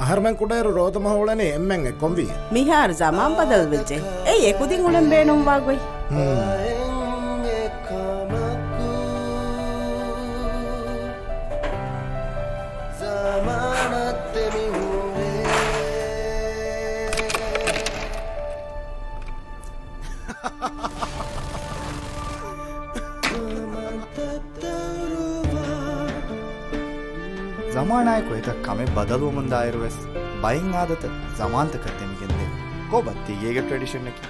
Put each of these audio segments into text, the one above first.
අහර්මන් කුඩේරු රෝතම හොලනේ එම්මෙන් කොම්වි මිහාර zaman බදල් වෙච්චේ ඒ එකුදින් උලෙන් බේනුම් වාගොයි ज़मानायको एक कमे बदलुव ಮುಂದಾಯಿರುವೆಸ್ buying ಆದತ ज़मानत ಕತ್ತೆಮಿಗೆಂದೆ ಕೋ ಬತ್ತಿ ಏಗೆ tradition ನಕಿ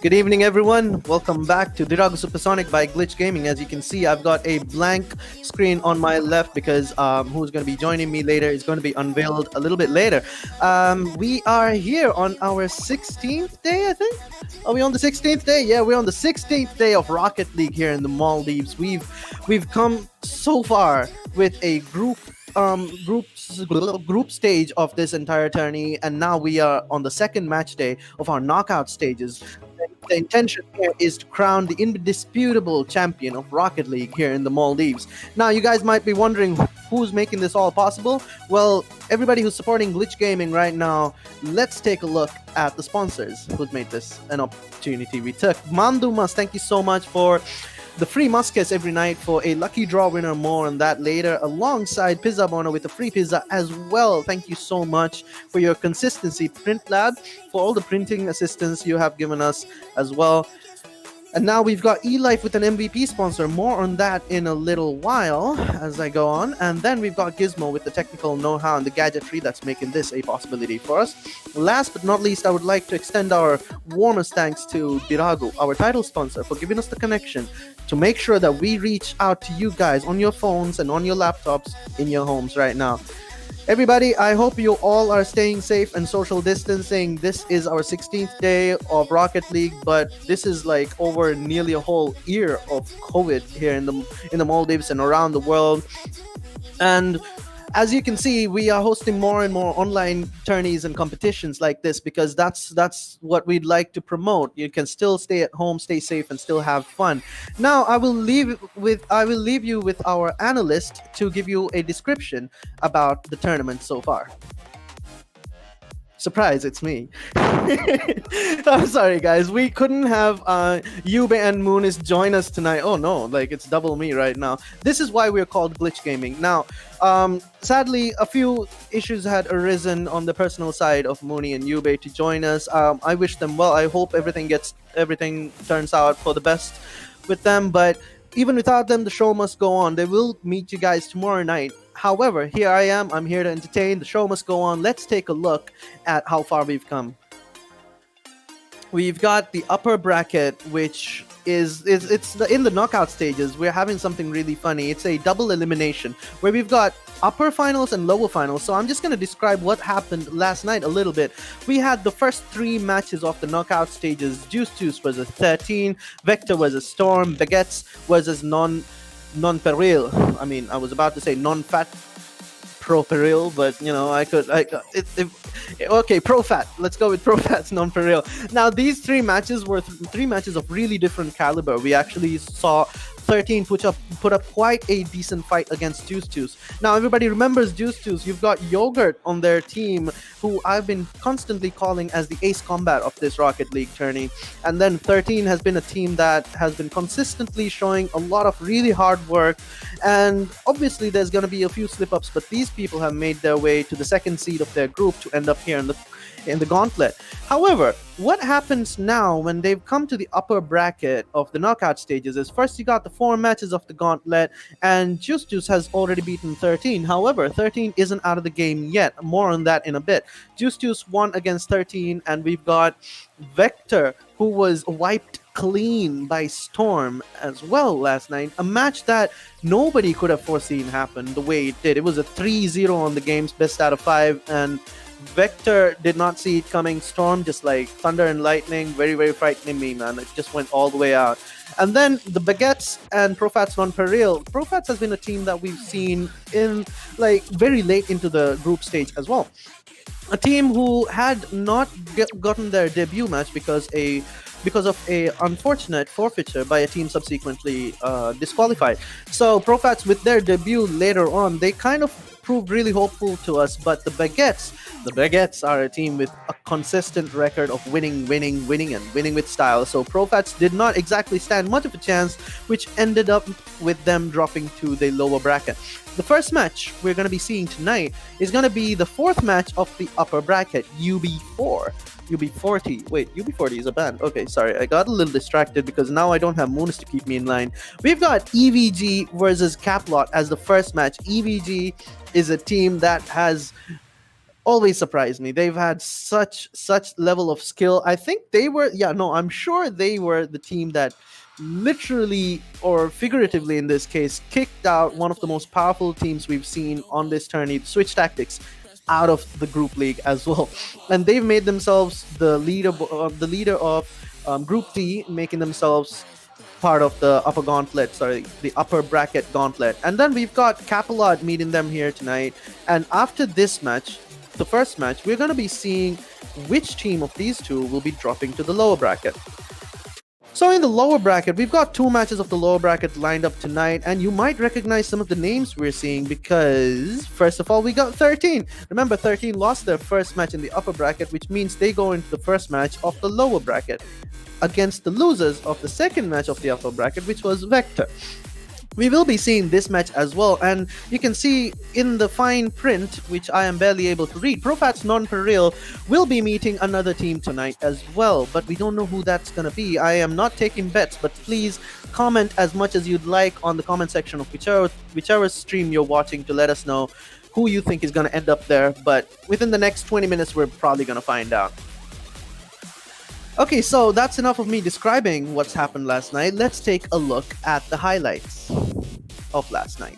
Good evening, everyone. Welcome back to Dhiraagu Supersonic by Glitch Gaming. As you can see, I've got a blank screen on my left because who's going to be joining me later is going to be unveiled a little bit later. We are here on our 16th day, I think. Are we on the 16th day? Yeah, we're on the 16th day of Rocket League here in the Maldives. We've come so far with a group stage of this entire tourney, and now we are on the second match day of our knockout stages. The intention here is to crown the indisputable champion of Rocket League here in the Maldives. Now, you guys might be wondering who's making this all possible. Well, everybody who's supporting Glitch Gaming right now, let's take a look at the sponsors who've made this an opportunity we took. Mandumas, thank you so much for the free muskets every night. For a lucky draw winner, more on that later, alongside Pizza Bono with a free pizza as well. Thank you so much for your consistency, Print Lab, for all the printing assistance you have given us as well. And now we've got eLife with an MVP sponsor. More on that in a little while as I go on. And then we've got Gizmo with the technical know-how and the gadgetry that's making this a possibility for us. Last but not least, I would like to extend our warmest thanks to Dhiraagu, our title sponsor, for giving us the connection to make sure that we reach out to you guys on your phones and on your laptops in your homes right now. Everybody, I hope you all are staying safe and social distancing. This is our 16th day of Rocket League, but this is like over nearly a whole year of COVID here in the Maldives and around the world. And as you can see, we are hosting more and more online tourneys and competitions like this because that's what we'd like to promote. You can still stay at home, stay safe, and still have fun. Now, I will leave you with our analyst to give you a description about the tournament so far. Surprise, it's me. I'm sorry, guys. We couldn't have Yube and Moonis join us tonight. Oh no, like it's double me right now. This is why we're called Glitch Gaming. Now, sadly, a few issues had arisen on the personal side of Mooney and Yube to join us. I wish them well. I hope everything turns out for the best with them. But even without them, the show must go on. They will meet you guys tomorrow night. However, here I am. I'm here to entertain. The show must go on. Let's take a look at how far we've come. We've got the upper bracket, which in the knockout stages. We're having something really funny. It's a double elimination where we've got upper finals and lower finals. So I'm just going to describe what happened last night a little bit. We had the first 3 matches of the knockout stages. Juice versus 13, Vector versus Storm, Baguettes versus NONPAREIL. I mean, I was about to say non-fat PROFATS, but you know, okay, PROFAT. Let's go with PROFATS, NONPAREIL. Now, these 3 matches were 3 matches of really different caliber. We actually saw 13 put up quite a decent fight against Juice. Now, everybody remembers Juice. You've got Yogurt on their team, who I've been constantly calling as the ace combat of this Rocket League tourney. And then 13 has been a team that has been consistently showing a lot of really hard work. And obviously, there's going to be a few slip-ups, but these people have made their way to the second seed of their group to end up here in the gauntlet. However, what happens now when they've come to the upper bracket of the knockout stages is first you got the 4 matches of the gauntlet, and Juice has already beaten 13. However, 13 isn't out of the game yet. More on that in a bit. Juice won against 13, and we've got Vector, who was wiped clean by Storm as well last night. A match that nobody could have foreseen happen the way it did. It was a 3-0 on the game's best out of 5, and Vector did not see it coming. Storm just like thunder and lightning, very, very frightening me, man. It just went all the way out. And then the Baguettes and PROFATS NONPAREIL. PROFATS has been a team that we've seen in like very late into the group stage as well. A team who had not gotten their debut match because of a unfortunate forfeiture by a team subsequently disqualified. So PROFATS, with their debut later on, they kind of proved really hopeful to us. But the Baguettes are a team with a consistent record of winning with style. So PROFATS did not exactly stand much of a chance, which ended up with them dropping to the lower bracket. The first match we're going to be seeing tonight is going to be the 4th match of the upper bracket, UB4. UB40. Wait, UB40 is a band. Okay, sorry. I got a little distracted because now I don't have Moonis to keep me in line. We've got EVG versus CAPALOT as the first match. EVG is a team that has always surprised me. They've had such level of skill. I think I'm sure they were the team that literally or figuratively in this case kicked out one of the most powerful teams we've seen on this tourney, Switch Tactics, out of the group league as well. And they've made themselves the leader of Group D, making themselves part of the upper bracket gauntlet. And then we've got CAPALOT meeting them here tonight. And after this match, the first match, we're going to be seeing which team of these two will be dropping to the lower bracket. So in the lower bracket, we've got 2 matches of the lower bracket lined up tonight, and you might recognize some of the names we're seeing because, first of all, we got 13. Remember, 13 lost their first match in the upper bracket, which means they go into the first match of the lower bracket against the losers of the second match of the upper bracket, which was Vector. We will be seeing this match as well, and you can see in the fine print, which I am barely able to read, PROFATS NONPAREIL will be meeting another team tonight as well, but we don't know who that's going to be. I am not taking bets, but please comment as much as you'd like on the comment section of whichever stream you're watching to let us know who you think is going to end up there, but within the next 20 minutes, we're probably going to find out. Okay, so that's enough of me describing what's happened last night. Let's take a look at the highlights of last night.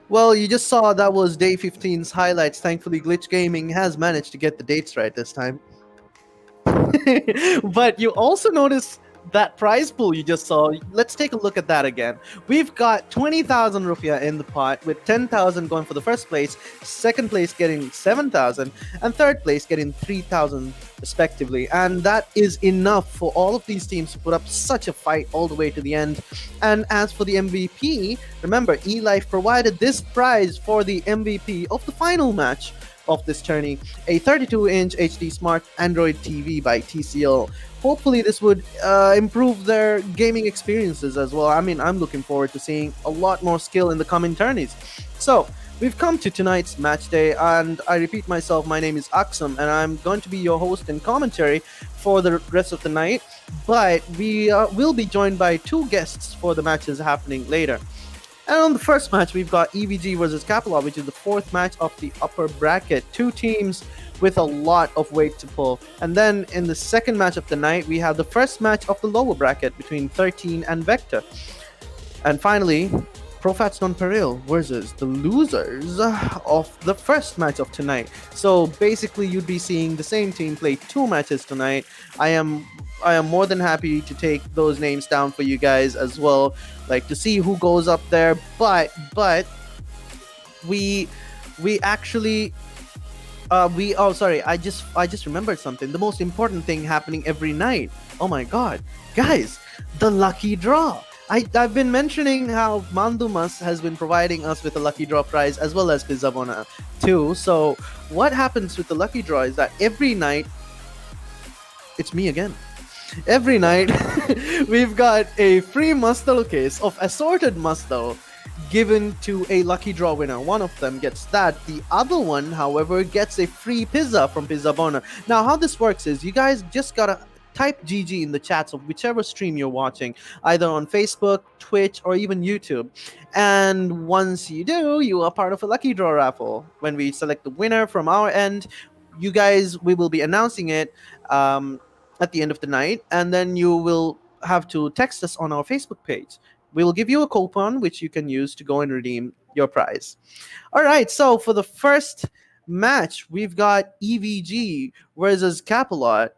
Well, you just saw that was day 15's highlights. Thankfully, Glitch Gaming has managed to get the dates right this time. But you also notice that prize pool you just saw. Let's take a look at that again. We've got 20,000 rupiah in the pot, with 10,000 going for the first place, second place getting 7,000, and third place getting 3,000 respectively. And that is enough for all of these teams to put up such a fight all the way to the end. And as for the MVP, remember, eLife provided this prize for the MVP of the final match of this tourney, a 32-inch HD Smart Android TV by TCL. Hopefully this would improve their gaming experiences as well. I mean, I'm looking forward to seeing a lot more skill in the coming tourneys. So we've come to tonight's match day, and I repeat myself, my name is Aksam, and I'm going to be your host and commentary for the rest of the night. But we will be joined by two guests for the matches happening later. And on the first match, we've got EVG versus CAPALOT, which is the fourth match of the upper bracket. Two teams with a lot of weight to pull. And then in the second match of the night, we have the first match of the lower bracket between 13 and Vector. And finally, PROFATS NONPAREIL versus the losers of the first match of tonight. So basically, you'd be seeing the same team play two matches tonight. I am more than happy to take those names down for you guys as well, like to see who goes up there. But we actually oh sorry, I just remembered something. The most important thing happening every night. Oh my god, guys, the lucky draw. I've been mentioning how Mandumas has been providing us with a lucky draw prize as well as Pizzabona too. So what happens with the lucky draw is that every night, it's me again. Every night we've got a free mustal case of assorted mustal given to a lucky draw winner. One of them gets that. The other one, however, gets a free pizza from Pizzabona. Now, how this works is you guys just gotta type GG in the chats of whichever stream you're watching, either on Facebook, Twitch, or even YouTube. And once you do, you are part of a lucky draw raffle. When we select the winner from our end, you guys, we will be announcing it at the end of the night, and then you will have to text us on our Facebook page. We will give you a coupon which you can use to go and redeem your prize. All right, so for the first match, we've got EVG versus CAPALOT.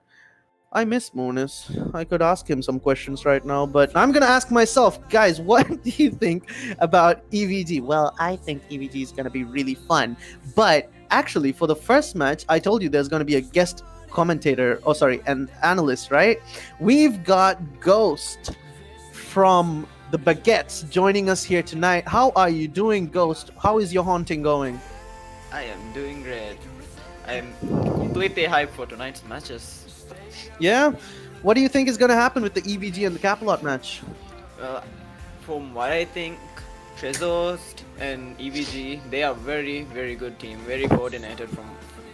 I miss Monis. I could ask him some questions right now, but I'm going to ask myself, guys, what do you think about EVG? Well, I think EVG is going to be really fun. But actually, for the first match, I told you there's going to be a guest commentator, an analyst, right? We've got Ghost from the Baguettes joining us here tonight. How are you doing, Ghost? How is your haunting going? I am doing great. I am completely hyped for tonight's matches. Yeah? What do you think is going to happen with the EVG and the CAPALOT match? Well, from what I think, Trezor and EVG, they are very, very good team, very coordinated from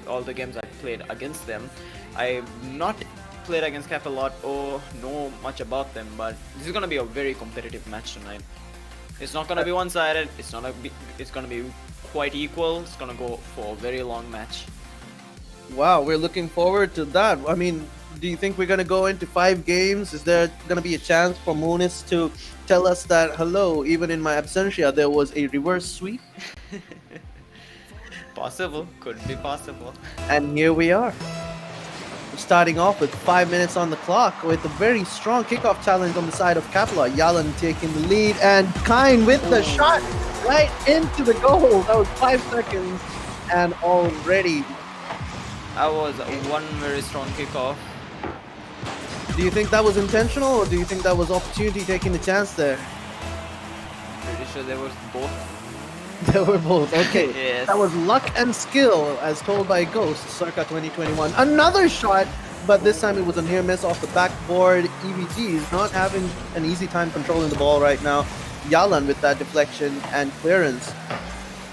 all the games I played against them. I've not played against CAPALOT or know much about them, but this is going to be a very competitive match tonight. It's not going to be one-sided, it's going to be quite equal, it's going to go for a very long match. Wow, we're looking forward to that. I mean, do you think we're going to go into 5 games? Is there going to be a chance for Monis to tell us that, hello, even in my absentia, there was a reverse sweep? Possible, could be possible. And here we are. Starting off with 5 minutes on the clock with a very strong kickoff challenge on the side of CAPALOT. Yalan taking the lead and Kine with the shot right into the goal. That was 5 seconds and already. That was one very strong kickoff. Do you think that was intentional, or do you think that was opportunity taking the chance there? Pretty sure there was both. They were both. Okay. Yes. That was luck and skill, as told by Ghost, circa 2021. Another shot, but this time it was a near miss off the backboard. EVG is not having an easy time controlling the ball right now. Yalan with that deflection and clearance.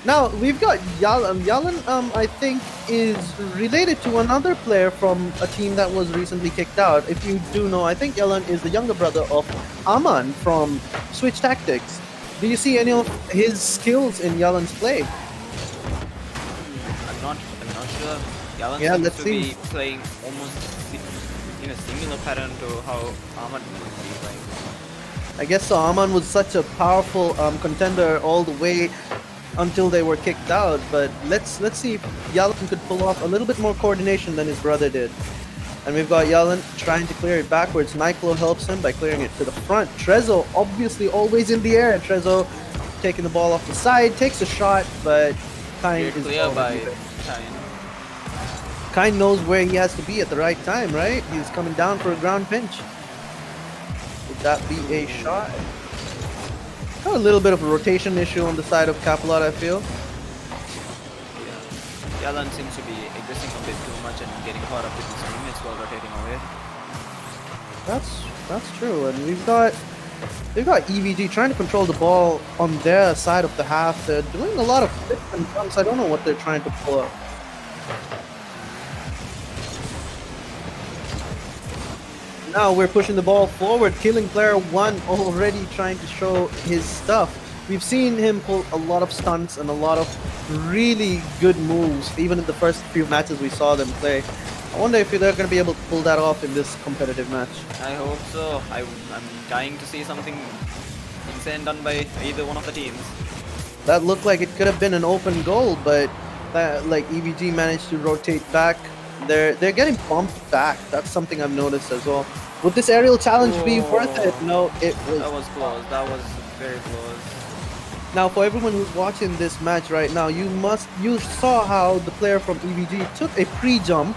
Now, we've got Yalan. Yalan, I think, is related to another player from a team that was recently kicked out. If you do know, I think Yalan is the younger brother of Aman from Switch Tactics. Do you see any of his skills in Yalan's play? I'm not sure. Yalan seems to be playing almost in a similar pattern to how Ahmad would be playing. I guess so. Aman was such a powerful contender all the way until they were kicked out. But let's see if Yalan could pull off a little bit more coordination than his brother did. And we've got Yalan trying to clear it backwards. Nyclo helps him by clearing it to the front. Trezzo obviously always in the air. Trezzo taking the ball off the side, takes a shot, but Kine is Clear by there. Kine. Kine knows where he has to be at the right time, right? He's coming down for a ground pinch. Would that be a shot? Got a little bit of a rotation issue on the side of CAPALOT, I feel. Yalan seems to be existing a bit too much and getting caught up with his teammates while rotating away. That's true, and they've got EVG trying to control the ball on their side of the half. They're doing a lot of flips and jumps. I don't know what they're trying to pull up. Now we're pushing the ball forward. Killing player 1 already trying to show his stuff. We've seen him pull a lot of stunts and a lot of really good moves, even in the first few matches we saw them play. I wonder if they're going to be able to pull that off in this competitive match. I hope so. I'm dying to see something insane done by either one of the teams. That looked like it could have been an open goal, but like EVG managed to rotate back. They're getting bumped back. That's something I've noticed as well. Would this aerial challenge be worth it? No, it was. That was close. That was very close. Now, for everyone who's watching this match right now, you saw how the player from EVG took a pre-jump.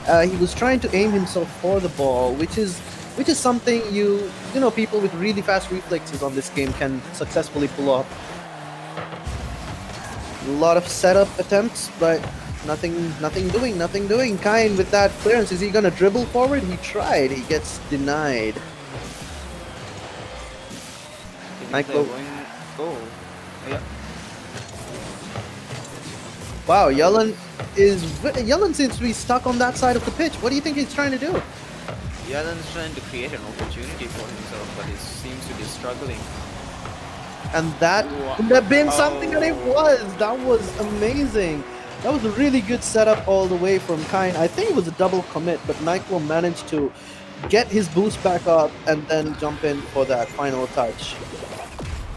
He was trying to aim himself for the ball, which is something you know people with really fast reflexes on this game can successfully pull off. A lot of setup attempts, but nothing doing. Kine with that clearance, is he gonna dribble forward? He tried, he gets denied. Nyclo. Oh, yeah. Wow, Yalan seems to be stuck on that side of the pitch. What do you think he's trying to do? Yalan's trying to create an opportunity for himself, but he seems to be struggling. And that could have been something, and it was. That was amazing. That was a really good setup all the way from Kine. I think it was a double commit, but Nyclo managed to get his boost back up and then jump in for that final touch.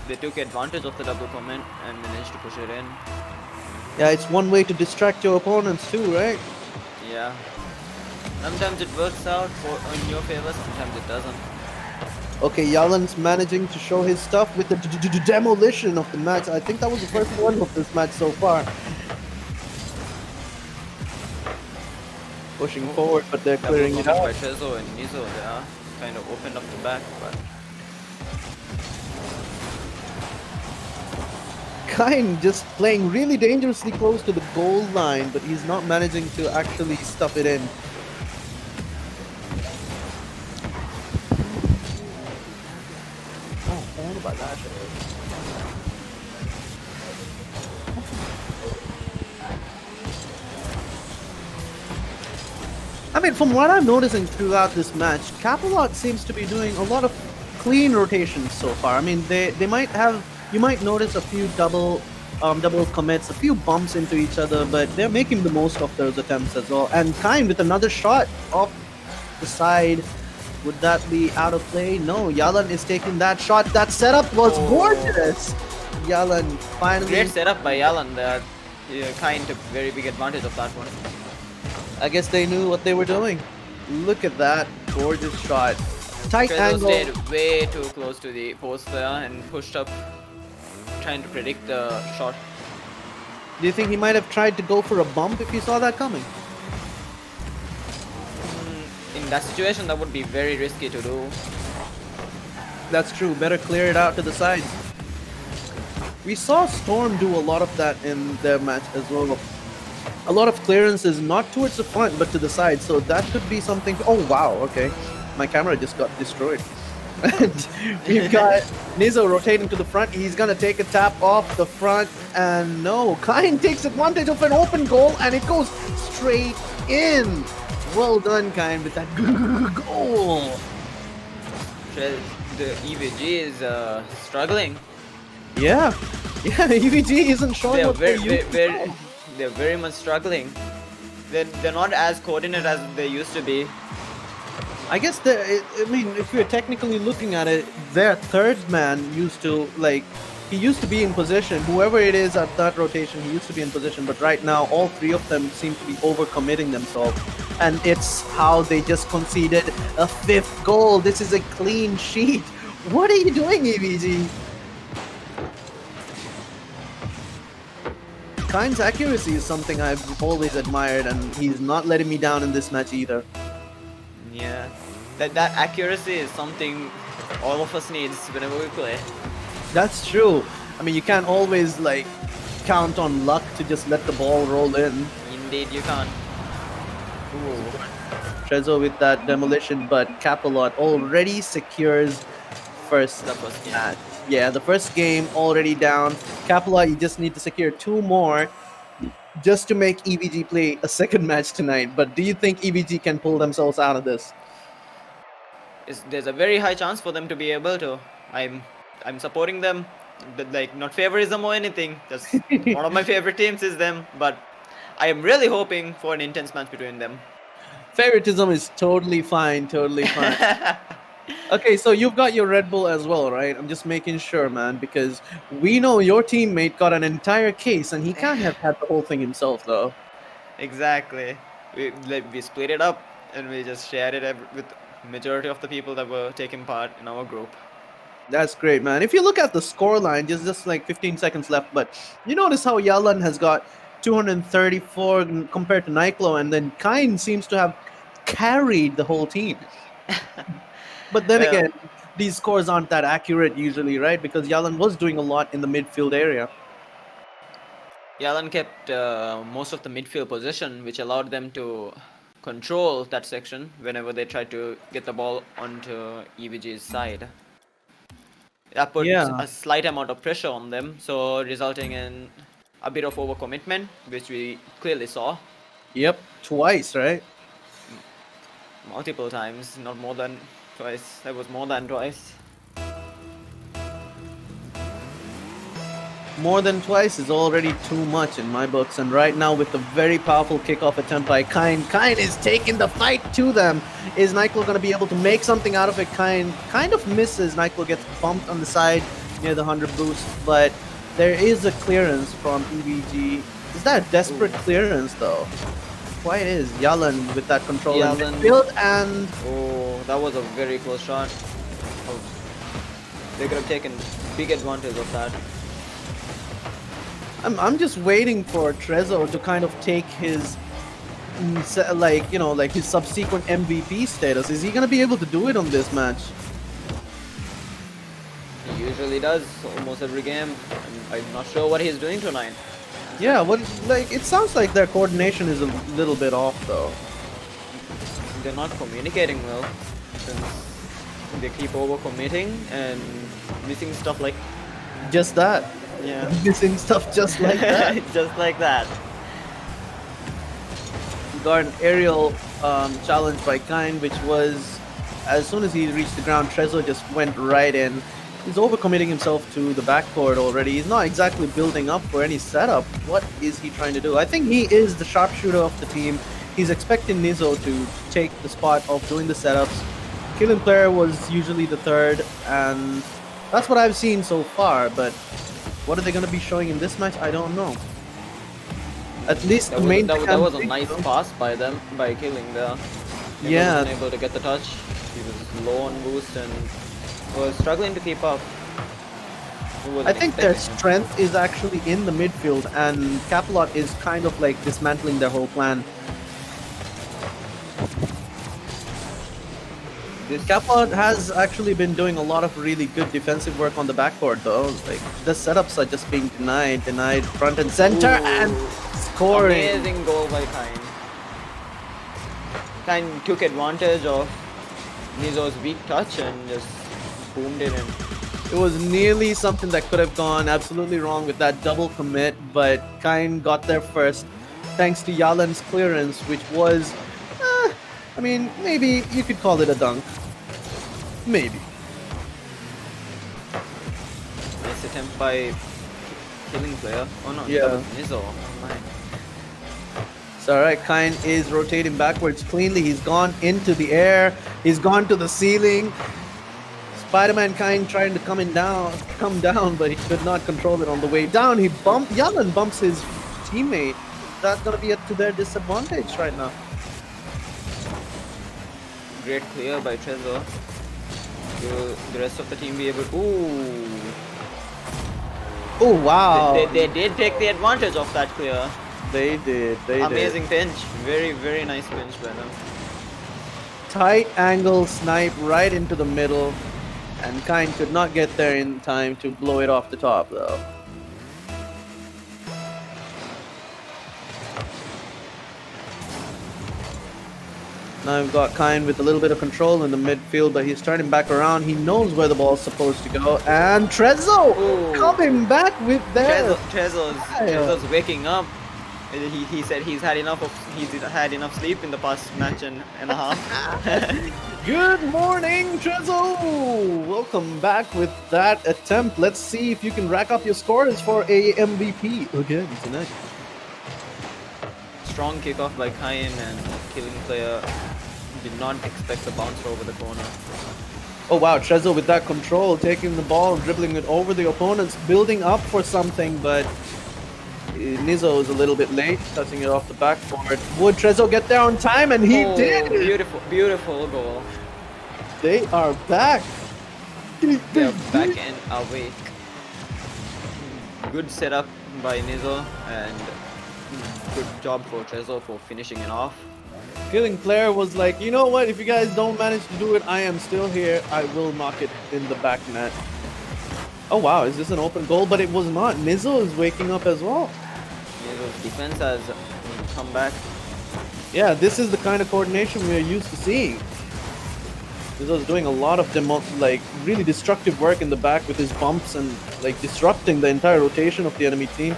They took advantage of the double commit and managed to push it in. Yeah, it's one way to distract your opponents too, right? Yeah. Sometimes it works out in your favor, sometimes it doesn't. Okay, Yalan's managing to show his stuff with the demolition of the match. I think that was the first one of this match so far. Pushing forward, but they're clearing it out. By Trezzo and Nizo, they are kind of opened up the back, but Kine just playing really dangerously close to the goal line, but he's not managing to actually stuff it in. Oh, what about that? I mean, from what I'm noticing throughout this match, CAPALOT seems to be doing a lot of clean rotations so far. I mean, they might have, you might notice a few double commits, a few bumps into each other, but they're making the most of those attempts as well. And Kine with another shot off the side. Would that be out of play? No, Yalan is taking that shot. That setup was gorgeous. Yalan finally. great setup by Yalan there. Kine took very big advantage of that one. I guess they knew what they were doing. Look at that gorgeous shot. Tight Trezzo angle. stayed way too close to the post there and pushed up, trying to predict the shot. Do you think he might have tried to go for a bump if he saw that coming? In that situation, that would be very risky to do. That's true. Better clear it out to the side. We saw Storm do a lot of that in their match as well. A lot of clearances, not towards the front, but to the side. So that could be something. Oh, wow. Okay. My camera just got destroyed. And we've got Nizo rotating to the front. He's going to take a tap off the front. And no, Kine takes advantage of an open goal, and it goes straight in. Well done, Kine, with that goal. The EVG is struggling. Yeah, EVG isn't sure They're what they're very much struggling. They're not as coordinated as they used to be. I guess I mean, if you're technically looking at it, their third man used to like he used to be in position. Whoever it is at that rotation, he used to be in position. But right now, all three of them seem to be overcommitting themselves. And it's how they just conceded a 5th goal. This is a clean sheet. What are you doing, EVG? Kine's accuracy is something I've always admired, and he's not letting me down in this match either. Yeah, that accuracy is something all of us needs whenever we play. That's true. I mean, you can't always like count on luck to just let the ball roll in. Indeed, you can't. Trezor with that demolition, but CAPALOT already secures first The first game. match. Yeah, the first game already down. CAPALOT, you just need to secure 2 more just to make EVG play a second match tonight. But do you think EVG can pull themselves out of this? There's a very high chance for them to be able to. I'm supporting them, but like not favorism or anything. Just one of my favorite teams is them, but I am really hoping for an intense match between them. Favoritism is totally fine, totally fine. Okay, so you've got your Red Bull as well, right? I'm just making sure, man, because we know your teammate got an entire case and he can't have had the whole thing himself, though. Exactly. We split it up and we just shared it with majority of the people that were taking part in our group. That's great, man. If you look at the scoreline, just like 15 seconds left, but you notice how Yalan has got 234 compared to Niklo, and then Kine seems to have carried the whole team. But then Well, again, these scores aren't that accurate usually, right? Because Yalan was doing a lot in the midfield area. Yalan kept most of the midfield position, which allowed them to control that section whenever they tried to get the ball onto EVG's side. That put Yeah. a slight amount of pressure on them, so resulting in a bit of overcommitment, which we clearly saw Yep, twice, right? multiple times, not more than twice. That was more than twice. More than twice is already too much in my books, and right now with the very powerful kickoff attempt by Kine is taking the fight to them. Is Niklo going to be able to make something out of it? Kine kind of misses. Niklo gets bumped on the side near the 100 boost, but there is a clearance from EVG. Is that a desperate clearance though? Why it is Yalan with that control in Yalan. midfield, and Oh, that was a very close shot. Oh, they could have taken big advantage of that. I'm just waiting for Trezor to kind of take his like his subsequent MVP status. Is he gonna be able to do it on this match? He usually does almost every game. I'm not sure what he's doing tonight. Yeah, it sounds like their coordination is a little bit off though. They're not communicating well, since they keep overcommitting and missing stuff like Just that. yeah, Missing stuff just like that. just like that. Got an aerial challenge by Kine, which was, as soon as he reached the ground, Trezor just went right in. He's overcommitting himself to the backcourt already. He's not exactly building up for any setup. What is he trying to do? I think he is the sharpshooter of the team. He's expecting Nizo to take the spot of doing the setups. Killing player was usually the third, and that's what I've seen so far, but what are they going to be showing in this match? I don't know. At least That the was, main that was a thing, nice though. pass by them, by Killing there. He Yeah. wasn't able to get the touch. He was low on boost and was struggling to keep up. I think their strength is actually in the midfield, and CAPALOT is kind of like dismantling their whole plan. CAPALOT has actually been doing a lot of really good defensive work on the backcourt, though. Like the setups are just being denied, front and center, and scoring. Amazing goal by Kine. Kine took advantage of Nizo's weak touch and just boomed it in. It was nearly something that could have gone absolutely wrong with that double commit, but Kine got there first, thanks to Yalan's clearance, which was, I mean, maybe you could call it a dunk. Maybe. Nice attempt by Killing player. Oh no, Yeah. that was Nizo. Fine. It's alright, Kine is rotating backwards cleanly. He's gone into the air, he's gone to the ceiling. He's Spider-Man kind trying to come down, but he could not control it on the way down. Yalan bumps his teammate. That's gonna be to their disadvantage right now. Great clear by Trezor. Will the rest of the team be able? Ooh. Oh wow! They did take the advantage of that clear. They did. Amazing pinch. Very, very nice pinch by them. Tight angle snipe right into the middle, and Kind could not get there in time to blow it off the top though. Now we've got Kind with a little bit of control in the midfield, but he's turning back around. He knows where the ball's supposed to go, and Trezzo coming back with that. Trezor's waking up. He said he's had enough sleep in the past match and a half. Good morning, Trezzo! Welcome back with that attempt. Let's see if you can rack up your scores for a MVP again tonight. Strong kickoff by Kain, and killing player did not expect the bouncer over the corner. Oh wow, Trezzo with that control, taking the ball, dribbling it over the opponents, building up for something, but Nizzo is a little bit late, touching it off the backboard. Would Trezzo get there on time? And he did! Beautiful, beautiful goal. They are back! They're back and awake. Good setup by Nizzo, and good job for Trezzo for finishing it off. Killing player was like, you know what, if you guys don't manage to do it, I am still here. I will knock it in the back net. Oh wow, is this an open goal? But it was not. Nizzo is waking up as well. Nizzo's defense has come back. Yeah, this is the kind of coordination we are used to seeing. Nizzo's doing a lot of really destructive work in the back with his bumps and like disrupting the entire rotation of the enemy team.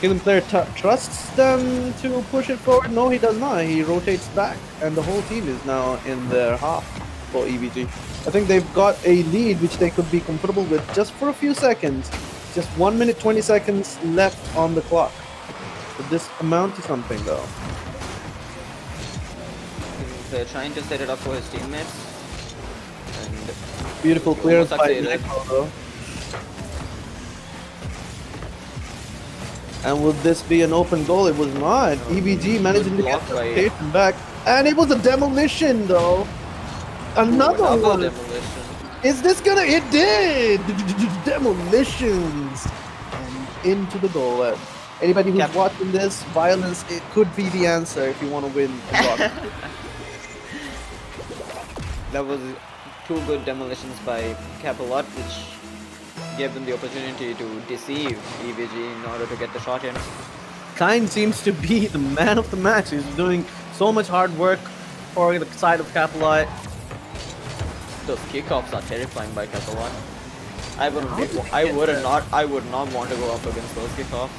Killing player trusts them to push it forward. No, he does not. He rotates back, and the whole team is now in their half for EVG. I think they've got a lead which they could be comfortable with just for a few seconds. Just 1 minute 20 seconds left on the clock. Could this amount to something though? They're trying to set it up for his teammates. And beautiful clearance by succeeded. Neko though. And would this be an open goal? It was not. EVG managing to get the rotation back. And it was a demolition though. Another one. Demolition. Is this gonna? It did! Demolitions! And into the goal. Anybody who's watching this, violence, it could be the answer if you want to win the block. That was two good demolitions by CAPALOT, which gave them the opportunity to deceive EVG in order to get the shot in. Kind seems to be the man of the match. He's doing so much hard work for the side of CAPALOT. Those kickoffs are terrifying by CAPALOT. I would not want to go up against those kickoffs.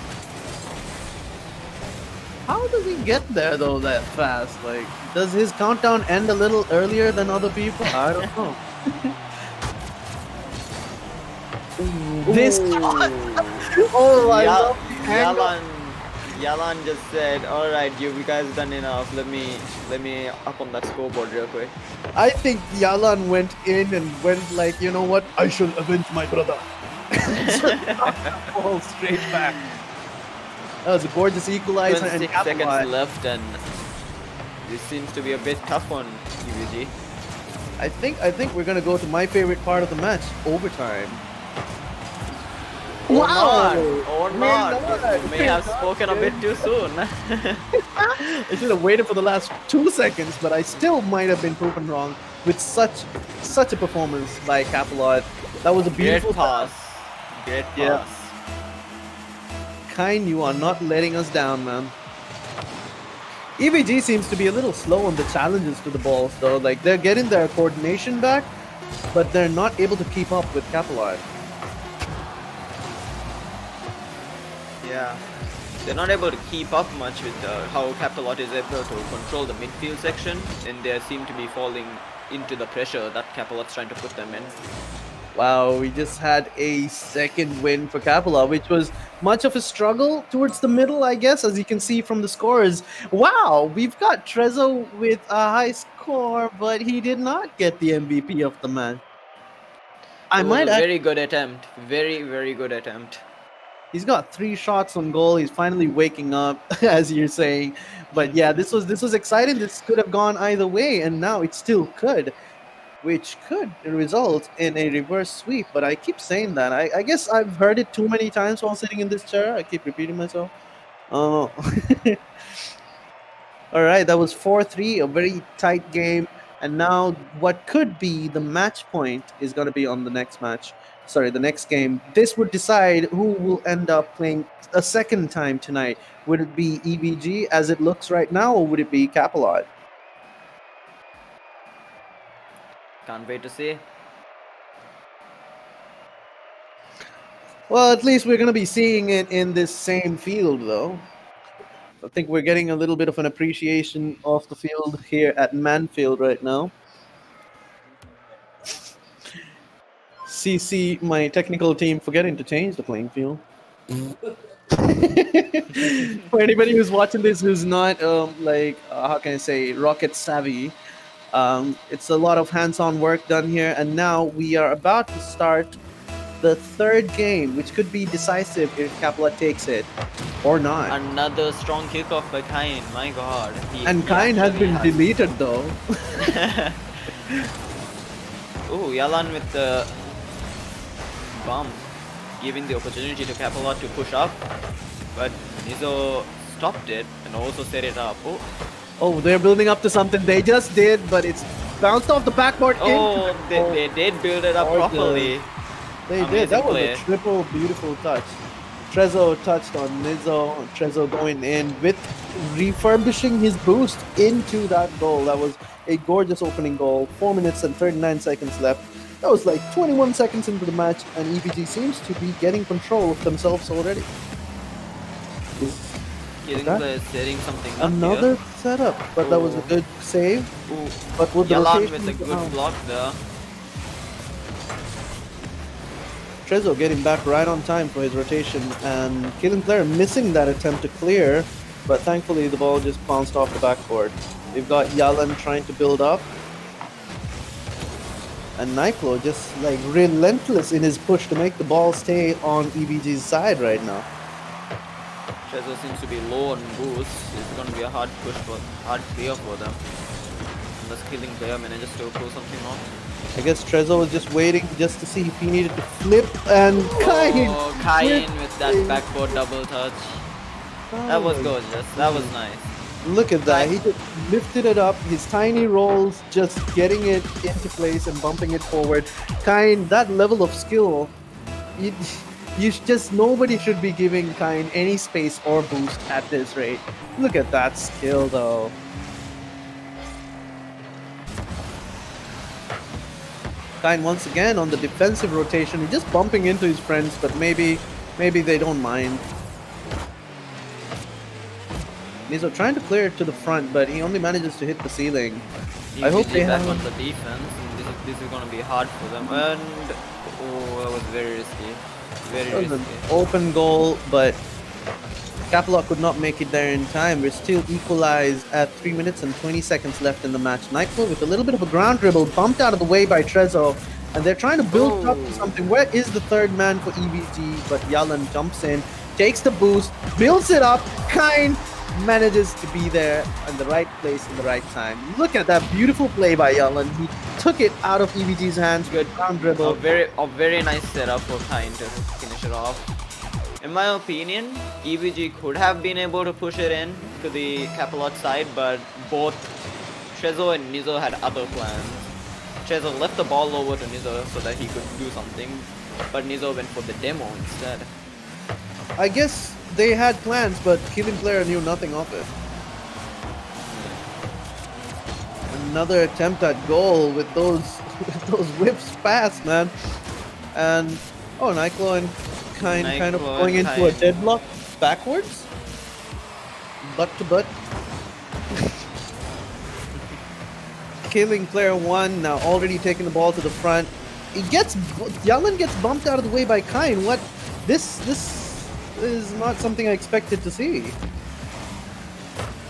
How does he get there though that fast? Like, does his countdown end a little earlier than other people? I don't know. This shot! Oh, I love the angle. Yalan just said, "Alright, you guys done enough. Let me up on that scoreboard real quick." I think Yalan went in and went like, you know what? I shall avenge my brother. Ball straight back. That was a gorgeous equalizer. 26 and seconds left, and this seems to be a bit tough on EVG. I think we're gonna go to my favorite part of the match, overtime. Or not. You may have spoken a bit too soon. I should have waited for the last 2 seconds, but I still might have been proven wrong with such a performance by CAPALOT. That was a beautiful pass. Great pass. Yeah. Kind, you are not letting us down, man. EVG seems to be a little slow on the challenges to the balls, though. Like, they're getting their coordination back, but they're not able to keep up with CAPALOT. Yeah, they're not able to keep up much with how CAPALOT is able to control the midfield section, and they seem to be falling into the pressure that CAPALOT's trying to put them in. Wow, we just had a second win for CAPALOT, which was much of a struggle towards the middle, I guess, as you can see from the scores. Wow, we've got Trezzo with a high score, but he did not get the MVP of the match. I It was might a add, very good attempt. Very, very good attempt. he's got 3 shots on goal. He's finally waking up, as you're saying. But yeah, this was exciting. This could have gone either way, and now it still could, which could result in a reverse sweep. But I keep saying that. I guess I've heard it too many times while sitting in this chair. I keep repeating myself. Oh. All right, that was 4-3, a very tight game. And now what could be the match point is going to be on the next match. Sorry, the next game. This would decide who will end up playing a second time tonight. Would it be EVG as it looks right now, or would it be CAPALOT? Can't wait to see. Well, at least we're going to be seeing it in this same field, though. I think we're getting a little bit of an appreciation of the field here at Manfield right now. CC, my technical team, forgetting to change the playing field. For anybody who's watching this who's not, how can I say, rocket savvy, it's a lot of hands-on work done here, and now we are about to start the third game, which could be decisive if CAPALOT takes it or not. Another strong kickoff by Kain. My god. And Kain has been deleted though. Ooh, Yalan with the bomb, giving the opportunity to CAPALOT to push up, but Nizo stopped it and also set it up. Oh, they're building up to something. They just did, but it's bounced off the backboard. Oh, they did build it up properly. They Amazing did. That was play. a triple beautiful touch. Trezzo touched on Nizo. Trezzo going in with refurbishing his boost into that goal. That was a gorgeous opening goal. 4 minutes and 39 seconds left. That was like 21 seconds into the match, and EVG seems to be getting control of themselves already. Setting something up Another here. setup, but that was a good save. Ooh. But with the Yalan rotation with a good block there. Trezzo getting back right on time for his rotation, and Killing Player missing that attempt to clear, but thankfully the ball just bounced off the backboard. We've got Yalan trying to build up, and Nyclo just like relentless in his push to make the ball stay on EVG's side right now. Trezor seems to be low on boost. It's going to be a hard clear for them. Unless Killing Player manages to pull something off. I guess Trezor was just waiting just to see if he needed to flip, and Kain! Oh, Kain with that backboard double touch. That was gorgeous. That was nice. Look at that. He just lifted it up. His tiny rolls, just getting it into place and bumping it forward. Kain, that level of skill, nobody should be giving Kain any space or boost at this rate. Look at that skill, though. Kain once again on the defensive rotation. He's just bumping into his friends, but maybe they don't mind. Nizo trying to clear it to the front, but he only manages to hit the ceiling. I hope they back have on the defense. This is going to be hard for them. And oh, that was very risky. Very That was an risky. open goal, but CAPALOT could not make it there in time. We're still equalized at 3 minutes and 20 seconds left in the match. Nyclo with a little bit of a ground dribble, bumped out of the way by Trezzo, and they're trying to build up to something. Where is the third man for EVG? But Yalan jumps in, takes the boost, builds it up. Kain manages to be there in the right place in the right time. Look at that beautiful play by Yalan. He took it out of EVG's hands. Good ground dribble. A very nice setup for Kain to finish it off. In my opinion, EVG could have been able to push it in to the CAPALOT side, but both Trezor and Nizo had other plans. Trezor left the ball over to Nizo so that he could do something, but Nizo went for the demo instead. I guess they had plans, but Killing Player knew nothing of it. Another attempt at goal with those whips fast, man. And Nyclo and Kain kind of going into a deadlock backwards, butt to butt. Killing Player 1 now already taking the ball to the front. Yalan gets bumped out of the way by Kain. What? This is not something I expected to see.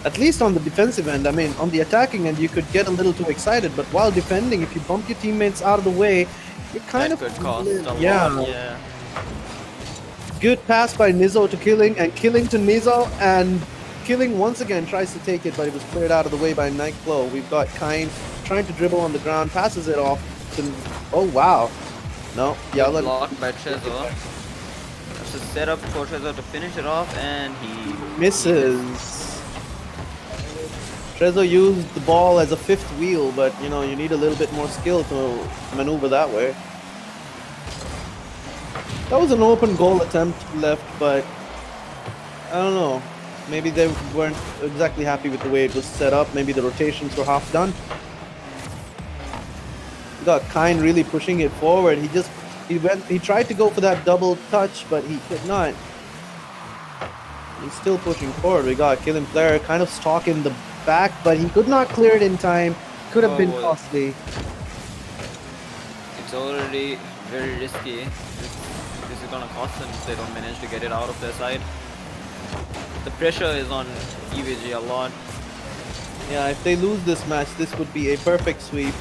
At least on the defensive end. I mean, on the attacking end, you could get a little too excited, but while defending, if you bump your teammates out of the way, it kind That of could cost a lot. yeah. Yeah. Good pass by Nizo to Killing, and Killing to Nizo, and Killing once again tries to take it, but it was cleared out of the way by Nightglow. We've got Kain trying to dribble on the ground, passes it off to... Oh, wow. No, Yalan... Blocked by Trezor. That's a setup for Trezor to finish it off, and he misses. Trezor used the ball as a fifth wheel, but, you know, you need a little bit more skill to maneuver that way. That was an open goal attempt left, but I don't know. Maybe they weren't exactly happy with the way it was set up. Maybe the rotations were half done. You got Kain really pushing it forward. He tried to go for that double touch, but he could not. He's still pushing forward. We got Killing player kind of stalking the back, but he could not clear it in time. Could have been costly. It's already very risky. This is gonna cost them if they don't manage to get it out of their side. The pressure is on EVG a lot. Yeah, if they lose this match, this would be a perfect sweep,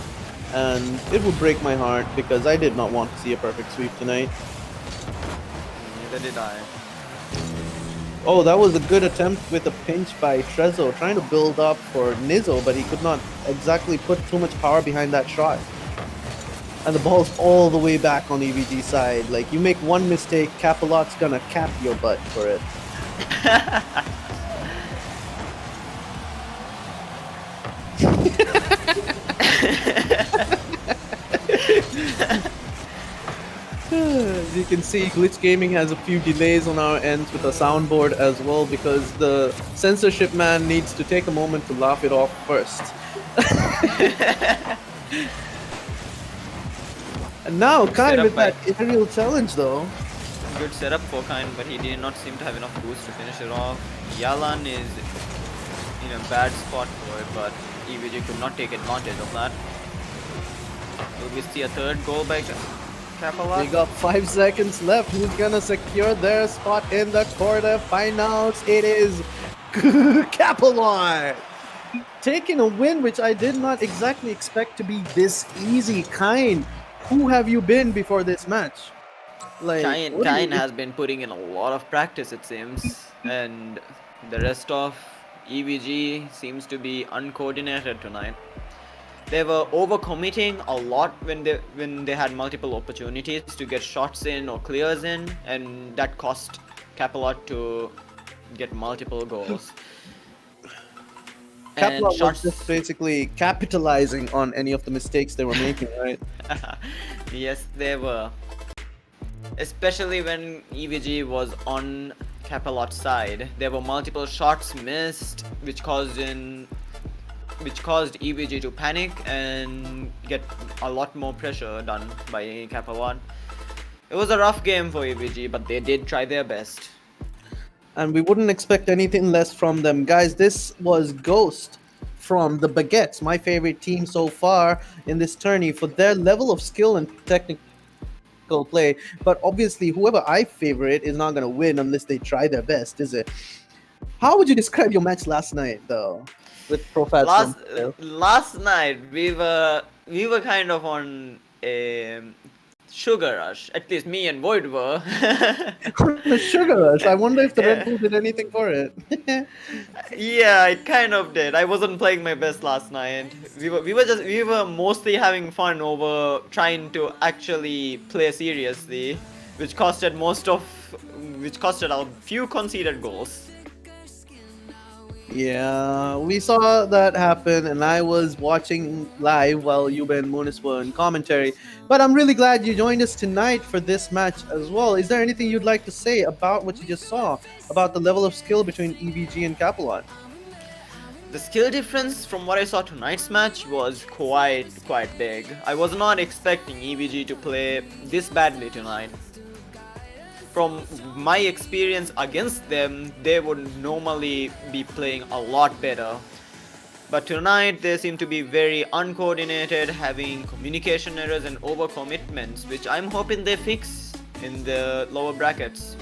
and it would break my heart because I did not want to see a perfect sweep tonight. Neither did I. Oh, that was a good attempt with a pinch by Trezor, trying to build up for Nizo, but he could not exactly put too much power behind that shot. And the ball's all the way back on EVG side. Like, you make one mistake, CAPALOT's gonna cap your butt for it. As you can see, Glitch Gaming has a few delays on our ends with the soundboard as well, because the censorship man needs to take a moment to laugh it off first. And now, Kain with that aerial challenge though. Good setup for Kain, but he did not seem to have enough boost to finish it off. Yalan is in a bad spot for it, but EVG could not take advantage of that. Will we see a third goal by CAPALOT? We got 5 seconds left. Who's gonna secure their spot in the quarterfinals? It is CAPALOT! Taking a win, which I did not exactly expect to be this easy. Kain, who have you been before this match? Like, Kain has been putting in a lot of practice, it seems, and the rest of EVG seems to be uncoordinated tonight. They were overcommitting a lot when they had multiple opportunities to get shots in or clears in, and that cost CAPALOT to get multiple goals. CAPALOT was just basically capitalizing on any of the mistakes they were making, right? Yes, they were. Especially when EVG was on CAPALOT's side. There were multiple shots missed, which caused EVG to panic and get a lot more pressure done by CAPALOT. It was a rough game for EVG, but they did try their best. And we wouldn't expect anything less from them. Guys, this was Ghost from the Baguettes, my favorite team so far in this tourney, for their level of skill and technical play. But obviously, whoever I favorite is not going to win unless they try their best, is it? How would you describe your match last night, though, with PROFATS? Last night, we were kind of on a sugar rush. At least me and Void were. The sugar rush. I wonder if the Red Bull did anything for it. Yeah, it kind of did. I wasn't playing my best last night. We were mostly having fun over trying to actually play seriously, which costed a few conceded goals. Yeah, we saw that happen, and I was watching live while Yuba and Munis were in commentary. But I'm really glad you joined us tonight for this match as well. Is there anything you'd like to say about what you just saw, about the level of skill between EVG and CAPALOT? The skill difference from what I saw tonight's match was quite big. I was not expecting EVG to play this badly tonight. From my experience against them, they would normally be playing a lot better. But tonight they seem to be very uncoordinated, having communication errors and overcommitments, which I'm hoping they fix in the lower brackets.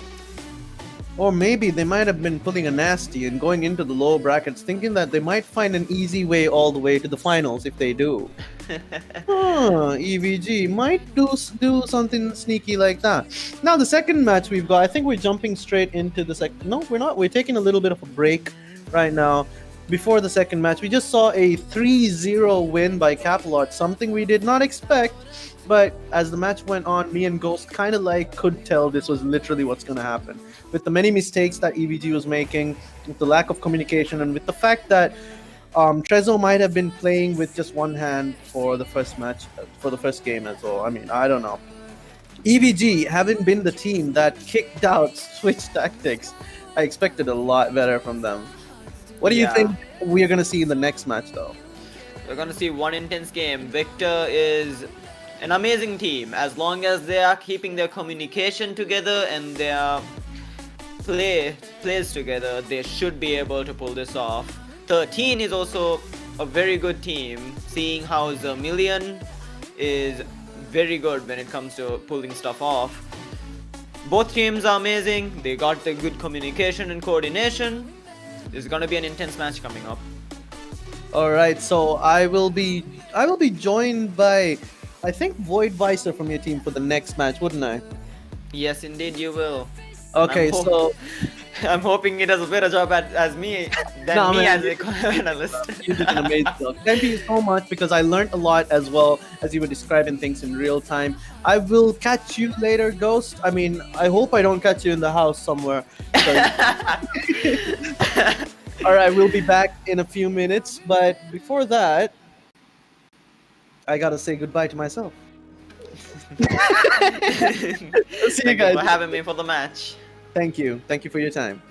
Or maybe they might have been pulling a nasty and going into the lower brackets thinking that they might find an easy way all the way to the finals if they do. EVG might do something sneaky like that. Now the second match we've got, I think we're jumping straight into the second. No, we're not. We're taking a little bit of a break right now. Before the second match, we just saw a 3-0 win by CAPALOT, something we did not expect. But as the match went on, me and Ghost kind of like could tell this was literally what's going to happen. With the many mistakes that EVG was making, with the lack of communication, and with the fact that Trezzo might have been playing with just one hand for the first match, for the first game as well. I mean, I don't know. EVG, having been the team that kicked out Switch Tactics, I expected a lot better from them. What do you think we are going to see in the next match, though? We're going to see one intense game. Victor is an amazing team. As long as they are keeping their communication together and their plays together, they should be able to pull this off. 13 is also a very good team, seeing how Zermillion is very good when it comes to pulling stuff off. Both teams are amazing. They got the good communication and coordination. There's gonna be an intense match coming up. All right, so I will be joined by, I think, Void Vicer from your team for the next match, wouldn't I? Yes, indeed you will. Okay, so I'm hoping he does a better job as me than No, me man, as a analyst. you did an amazing job. Thank you so much, because I learned a lot as well as you were describing things in real time. I will catch you later, Ghost. I mean, I hope I don't catch you in the house somewhere. All right, we'll be back in a few minutes, but before that, I gotta say goodbye to myself. See you Thank guys. you for having me for the match. Thank you. Thank you for your time.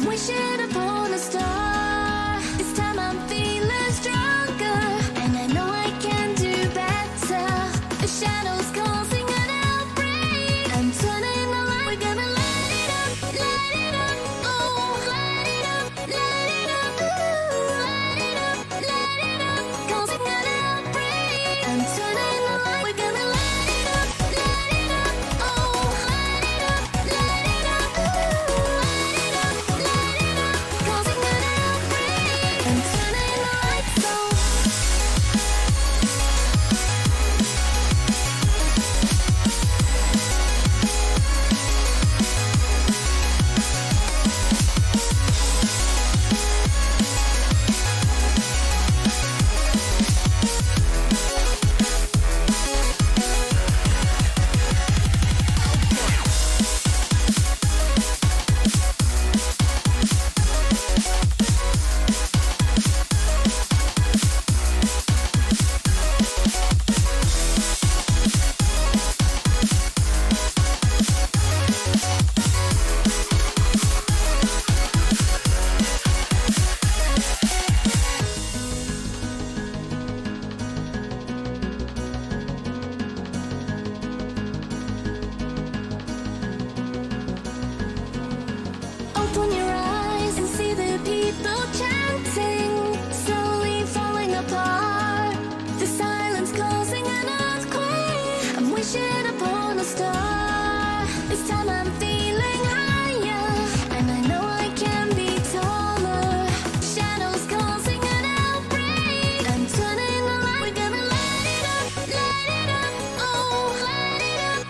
I'm wishing upon a star. This time I'm feeling stronger, and I know I can do better. The shadows causing an outbreak. I'm turning the light. We're gonna light it up, oh, light it up, ooh, light it up, causing an outbreak. I'm turning the light. We're gonna light it up, oh, light it up, ooh, light it up, causing an outbreak. I'm turning the lights on. Open your eyes and see the people chanting, slowly falling apart. The silence causing an earthquake. I'm wishing upon a star. This time I'm feeling higher, and I know I can be taller. Shadows causing an outbreak. I'm turning the light. We're gonna light it up, oh, light it up,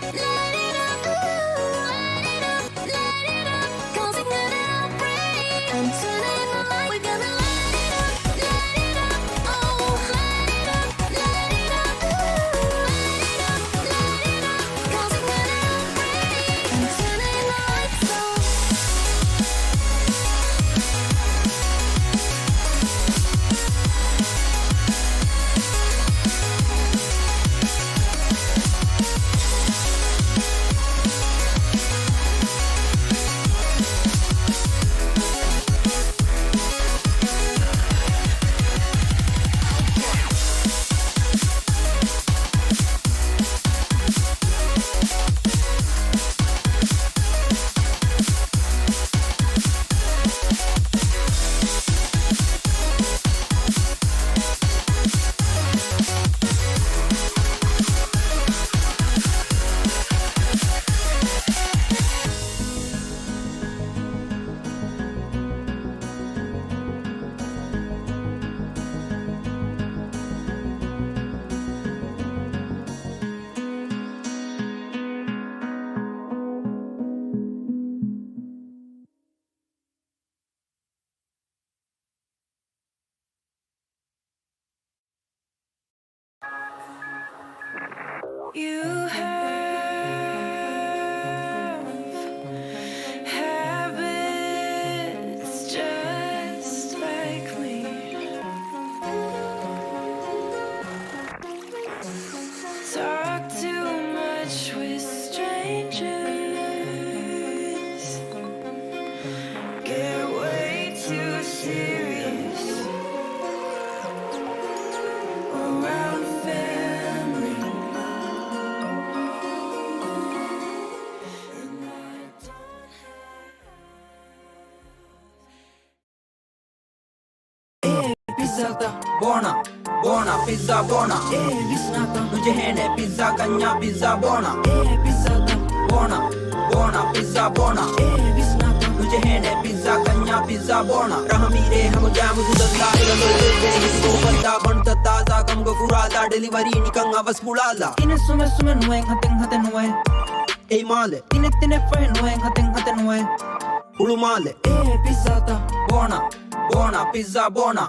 ooh, light it up, causing an outbreak. I'm turning the light. We're gonna light it up, oh, light it up, ooh, light it up, causing an outbreak. I'm turning the lights on. You have habits just like me. Talk too much with strangers. Get way too serious around family. Pizza बोना बोना pizza बोना तुझे हेने pizza कन्या pizza बोना pizza बोना बोना pizza बोना तुझे हेने पिझ्झा कन्या पिझ्झा बोना रहमीरे हम जाम दुदला को बंदा बनता ताजा कम को फुरादा डिलीवरी निकंग आवस मुलाला ine sume sume noe haten noe ei male ine fe noe haten noe ulu male pizzata bona bona pizza bona.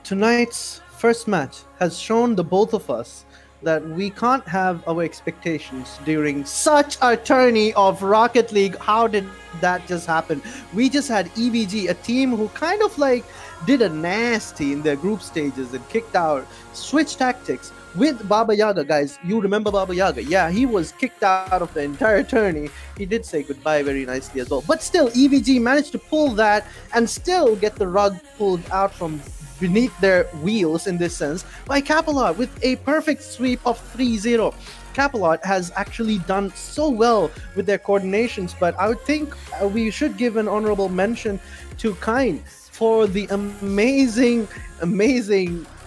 tonight's first match has shown the both of us that we can't have our expectations during such a tourney of Rocket League. How did that just happen? We just had EVG, a team who kind of like did a nasty in their group stages and kicked out, switched tactics with Baba Yaga. Guys, you remember Baba Yaga? Yeah, he was kicked out of the entire tourney. He did say goodbye very nicely as well. But still, EVG managed to pull that and still get the rug pulled out from beneath their wheels in this sense by CAPALOT with a perfect sweep of 3-0. CAPALOT has actually done so well with their coordinations, but I would think we should give an honorable mention to Kine for the amazing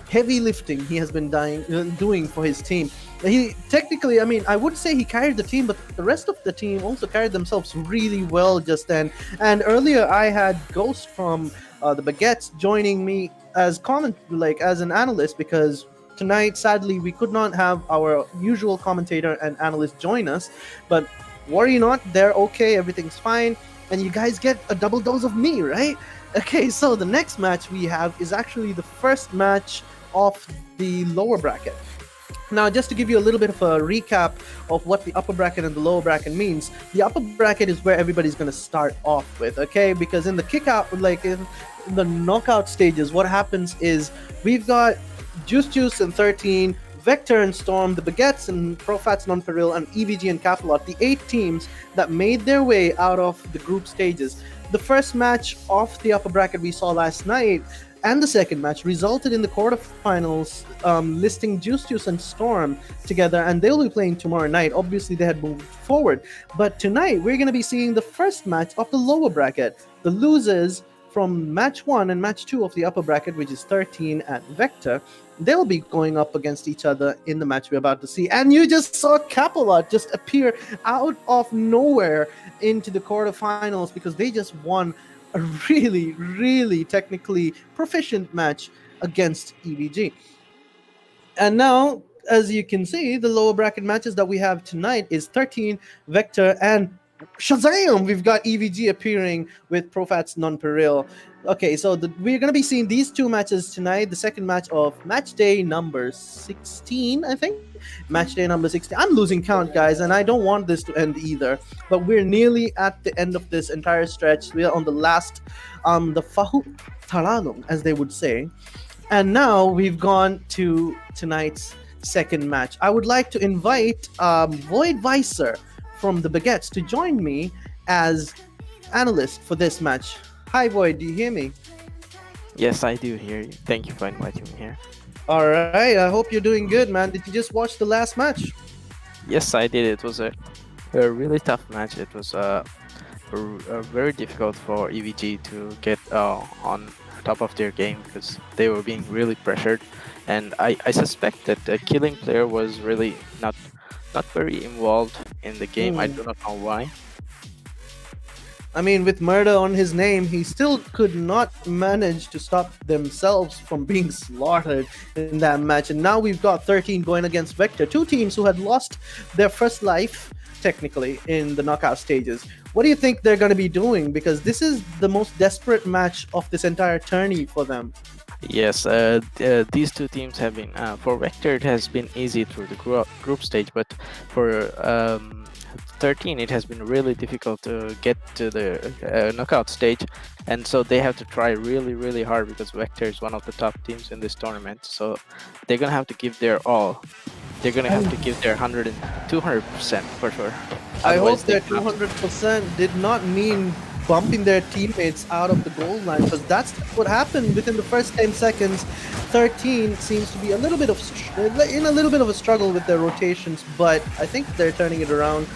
heavy lifting he has been doing for his team. He technically, I mean, I would say he carried the team, but the rest of the team also carried themselves really well just then. And earlier I had Ghost from the Baguettes joining me as as an analyst, because tonight sadly we could not have our usual commentator and analyst join us, but worry not, they're okay, everything's fine, and you guys get a double dose of me, right? Okay, so the next match we have is actually the first match of the lower bracket. Now, just to give you a little bit of a recap of what the upper bracket and the lower bracket means, the upper bracket is where everybody's going to start off with, okay? Because in the kickout, like in the knockout stages, what happens is we've got Juice and 13, Vector and Storm, the Baguettes and PROFATS, NONPAREIL, and EVG and CAPALOT, the 8 teams that made their way out of the group stages. The first match of the upper bracket we saw last night and the second match resulted in the quarterfinals listing Juice and Storm together, and they'll be playing tomorrow night. Obviously, they had moved forward. But tonight, we're going to be seeing the first match of the lower bracket. The losers from match 1 and match 2 of the upper bracket, which is 13 and Vector, they'll be going up against each other in the match we're about to see. And you just saw CAPALOT just appear out of nowhere into the quarterfinals because they just won a really technically proficient match against EVG. And now, as you can see, the lower bracket matches that we have tonight is 13, Vector, and Shazam! We've got EVG appearing with PROFATS NONPAREIL. Okay, so we're going to be seeing these two matches tonight. The second match of match day number 16, I think. Match day number 16. I'm losing count, guys, and I don't want this to end either. But we're nearly at the end of this entire stretch. We are on the last, the Fahu Taralong, as they would say. And now we've gone to tonight's second match. I would like to invite Void Vicer from the Baguettes to join me as analyst for this match. Hi Void, do you hear me? Yes, I do hear you. Thank you for inviting me here. All right, I hope you're doing good, man. Did you just watch the last match? Yes, I did. It was a really tough match. It was very difficult for EVG to get on top of their game because they were being really pressured, and I suspect that the killing player was really not very involved in the game. I do not know why. I mean, with murder on his name, he still could not manage to stop themselves from being slaughtered in that match. And now we've got 13 going against Vector, two teams who had lost their first life, technically, in the knockout stages. What do you think they're going to be doing? Because this is the most desperate match of this entire tourney for them. Yes, these two teams have been, for Vector it has been easy through the group stage, but for 13 it has been really difficult to get to the knockout stage, and so they have to try really hard because Vector is one of the top teams in this tournament, so they're gonna have to give their all. They're gonna have to give their 200% for sure. I hope Otherwise, their 200% did not mean bumping their teammates out of the goal line, because that's what happened within the first 10 seconds. 13 seems to be in a little bit of a struggle with their rotations, but I think they're turning it around.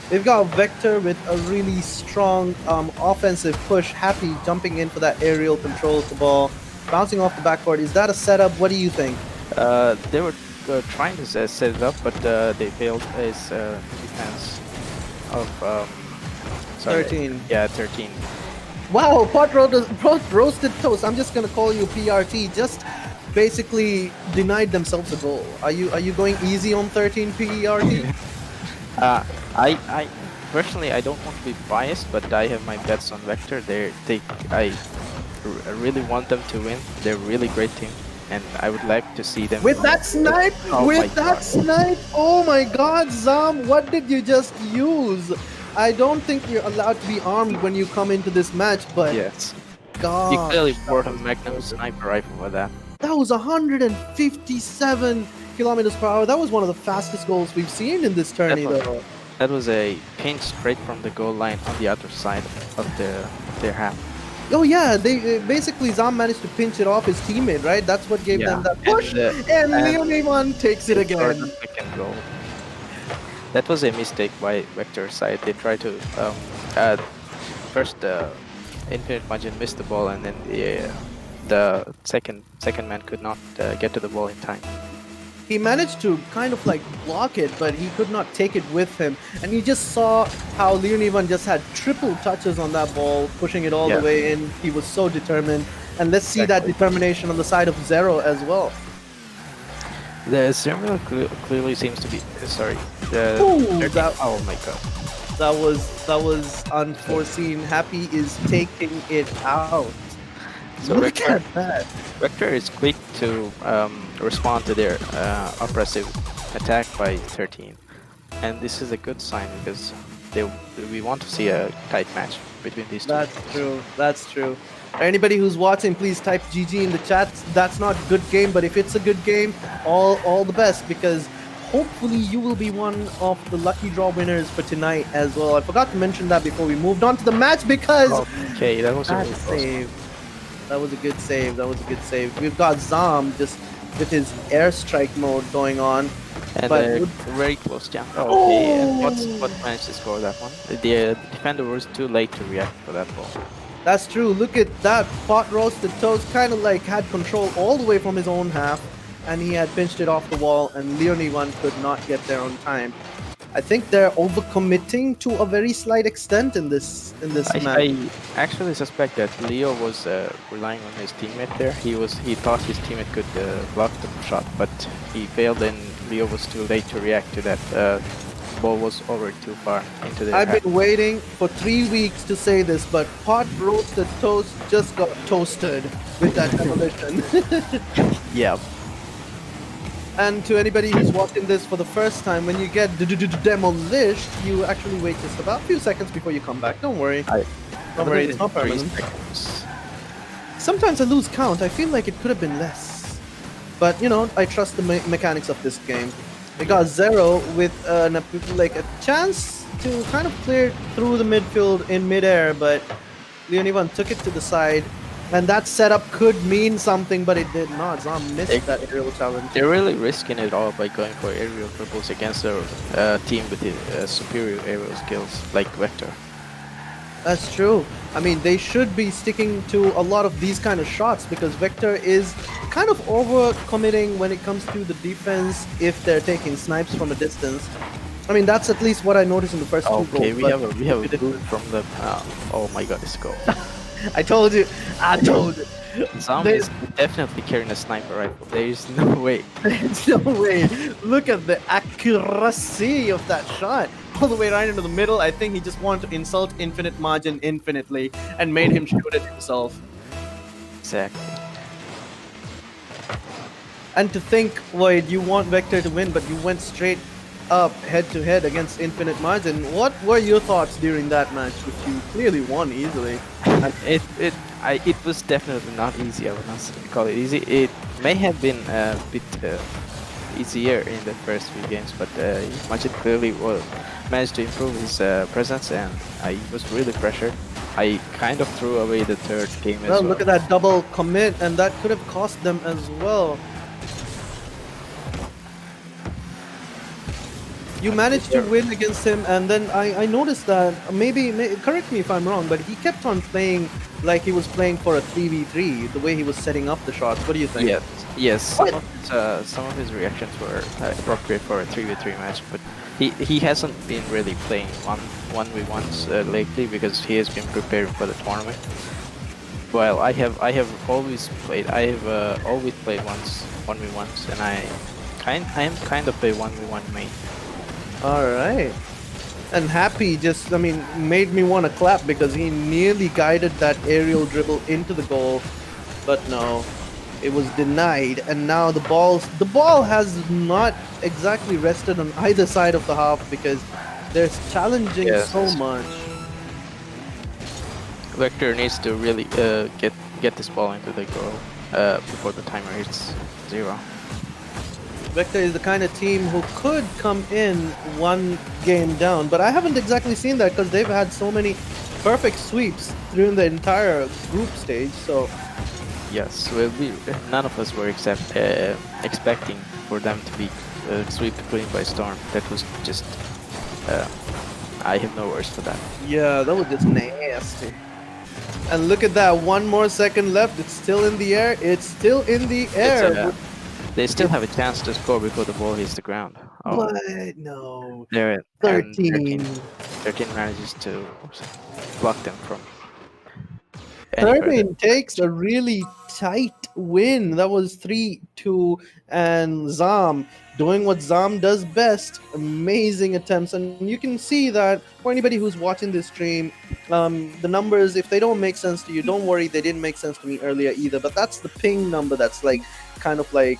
They've got Vector with a really strong offensive push, Happy jumping in for that aerial control of the ball, bouncing off the backboard. Is that a setup? What do you think? They were trying to set it up, but they failed his defense of 13. Yeah, 13. Wow, pot roasted toast. I'm just gonna call you PRT. Just basically denied themselves a goal. Are you going easy on 13 PRT? I personally I don't want to be biased, but I have my bets on Vector. I really want them to win. They're a really great team. and I would like to see them With that snipe, Oh my God. oh my God, Zam, what did you just use? I don't think you're allowed to be armed when you come into this match, but Yes, God, you clearly bought a Magnum sniper rifle for that. that was 157 kilometers per hour. That was one of the fastest goals we've seen in this tourney, though. That was a pinch straight from the goal line on the other side of their half. Oh yeah, they basically Zam managed to pinch it off his teammate, right? That's what gave them that push, and Leon takes it For again. the second goal. That was a mistake by Vector's side. They tried to first Infinite Margin missed the ball, and then the second man could not get to the ball in time. He managed to kind of like block it, but he could not take it with him. And you just saw how Leon Ivan just had triple touches on that ball, pushing it all the way in. He was so determined. And let's see that determination on the side of Zero as well. The Zero clearly seems to be sorry. Ooh, Oh my god. that was unforeseen. Happy is taking it out. So Look at that. Vector is quick to respond to their oppressive attack by 13, and this is a good sign because we want to see a tight match between these two. That's true. That's true. Anybody who's watching, please type GG in the chat. That's not good game, but if it's a good game, all the best, because hopefully you will be one of the lucky draw winners for tonight as well. I forgot to mention that before we moved on to the match because Okay, that was a really close. save. That was a good save. That was a good save. We've got Zam just with his airstrike mode going on. And But a very close jump. Okay, and what managed to score that one? The defender was too late to react for that ball. That's true. Look at that. Pot roasted toast kind of like had control all the way from his own half, and he had pinched it off the wall, and Leonie one could not get there on time. I think they're overcommitting to a very slight extent in this match. I actually suspect that Leo was relying on his teammate there. He thought his teammate could block the shot, but he failed, and Leo was too late to react to that. Ball was over too far into the. I've been waiting for 3 weeks to say this, but pot roasted toast just got toasted with that demolition. Yeah. And to anybody who's watching this for the first time, when you get demolished, you actually wait just about a few seconds before you come back. Don't worry. Don't worry, it's not permanent. Sometimes I lose count. I feel like it could have been less. But, you know, I trust the mechanics of this game. We got Zero with like a chance to kind of clear through the midfield in midair, but Leonivan took it to the side. And that setup could mean something, but it did not. Zam missed that aerial challenge. They're really risking it all by going for aerial triples against a team with superior aerial skills like Vector. That's true. I mean, they should be sticking to a lot of these kind of shots because Vector is kind of over-committing when it comes to the defense if they're taking snipes from a distance. I mean, that's at least what I noticed in the first two goals. Okay, we have a boot from the. Oh my god, this goal. I told you. I told you. Zam is definitely carrying a sniper rifle. There is no way. There's no way. Look at the accuracy of that shot. All the way right into the middle. I think he just wanted to insult Infinite Margin infinitely and made him shoot it himself. Exactly. And to think, Void, you want Vector to win, but you went straight up head-to-head against Infinite Margin. What were your thoughts during that match, which you clearly won easily? It was definitely not easy. I would not call it easy. It may have been a bit easier in the first few games, but Majid clearly managed to improve his presence, and I was really pressured. I kind of threw away the third game as well. Look at that double commit, and that could have cost them as well. You managed to win against him, and then I noticed that maybe correct me if I'm wrong, but he kept on playing like he was playing for a 3v3, the way he was setting up the shots. What do you think? Yes. Some of his reactions were appropriate for a 3v3 match, but he hasn't been really playing 1v1s lately because he has been preparing for the tournament. Well, I have always played. I have always played 1v1s, and I am kind of a 1v1 main. Alright. And Happy just, I mean, made me want to clap because he nearly guided that aerial dribble into the goal. But no. It was denied, and now the ball has not exactly rested on either side of the half because they're challenging Yes. so much. Vector needs to really get this ball into the goal before the timer hits 0. Vector is the kind of team who could come in one game down, but I haven't exactly seen that because they've had so many perfect sweeps through the entire group stage. So Yes, none of us were expecting for them to be swept clean by Storm. That was just I have no words for that. yeah, that was just nasty. And look at that, 1 more second left. It's still in the air. It's still in the air. They still have a chance to score before the ball hits the ground. Oh, But no. there it- 13. 13 manages to block them from any further. 13 takes a really tight win. That was 3-2, and Zam doing what Zam does best. Amazing attempts, and you can see that for anybody who's watching this stream, the numbers, if they don't make sense to you, don't worry, they didn't make sense to me earlier either. But that's the ping number that's like kind of like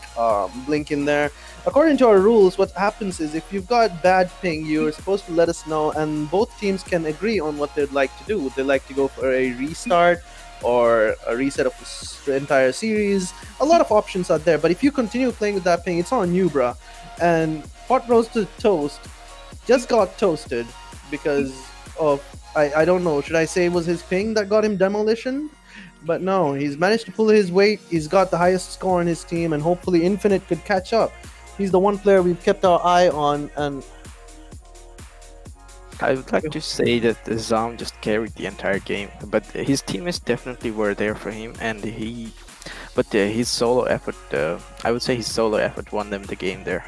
blinking there. According to our rules, what happens is if you've got bad ping, you're supposed to let us know, and both teams can agree on what they'd like to do. Would they like to go for a restart or a reset of the entire series? A lot of options are there, but if you continue playing with that ping, it's on you, bruh. And Hot Roasted Toast just got toasted because of, I don't know, should I say it was his ping that got him demolition? But no, he's managed to pull his weight. He's got the highest score on his team, and hopefully Infinite could catch up. He's the one player we've kept our eye on, and I would like to say that Zam just carried the entire game, but his teammates definitely were there for him, and his solo effort, I would say his solo effort won them the game there.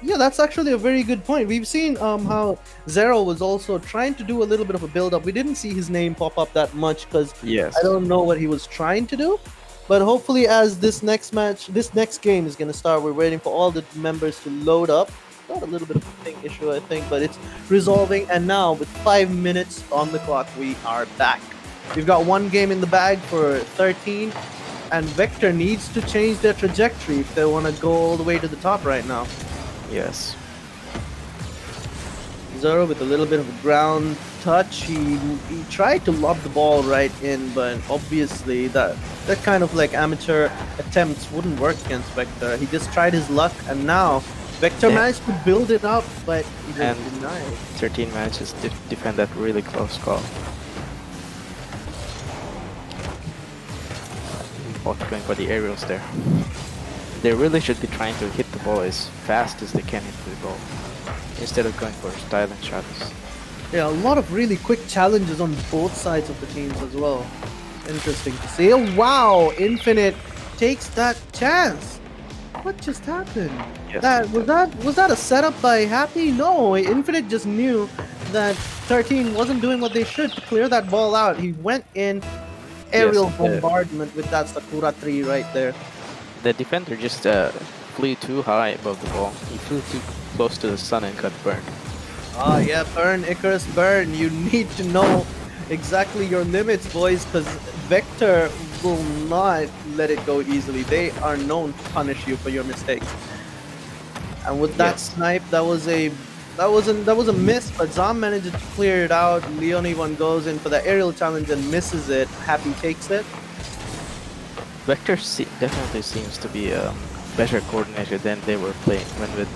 yeah, that's actually a very good point. We've seen how Zero was also trying to do a little bit of a build-up. We didn't see his name pop up that much because Yes. I don't know what he was trying to do. But hopefully as this next game is going to start, we're waiting for all the members to load up. Got a little bit of a ping issue, I think, but it's resolving. And now, with 5 minutes on the clock, we are back. We've got one game in the bag for 13, and Vector needs to change their trajectory if they want to go all the way to the top right now. Yes. Zoro with a little bit of a ground touch. He tried to lob the ball right in, but obviously that kind of like amateur attempts wouldn't work against Vector. He just tried his luck, and now Vector managed to build it up, but he was denied. 13 manages to defend that really close call. Both going for the aerials there. They really should be trying to hit the ball as fast as they can hit the ball, instead of going for silent shots. Yeah, a lot of really quick challenges on both sides of the teams as well. Interesting to see. Oh, wow! Infinite takes that chance. What just happened? Yes. Was that a setup by Happy? No, Infinite just knew that 13 wasn't doing what they should to clear that ball out. He went in aerial bombardment with that Sakura 3 right there. The defender just flew too high above the ball. He flew too close to the sun and got burned. Ah, yeah, burn, Icarus, burn. You need to know exactly your limits, boys, because Vector will not let it go easily. They are known to punish you for your mistakes. And with that snipe, that was a miss, but Zam managed to clear it out. Leone goes in for the aerial challenge and misses it. Happy takes it. Vector definitely seems to be better coordinated than they were playing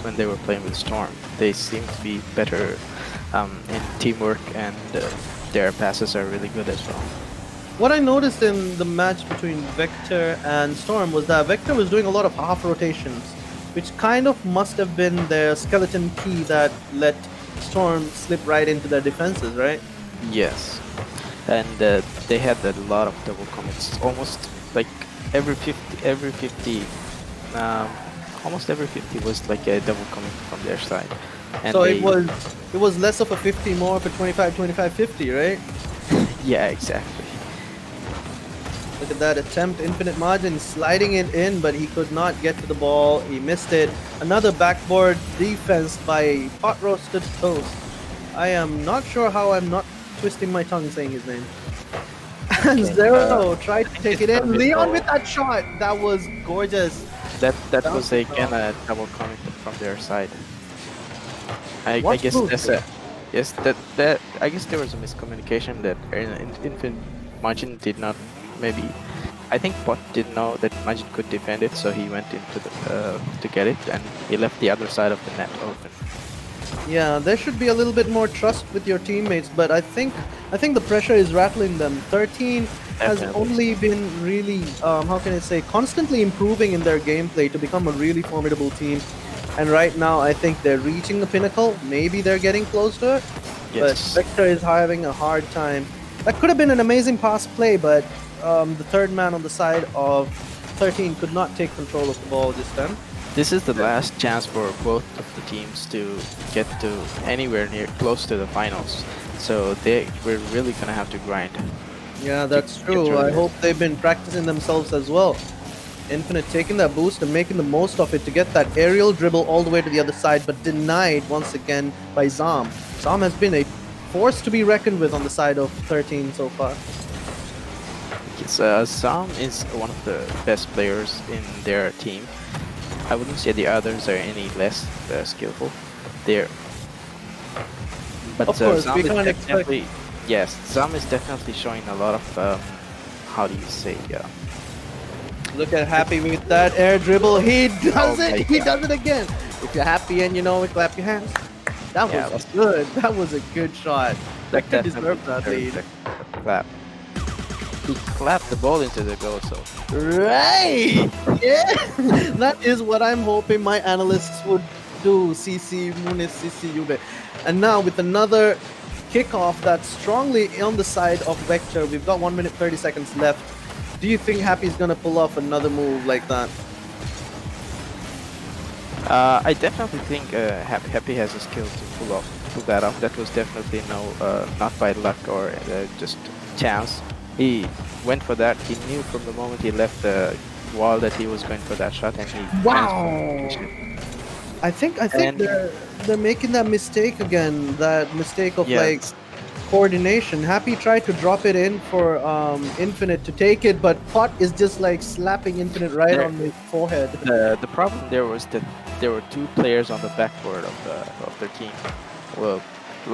when they were playing with Storm. They seem to be better in teamwork, and their passes are really good as well. What I noticed in the match between Vector and Storm was that Vector was doing a lot of half rotations, which kind of must have been their skeleton key that let Storm slip right into their defenses, right? Yes, and they had a lot of double commits, almost like every 50, almost every 50 was like a double commit from their side. And so it was less of a 50 more for 25, 50, right? Yeah, exactly. Look at that attempt, Infinite Margin sliding it in, but he could not get to the ball. He missed it. Another backboard defense by Hot Roasted Toast. I am not sure how I'm not twisting my tongue saying his name. And Zero tried to think take it's it gonna in. be Leon goal. with that shot. That was gorgeous. That was again a double coming from their side. I Watch guess Boost. that's a yes. That I guess there was a miscommunication that Infinite Majin did not maybe. I think Pot didn't know that Majin could defend it, so he went into the to get it, and he left the other side of the net open. Yeah, there should be a little bit more trust with your teammates, but I think the pressure is rattling them. 13 has Definitely. only been really, how can I say, constantly improving in their gameplay to become a really formidable team. And right now, I think they're reaching the pinnacle. Maybe they're getting close to it, but Yes. Vector is having a hard time. That could have been an amazing pass play, but the third man on the side of 13 could not take control of the ball this time. This is the last chance for both of the teams to get to anywhere near close to the finals. So we're really gonna have to grind. Yeah, that's get true. through I this. hope they've been practicing themselves as well. Infinite taking that boost and making the most of it to get that aerial dribble all the way to the other side, but denied once again by Zam. Zam has been a force to be reckoned with on the side of 13 so far. Sam is one of the best players in their team. I wouldn't say the others are any less skillful. They're but Of course, Sam we is can't expect- definitely yes. Sam is definitely showing a lot of how do you say Look at Happy with that air dribble. He does Oh my it. He God. does it again. If you're happy and you know it, clap your hands. That Yeah, was good. That was a good shot. That could definitely deserve that deserves lead. a clap. He clapped the ball into the goal, so Right. Yeah. That is what I'm hoping my analysts would do. CC Munis, CC Yube. And now with another kickoff that's strongly on the side of Vector. We've got 1 minute 30 seconds left. Do you think Happy's gonna pull off another move like that? I definitely think Happy has a skill to pull that off. That was definitely not by luck or just chance. He went for that. He knew from the moment he left the wall that he was going for that shot, and he I think And- they're making that mistake again. That mistake of Yes. like coordination. Happy tried to drop it in for Infinite to take it, but Pot is just like slapping Infinite right There- on the forehead. The problem there was that there were two players on the backboard of their team. Well,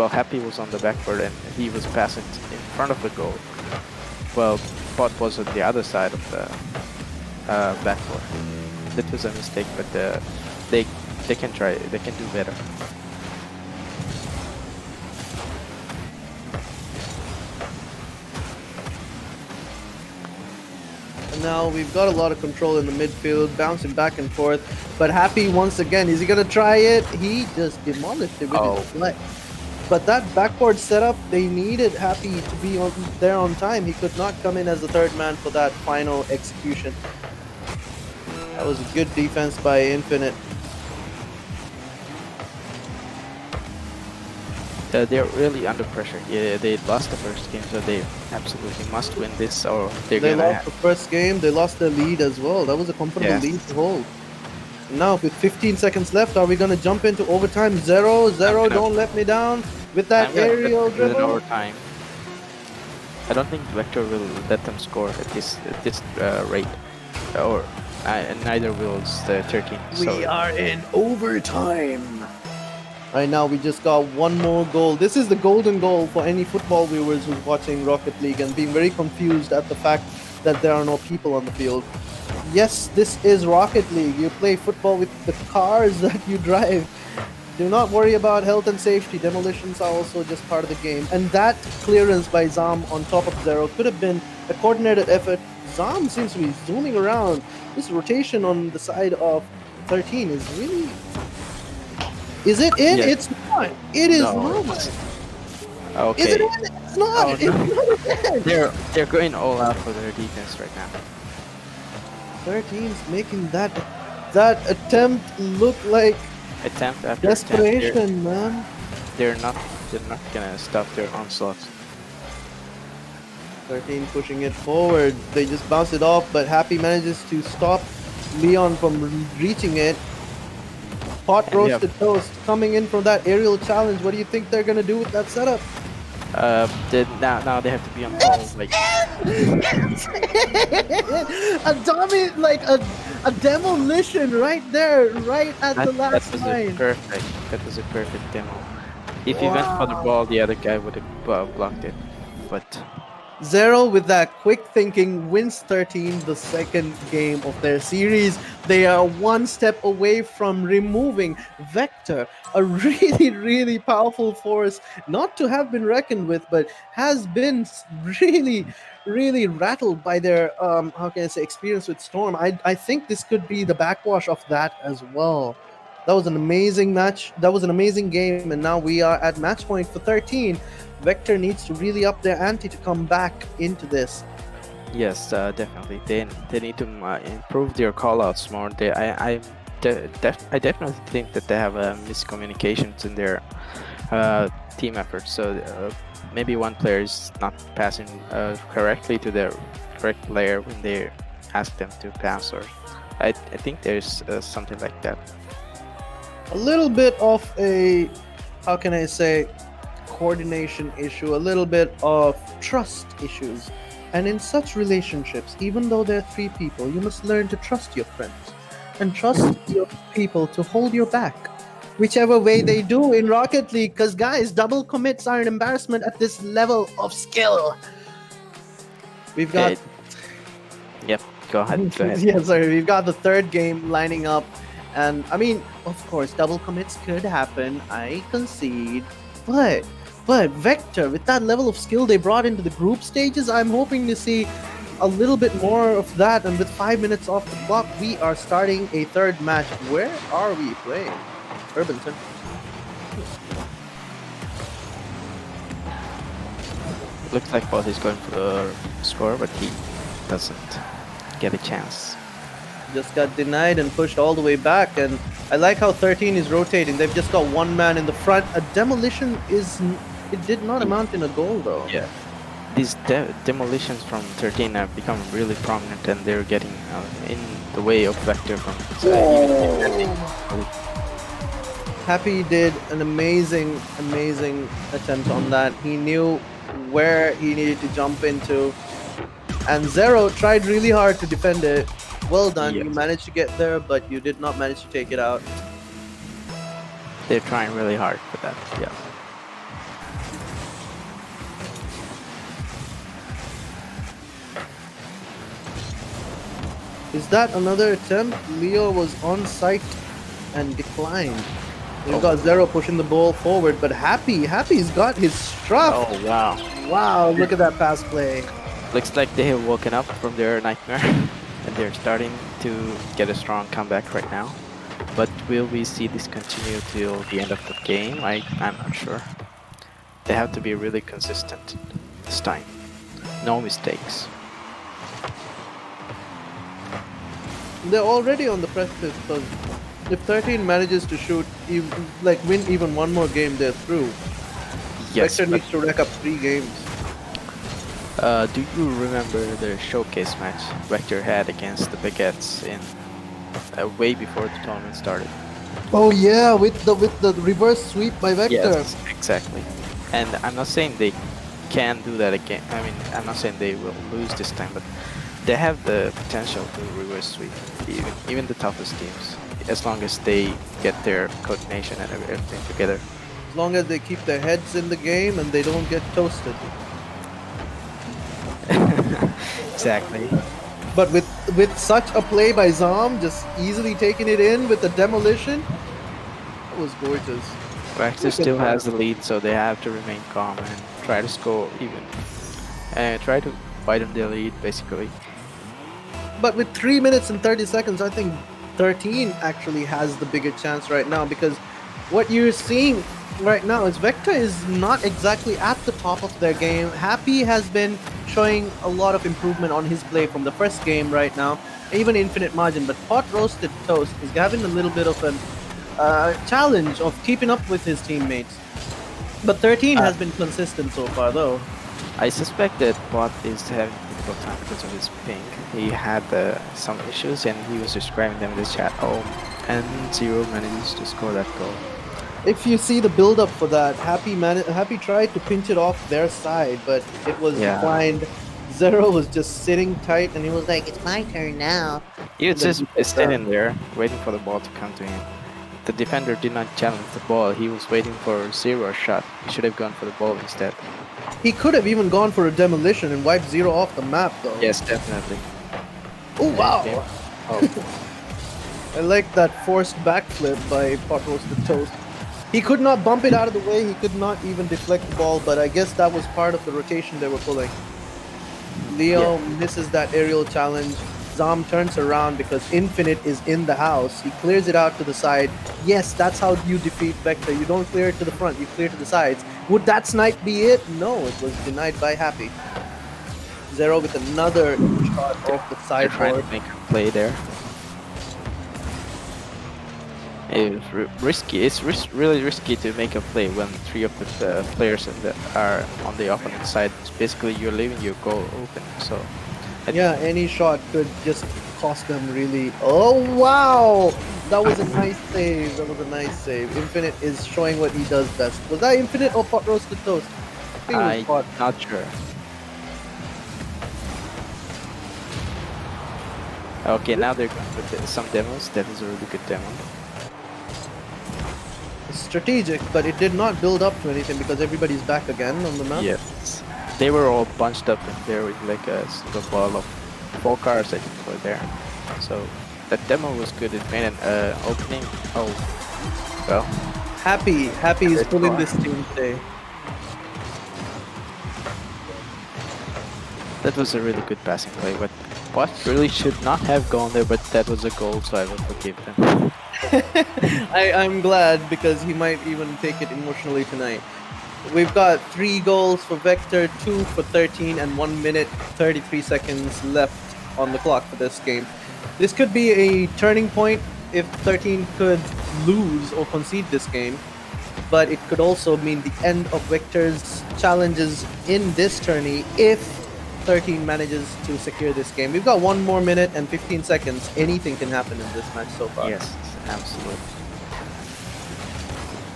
Happy was on the backboard and he was passing in front of the goal. Well, Pot was on the other side of the backboard. That was a mistake, but they can try. They can do better. And now we've got a lot of control in the midfield, bouncing back and forth. But Happy once again, is he gonna try it? He just demolished it with Oh. his leg. But that backboard setup, they needed Happy to be there on time. He could not come in as the third man for that final execution. That was a good defense by Infinite. They're really under pressure. Yeah, they lost the first game, so they absolutely must win this, or they're They gonna. lost the first game, they lost their lead as well. That was a comfortable Yes. lead to hold. Now with 15 seconds left, are we gonna jump into overtime? Zero, gonna- don't let me down with that I'm gonna aerial put it in dribble. overtime. I don't think Vector will let them score at this rate, or and neither will the 13. We are in overtime. Right now, we just got one more goal. This is the golden goal for any football viewers who's watching Rocket League and being very confused at the fact that there are no people on the field. Yes, this is Rocket League. You play football with the cars that you drive. Do not worry about health and safety. Demolitions are also just part of the game. And that clearance by Zam on top of Zero could have been a coordinated effort. Zam seems to be zooming around. This rotation on the side of 13 is really... Is it in? Yeah. It's not. It is No, not. Okay. Is it in? It's not. Oh, It's no. not in. They're going all out for their defense right now. 13's making that attempt look like Attempt after desperation, man. They're not gonna stop their onslaught. 13 pushing it forward. They just bounce it off, but Happy manages to stop Leon from reaching it. Pot And we roasted toast coming in from that aerial challenge. What do you think they're gonna do with that setup? Now they have to be on call. Like a demolition right there, right at the that last was a line. perfect. That was a perfect demo. If he went for the ball, the other guy would have blocked it. But Zero with that quick thinking wins 13, the second game of their series. They are one step away from removing Vector, a really powerful force, not to have been reckoned with, but has been really rattled by their how can I say, experience with Storm. I think this could be the backwash of that as well. That was an amazing match. That was an amazing game, and now we are at match point for 13. Vector needs to really up their ante to come back into this. yes, definitely. They need to improve their callouts more. I definitely think that they have miscommunications in their team efforts. So maybe one player is not passing correctly to the correct player when they ask them to pass, or I think there's something like that. A little bit of a, how can I say, coordination issue, a little bit of trust issues. And in such relationships, even though there are three people, you must learn to trust your friends and trust your people to hold your back, whichever way they do in Rocket League. Because guys, double commits are an embarrassment at this level of skill. We've got Yep, go ahead. Go ahead. yeah, sorry, we've got the third game lining up, and I mean, of course, double commits could happen. I concede, but Vector, with that level of skill they brought into the group stages, I'm hoping to see a little bit more of that. And with 5 minutes off the clock, we are starting a third match. Where are we playing? Urbanton. Looks like Boss is going for the score, but he doesn't get a chance. Just got denied and pushed all the way back, and I like how 13 is rotating. They've just got one man in the front. A demolition it did not amount in a goal though. Yeah, these demolitions from 13 have become really prominent, and they're getting in the way of Vector from even defending. Happy did an amazing attempt on that. He knew where he needed to jump into, and Zero tried really hard to defend it. Well done. Yes. You managed to get there, but you did not manage to take it out. They're trying really hard for that. Yeah. Is that another attempt? Leo was on site and declined. We've got Zero pushing the ball forward, but Happy's got his struck. Oh wow. Wow, look at that pass play. Looks like they have woken up from their nightmare, and they're starting to get a strong comeback right now. But will we see this continue till the end of the game? I'm not sure. They have to be really consistent this time. No mistakes. They're already on the precipice, because if 13 manages to shoot, win even one more game, they're through. Yes, Vector but needs to rack up 3 games. do you remember the showcase match Vector had against the Baguettes in way before the tournament started? Oh yeah, with the reverse sweep by Vector. Yes, exactly. And I'm not saying they can do that again. I mean, I'm not saying they will lose this time, but they have the potential to reverse sweep even the toughest teams, as long as they get their coordination and everything together. As long as they keep their heads in the game and they don't get toasted. Exactly. But with such a play by Zom, just easily taking it in with the demolition, that was gorgeous. Vector still has the lead, so they have to remain calm and try to score even. And try to widen their lead, basically. But with 3 minutes and 30 seconds, I think 13 actually has the bigger chance right now, because what you're seeing right now is Vector is not exactly at the top of their game. Happy has been showing a lot of improvement on his play from the first game right now, even Infinite Margin, but Hot Roasted Toast is having a little bit of a challenge of keeping up with his teammates. But 13 has been consistent so far though. I suspect that Bot is having a difficult time because of his ping. He had some issues and he was describing them in the chat. Oh, and Zero manages to score that goal. If you see the build up for that, Happy tried to pinch it off their side, but it was Yeah. declined. Zero was just sitting tight, and he was like, "It's my turn now." He was then just he put standing there, waiting for the ball to come to him. The defender did not challenge the ball. He was waiting for Zero shot. He should have gone for the ball instead. He could have even gone for a demolition and wiped Zero off the map, though. Yes, definitely. Oh wow! Okay. Oh, I like that forced backflip by Pot Roasted Toast. He could not bump it out of the way. He could not even deflect the ball, but I guess that was part of the rotation they were pulling. Leo misses that aerial challenge. Zam turns around because Infinite is in the house. He clears it out to the side. Yes, that's how you defeat Vector. You don't clear it to the front, you clear to the sides. Would that snipe be it? No, it was denied by Happy. Zero with another shot off the they're trying sideboard. to make a play there. It's risky. It's really risky to make a play when three of the players are on the opponent side. Basically, you're leaving your goal open. So Yeah, any shot could just cost them really. Oh wow! That was a nice save. That was a nice save. Infinite is showing what he does best. Was that Infinite or Pot Roasted Toast? I think it was I'm Pot. not sure. Okay, now they're going with some demos. That is a really good demo. Strategic, but it did not build up to anything because everybody's back again on the map. Yes, they were all bunched up in there with like a single ball of 4 cars I think were there. So that demo was good. It made an opening. Oh, well. Happy is Good pulling car. this team today. That was a really good passing play, but Bot really should not have gone there, but that was a goal, so I will forgive them. I'm glad because he might even take it emotionally tonight. We've got 3 goals for Vector, 2 for 13, and 1 minute 33 seconds left on the clock for this game. This could be a turning point if 13 could lose or concede this game, but it could also mean the end of Vector's challenges in this tourney if 13 manages to secure this game. We've got 1 more minute and 15 seconds. Anything can happen in this match so far. Yes, absolutely.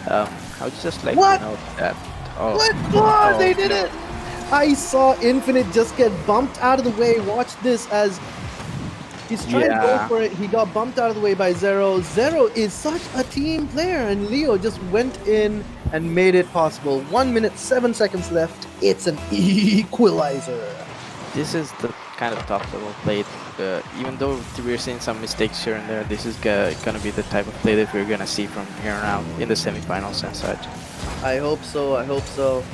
I would just like What? to note that. Oh, What? Oh, they did no. it! I saw Infinite just get bumped out of the way. Watch this as he's trying to go Yeah. for it. He got bumped out of the way by Zero. Zero is such a team player, and Leo just went in and made it possible. 1 minute, 7 seconds left. It's an equalizer. This is the kind of top level play. Even though we're seeing some mistakes here and there, this is gonna be the type of play that we're gonna see from here on out in the semifinals and such. I hope so. I hope so.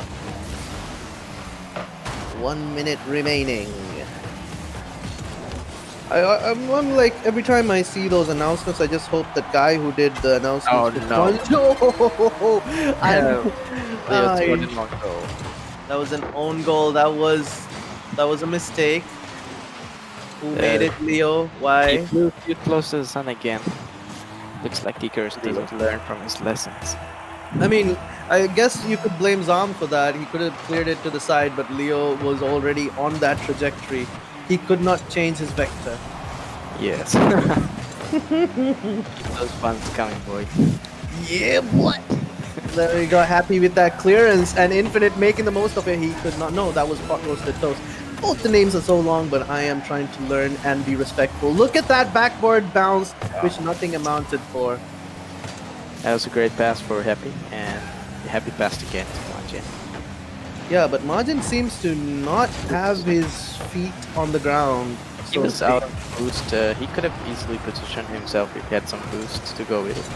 1 minute remaining. I'm like, every time I see those announcements, I just hope that guy who did the announcements. Oh, no. I'm- Leo I- scored a long goal. That was an own goal. That was a mistake. Who made it, Leo? He Why? flew too close to the sun again. Looks like Icarus doesn't learn from his lessons. I mean, I guess you could blame Zam for that. He could have cleared it to the side, but Leo was already on that trajectory. He could not change his vector. Yes. Keep those funds coming, boy. Yeah, what? There we go. Happy with that clearance and Infinite making the most of it. He could not. No, that was Pot Roasted Toast. Both the names are so long, but I am trying to learn and be respectful. Look at that backboard bounce, which nothing amounted for. That was a great pass for Happy, and Happy passed again to Majin. Yeah, but Majin seems to not have his feet on the ground. He so to was speak. out of boost. He could have easily positioned himself if he had some boosts to go with it.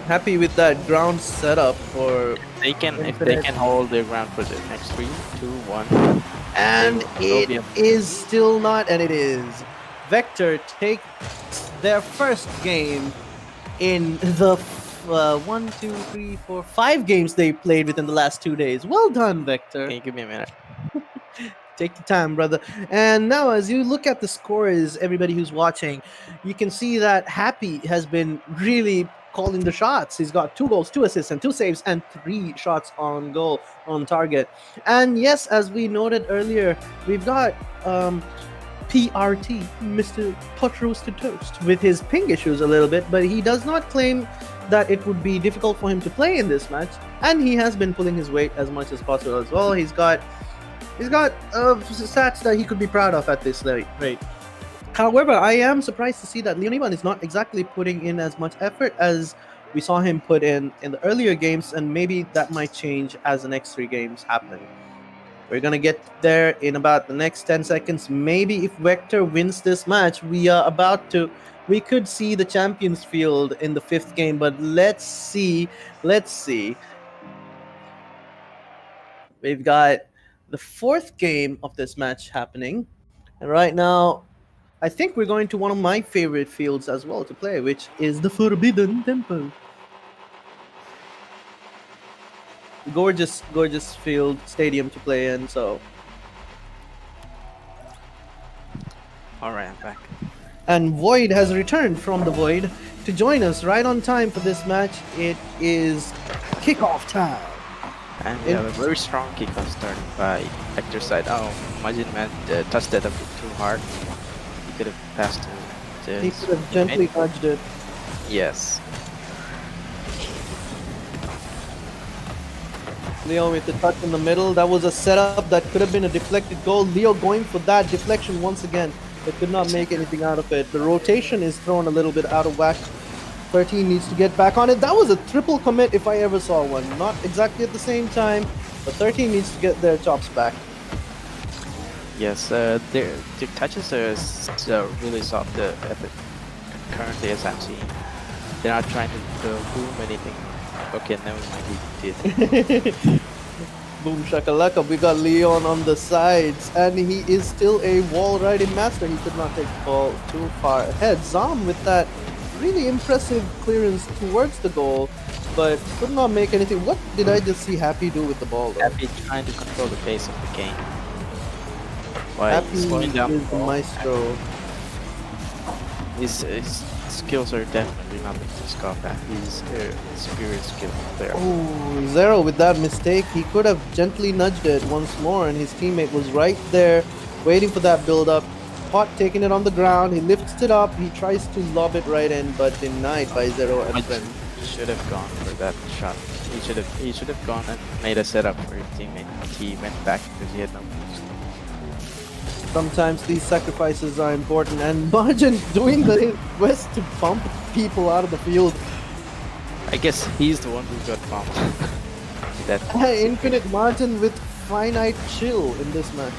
Happy with that ground setup for, If they can hold their ground for the next 3, 2, 1. and They will it is still not, and it is. Vector take their first game in the 1, 2, 3, 4, 5 games they played within the last 2 days. Well done, Vector. Can you give me a minute? Take your time, brother. And now, as you look at the scores, everybody who's watching, you can see that Happy has been really calling the shots. He's got 2 goals, 2 assists, and 2 saves, and 3 shots on goal on target. And yes, as we noted earlier, we've got PRT, Mr. Pot Roasted Toast, with his ping issues a little bit, but he does not claim that it would be difficult for him to play in this match, and he has been pulling his weight as much as possible as well. He's got stats that he could be proud of at this rate. However, I am surprised to see that Leoniban is not exactly putting in as much effort as we saw him put in the earlier games, and maybe that might change as the next 3 games happen. We're gonna get there in about the next 10 seconds. Maybe if Vector wins this match, we could see the champions field in the 5th game, but let's see. We've got the 4th game of this match happening, and right now I think we're going to one of my favorite fields as well to play, which is the Forbidden Temple. Gorgeous field, stadium to play in. So, All right, I'm back. and Void has returned from the Void to join us right on time for this match. It is kickoff time. And we have a very strong kickoff starting by Vector side. Oh, Majin man touched that a bit too hard. He could have passed to He could have gently nudged it. Yes. Leo with the touch in the middle. That was a setup that could have been a deflected goal. Leo going for that deflection once again. They could not make anything out of it. The rotation is thrown a little bit out of whack. 13 needs to get back on it. That was a triple commit if I ever saw one. Not exactly at the same time, but 13 needs to get their chops back. Yes, their touches are really soft currently as I'm seeing. They're not trying to boom anything. Okay, never mind, he did. Boom shakalaka, we got Leon on the sides, and he is still a wall riding master. He could not take the ball too far ahead. Zam with that really impressive clearance towards the goal, but could not make anything. What did I just see Happy do with the ball though? Happy trying to control the pace of the game. Why Happy he's slowing down is the the ball. maestro. His skills are definitely nothing to scoff at. He's a superior skill player. Oh, Zero with that mistake. He could have gently nudged it once more, and his teammate was right there waiting for that build up. Pot taking it on the ground. He lifts it up. He tries to lob it right in, but denied by Zero and friend. Should have gone for that shot. He should have gone and made a setup for his teammate. He went back because he had no boost. Sometimes these sacrifices are important, and Margin doing the best to bump people out of the field. I guess he's the one who got bumped. That Infinite Margin with finite chill in this match.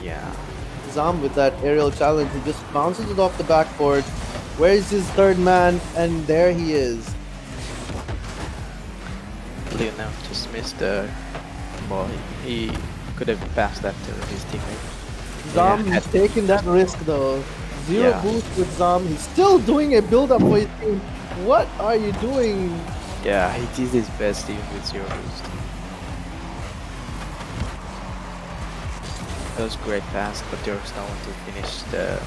yeah. Zam with that aerial challenge. He just bounces it off the backboard. Where is his third man? And there he is. Lionel just missed the ball. He could have passed that to his teammate. Zam Yeah. has taken that risk though. Zero Yeah. boost with Zam. He's still doing a build up for his team. What are you doing? Yeah, he did his best even with zero boost. That was a great pass, but there was no one to finish the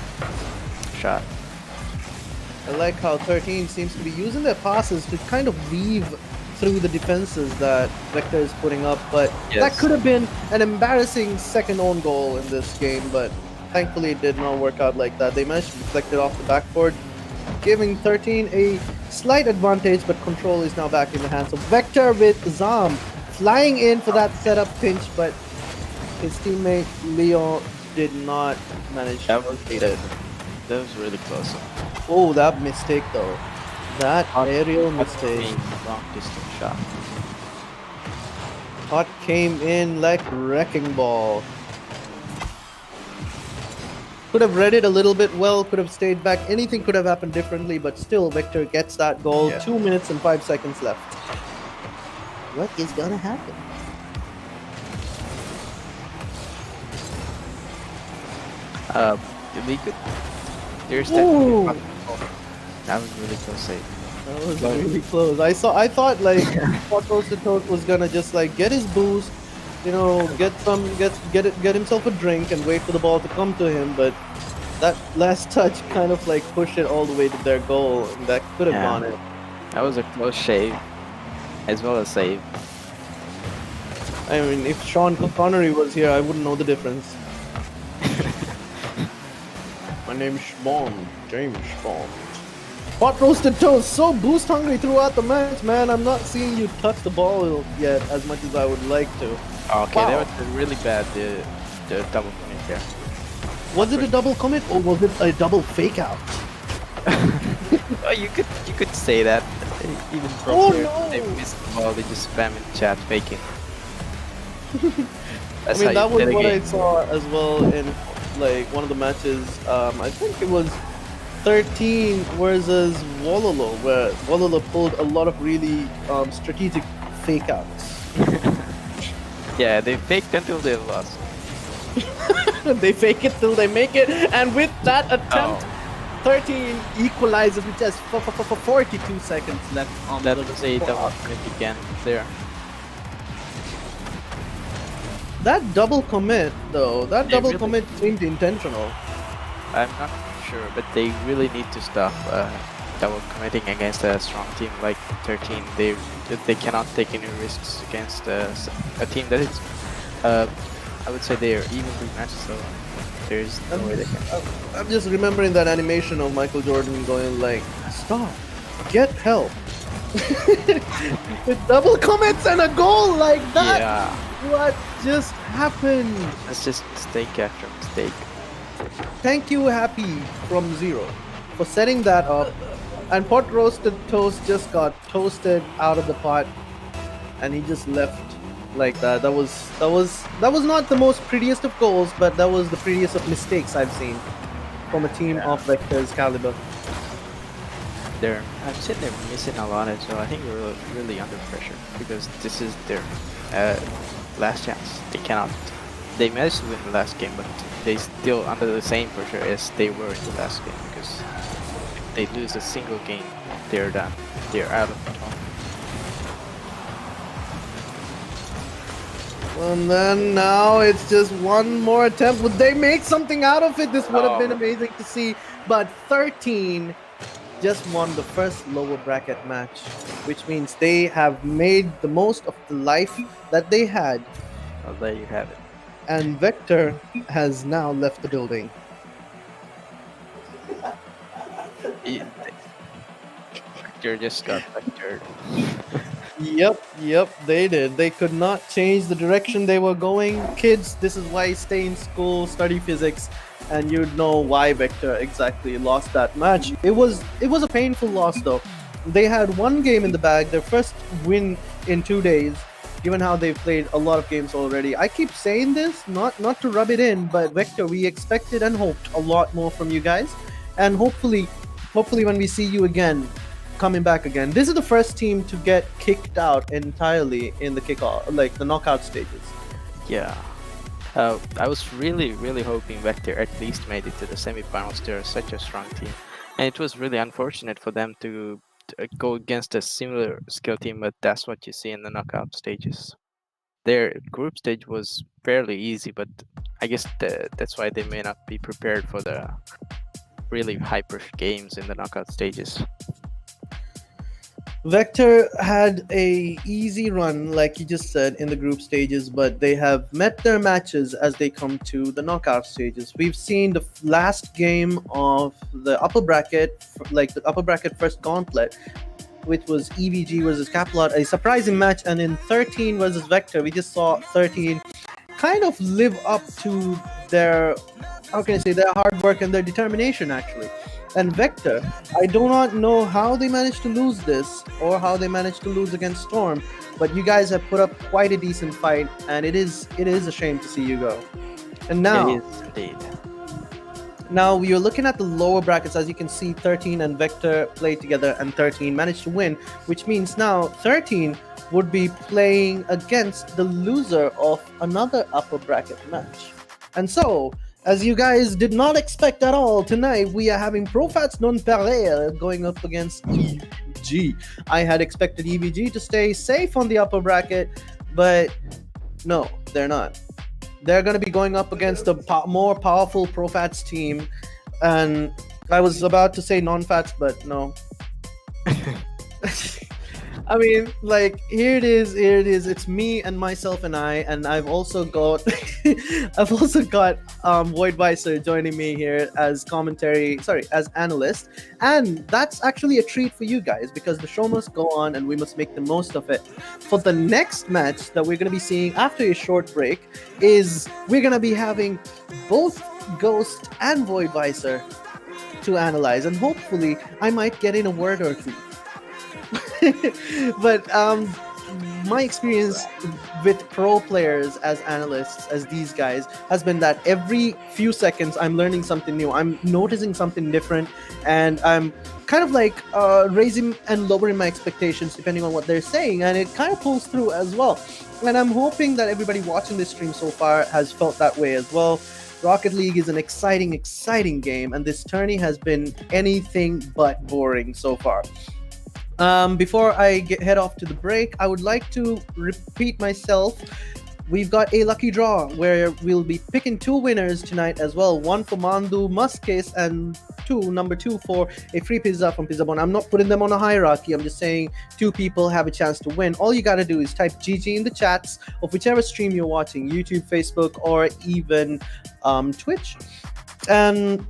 shot. I like how 13 seems to be using their passes to kind of weave through the defenses that Vector is putting up, but that Yes. could have been an embarrassing second own goal in this game, but thankfully it did not work out like that. They managed to deflect it off the backboard, giving 13 a slight advantage, but control is now back in the hands of Vector with Zam flying in for that setup pinch, but his teammate Leo did not manage to complete it. That was really close. Oh, that mistake though. That aerial mistake. Long distance shot. Hot came in like wrecking ball. Could have read it a little bit well, could have stayed back. Anything could have happened differently, but still Vector gets that goal. Yeah. 2 minutes and 5 seconds left. What is gonna happen? We could. There's Ooh. that. That was really close save. That was But- really close. I thought like Pot Roasted Toast was gonna just like get his boost, you know, get himself a drink and wait for the ball to come to him, but that last touch kind of like pushed it all the way to their goal, and that could have Yeah. gone in. That was a close shave, as well as save. I mean, if Sean Connery was here, I wouldn't know the difference. name's Bond. James Bond. Hot roasted toast, so boost hungry throughout the match, man. I'm not seeing you touch the ball yet as much as I would like to. Okay, Wow. that was really bad. The double commit there. Was it a double commit or was it a double fake out? Oh, you could say that. Even from Oh, there, no. they missed the ball. They just spam in chat faking. I mean, that was what I saw as well in like one of the matches. I think it was 13 versus Wololo, where Wololo pulled a lot of really strategic fake outs. Yeah, they faked until they lost. They fake it till they make it, and with that attempt, Oh. 13 equalizes with just 42 seconds left on That the was a clock. double commit again there. That double commit, though, that They double really- commit seemed intentional. I'm not sure, but they really need to stop double committing against a strong team like 13. They cannot take any risks against a team that is, I would say they are evenly matched, so there's no way they can. I'm just remembering that animation of Michael Jordan going like, "Stop, get help." With double commits and a goal like that. Yeah, What just happened? that's just mistake after mistake. Thank you, Happy from Zero, for setting that up. And pot roasted toast just got toasted out of the pot, and he just left like that. That was not the most prettiest of goals, but that was the prettiest of mistakes I've seen from a team of Vector's caliber. I'm saying they're missing a lot, so I think we're really under pressure because this is their last chance. They managed to win the last game, but they still under the same pressure as they were in the last game because if they lose a single game, they're done. They're out of control. And then now it's just one more attempt. Would they make something out of it? This would have been Oh. amazing to see. But 13 just won the first lower bracket match, which means they have made the most of the life that they had. Well, there you have it. And Vector has now left the building. Vector just got vectored. Yep, they did. They could not change the direction they were going. Kids, this is why you stay in school, study physics, and you'd know why Vector exactly lost that match. It was a painful loss though. They had one game in the bag, their first win in 2 days, given how they've played a lot of games already. I keep saying this, not to rub it in, but Vector, we expected and hoped a lot more from you guys. And hopefully when we see you again, coming back again. This is the first team to get kicked out entirely in the kickoff, like the knockout stages. Yeah. I was really hoping Vector at least made it to the semifinals. They're such a strong team. And it was really unfortunate for them to go against a similar skill team, but that's what you see in the knockout stages. Their group stage was fairly easy, but I guess that's why they may not be prepared for the really high-pressure games in the knockout stages. Vector had a easy run, like you just said, in the group stages, but they have met their matches as they come to the knockout stages. We've seen the last game of the upper bracket, like the upper bracket first gauntlet, which was EVG versus CAPALOT, a surprising match, and in 13 versus Vector, we just saw 13 kind of live up to their, how can I say, their hard work and their determination, actually. And Vector, I do not know how they managed to lose this or how they managed to lose against Storm, but you guys have put up quite a decent fight, and it is a shame to see you go. And now, It is indeed. now we are looking at the lower brackets. As you can see, 13 and Vector played together, and 13 managed to win, which means now 13 would be playing against the loser of another upper bracket match. And so, as you guys did not expect at all, tonight we are having PROFATS NONPAREIL going up against EVG. I had expected EVG to stay safe on the upper bracket, but no, they're not. They're going to be going up against a more powerful PROFATS team, and I was about to say non-fats, but no. I mean, like, here it is. Here it is. It's me and myself and I, and I've also got, I've also got Void Weiser joining me here as commentary. Sorry, as analyst, and that's actually a treat for you guys because the show must go on, and we must make the most of it. For the next match that we're going to be seeing after a short break, is we're going to be having both Ghost and Void Weiser to analyze, and hopefully, I might get in a word or two. But my experience with pro players as analysts, as these guys, has been that every few seconds I'm learning something new. I'm noticing something different, and I'm kind of like raising and lowering my expectations depending on what they're saying, and it kind of pulls through as well. And I'm hoping that everybody watching this stream so far has felt that way as well. Rocket League is an exciting game, and this tourney has been anything but boring so far. Before I head off to the break, I would like to repeat myself. We've got a lucky draw where we'll be picking two winners tonight as well. One for Mandu Muskis and number two for a free pizza from Pizza Bon. I'm not putting them on a hierarchy. I'm just saying two people have a chance to win. All you got to do is type GG in the chats of whichever stream you're watching, YouTube, Facebook, or even Twitch. And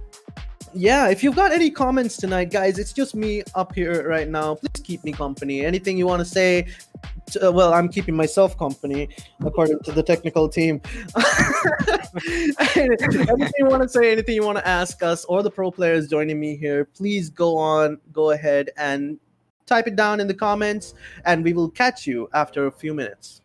yeah, if you've got any comments tonight, guys, it's just me up here right now. Please keep me company. Anything you want to say? Well, I'm keeping myself company, according to the technical team. Anything you want to say, anything you want to ask us, or the pro players joining me here, please go ahead and type it down in the comments, and we will catch you after a few minutes.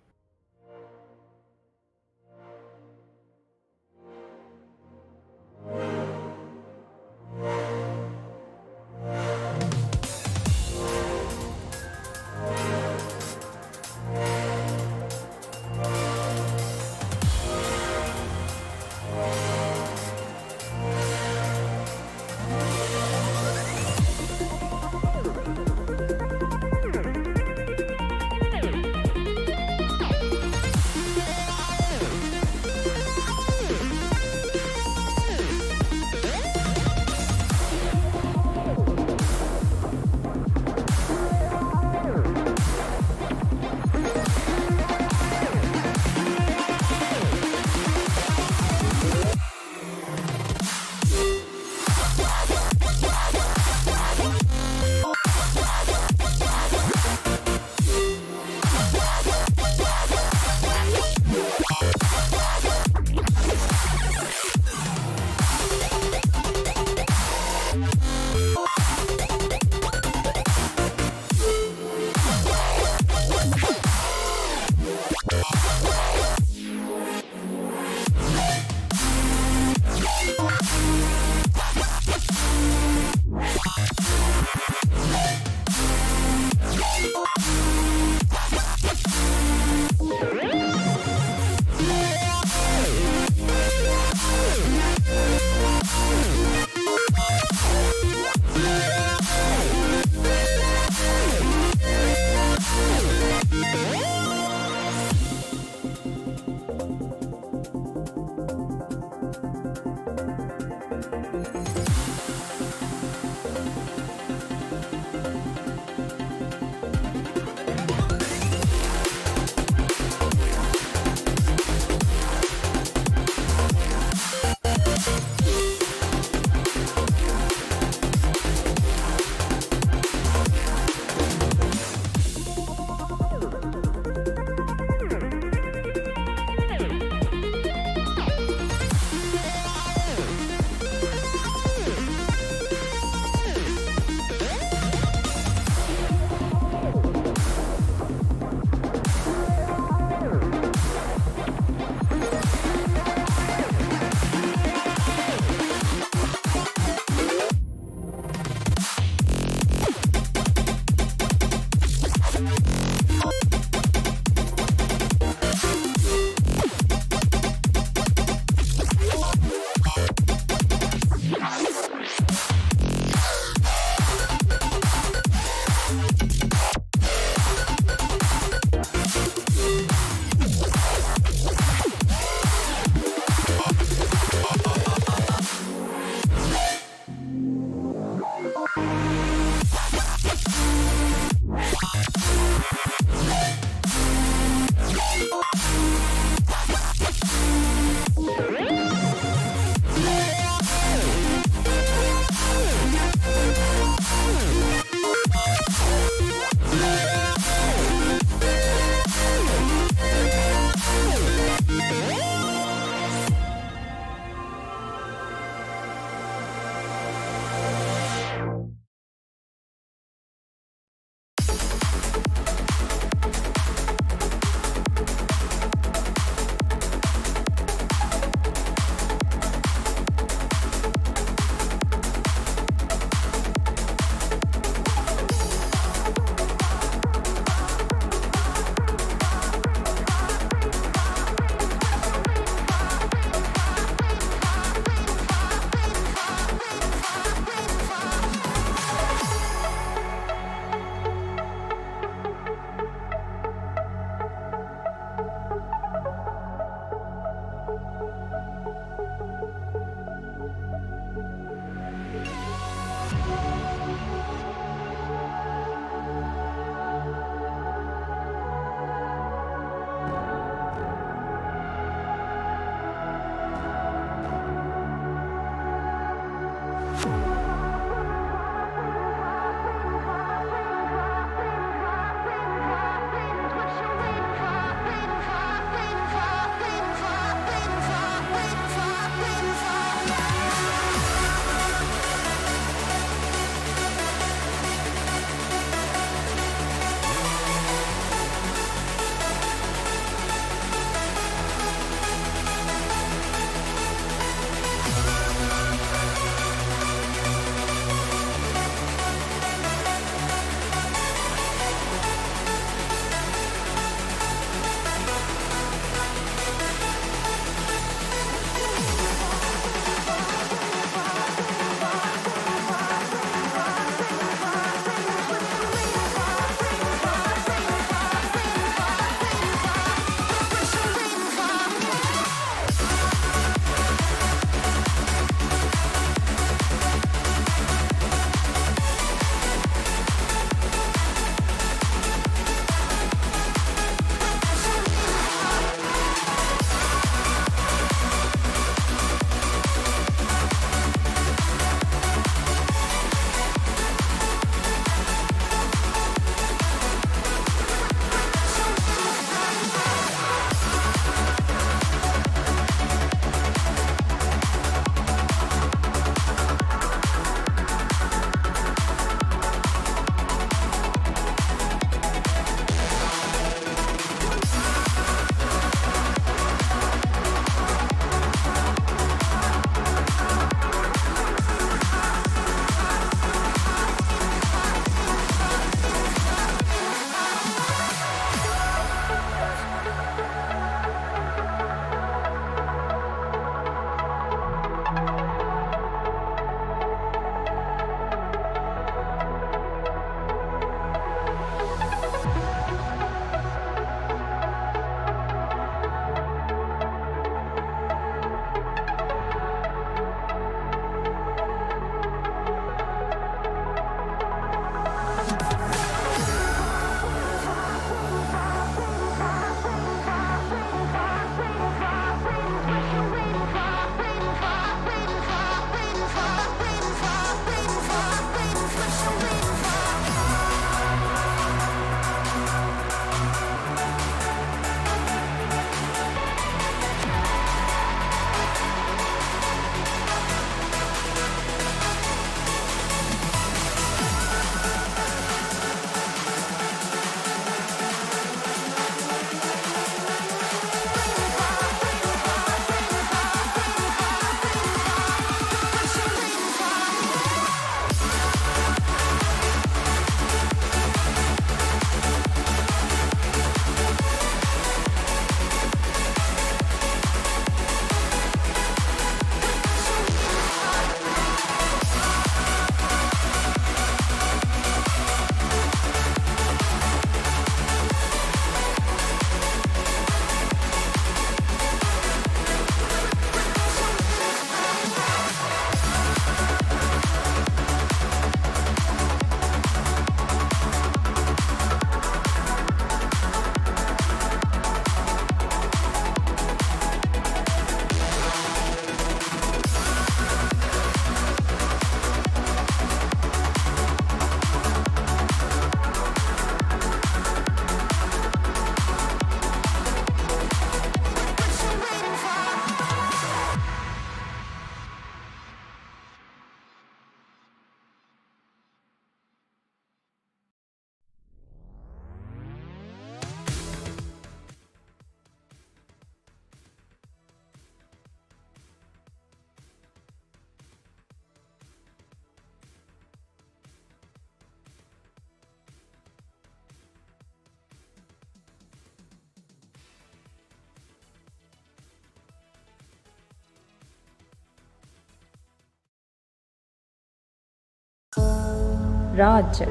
ರಾಜ್ಯ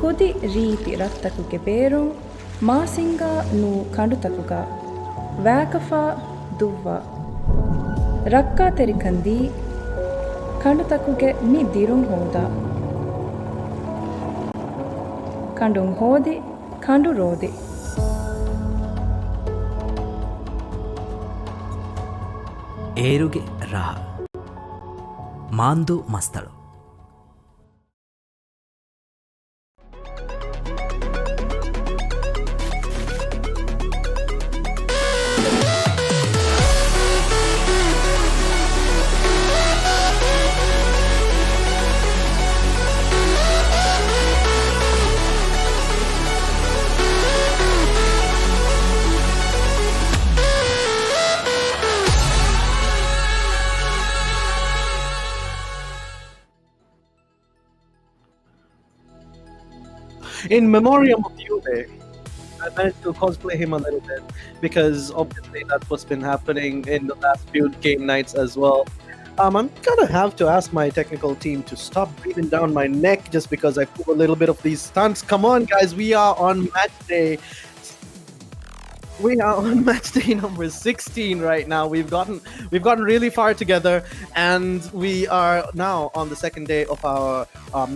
ಕುದಿ ರೀತಿ ರತ್ತಕುಗೆ ಬೇರು ಮಾಸಿಂಗ ನು ಕಂಡುತಕುಗ ವ್ಯಾಕಫಾ ದುವ್ವ ರಕ್ಕ ತೆರಿಕಂದಿ ಕಂಡುತಕುಗೆ ಮಿ ದಿರುಂ ಹೋದ ಕಂಡುಂ ಹೋದಿ ಕಂಡು ರೋದಿ ಏರುಗೆ ರಾಹ ಮಾಂದು ಮಸ್ತಳು In memoriam of Juve, I managed to cosplay him a little bit because obviously that's what's been happening in the last few game nights as well. I'm gonna have to ask my technical team to stop breathing down my neck just because I pull a little bit of these stunts. Come on, guys, we are on match day. We are on match day number 16 right now. We've gotten really far together, and we are now on the second day of our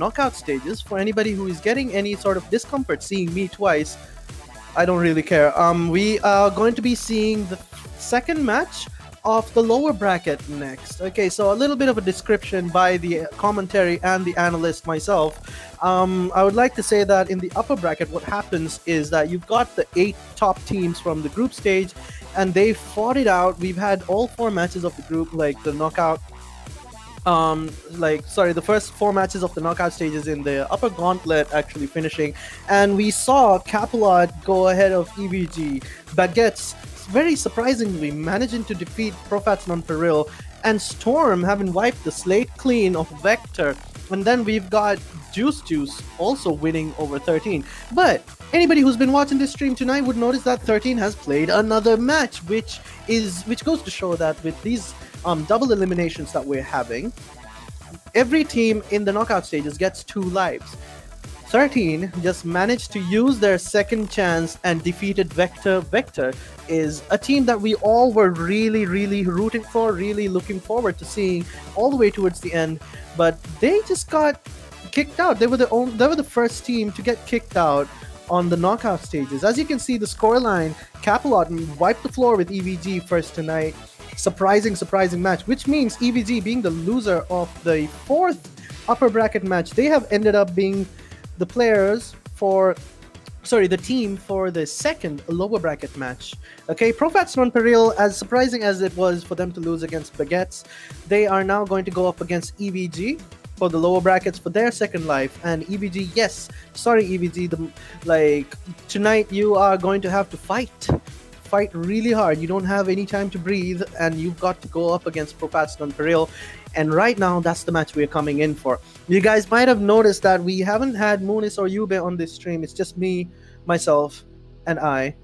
knockout stages. For anybody who is getting any sort of discomfort seeing me twice, I don't really care. We are going to be seeing the second match of the lower bracket next. Okay, so a little bit of a description by the commentary and the analyst myself. I would like to say that in the upper bracket, what happens is that you've got the 8 top teams from the group stage, and they fought it out. We've had all 4 matches of the group, like the knockout. The first 4 matches of the knockout stages in the upper gauntlet actually finishing, and we saw CAPALOT go ahead of EVG. Baguettes very surprisingly managing to defeat PROFATS NONPAREIL, and Storm having wiped the slate clean of Vector. And then we've got Juice also winning over 13. But anybody who's been watching this stream tonight would notice that 13 has played another match, which goes to show that with these double eliminations that we're having, every team in the knockout stages gets 2 lives. 13 just managed to use their second chance and defeated Vector. Vector is a team that we all were really, really rooting for, really looking forward to seeing all the way towards the end, but they just got kicked out. They were the first team to get kicked out on the knockout stages. As you can see, the scoreline, CAPALOT wiped the floor with EVG first tonight. Surprising match, which means EVG, being the loser of the 4th upper bracket match, they have ended up being the team for the second lower bracket match. Okay, PROFATS NONPAREIL, as surprising as it was for them to lose against Baguettes, they are now going to go up against EVG for the lower brackets for their second life. And EVG, yes, sorry EVG, tonight you are going to have to fight really hard. You don't have any time to breathe, and you've got to go up against PROFATS NONPAREIL. And right now, that's the match we're coming in for. You guys might have noticed that we haven't had Munis or Yube on this stream. It's just me, myself, and I.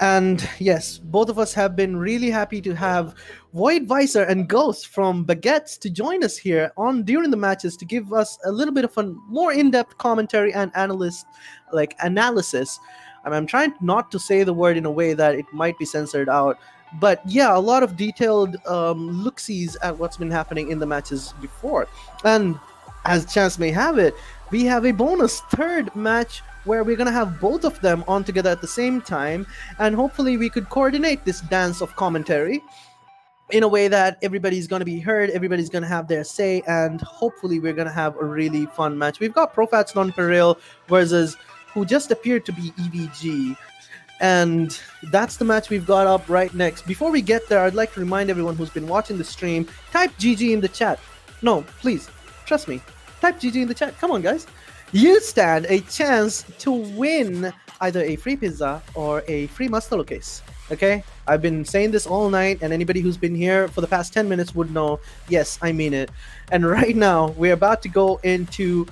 And yes, both of us have been really happy to have Void Visor and Ghost from Baguettes to join us here during the matches to give us a little bit of a more in-depth commentary and analysis. I'm trying not to say the word in a way that it might be censored out. But yeah, a lot of detailed look-sees at what's been happening in the matches before. And as chance may have it, we have a bonus 3rd match where we're going to have both of them on together at the same time. And hopefully we could coordinate this dance of commentary in a way that everybody's going to be heard, everybody's going to have their say, and hopefully we're going to have a really fun match. We've got PROFATS NONPAREIL versus who just appeared to be EVG. And that's the match we've got up right next. Before we get there, I'd like to remind everyone who's been watching the stream, type GG in the chat. No, please, trust me. Type GG in the chat. Come on, guys. You stand a chance to win either a free pizza or a free Mastalo case. Okay? I've been saying this all night, and anybody who's been here for the past 10 minutes would know, yes, I mean it. And right now, we're about to go into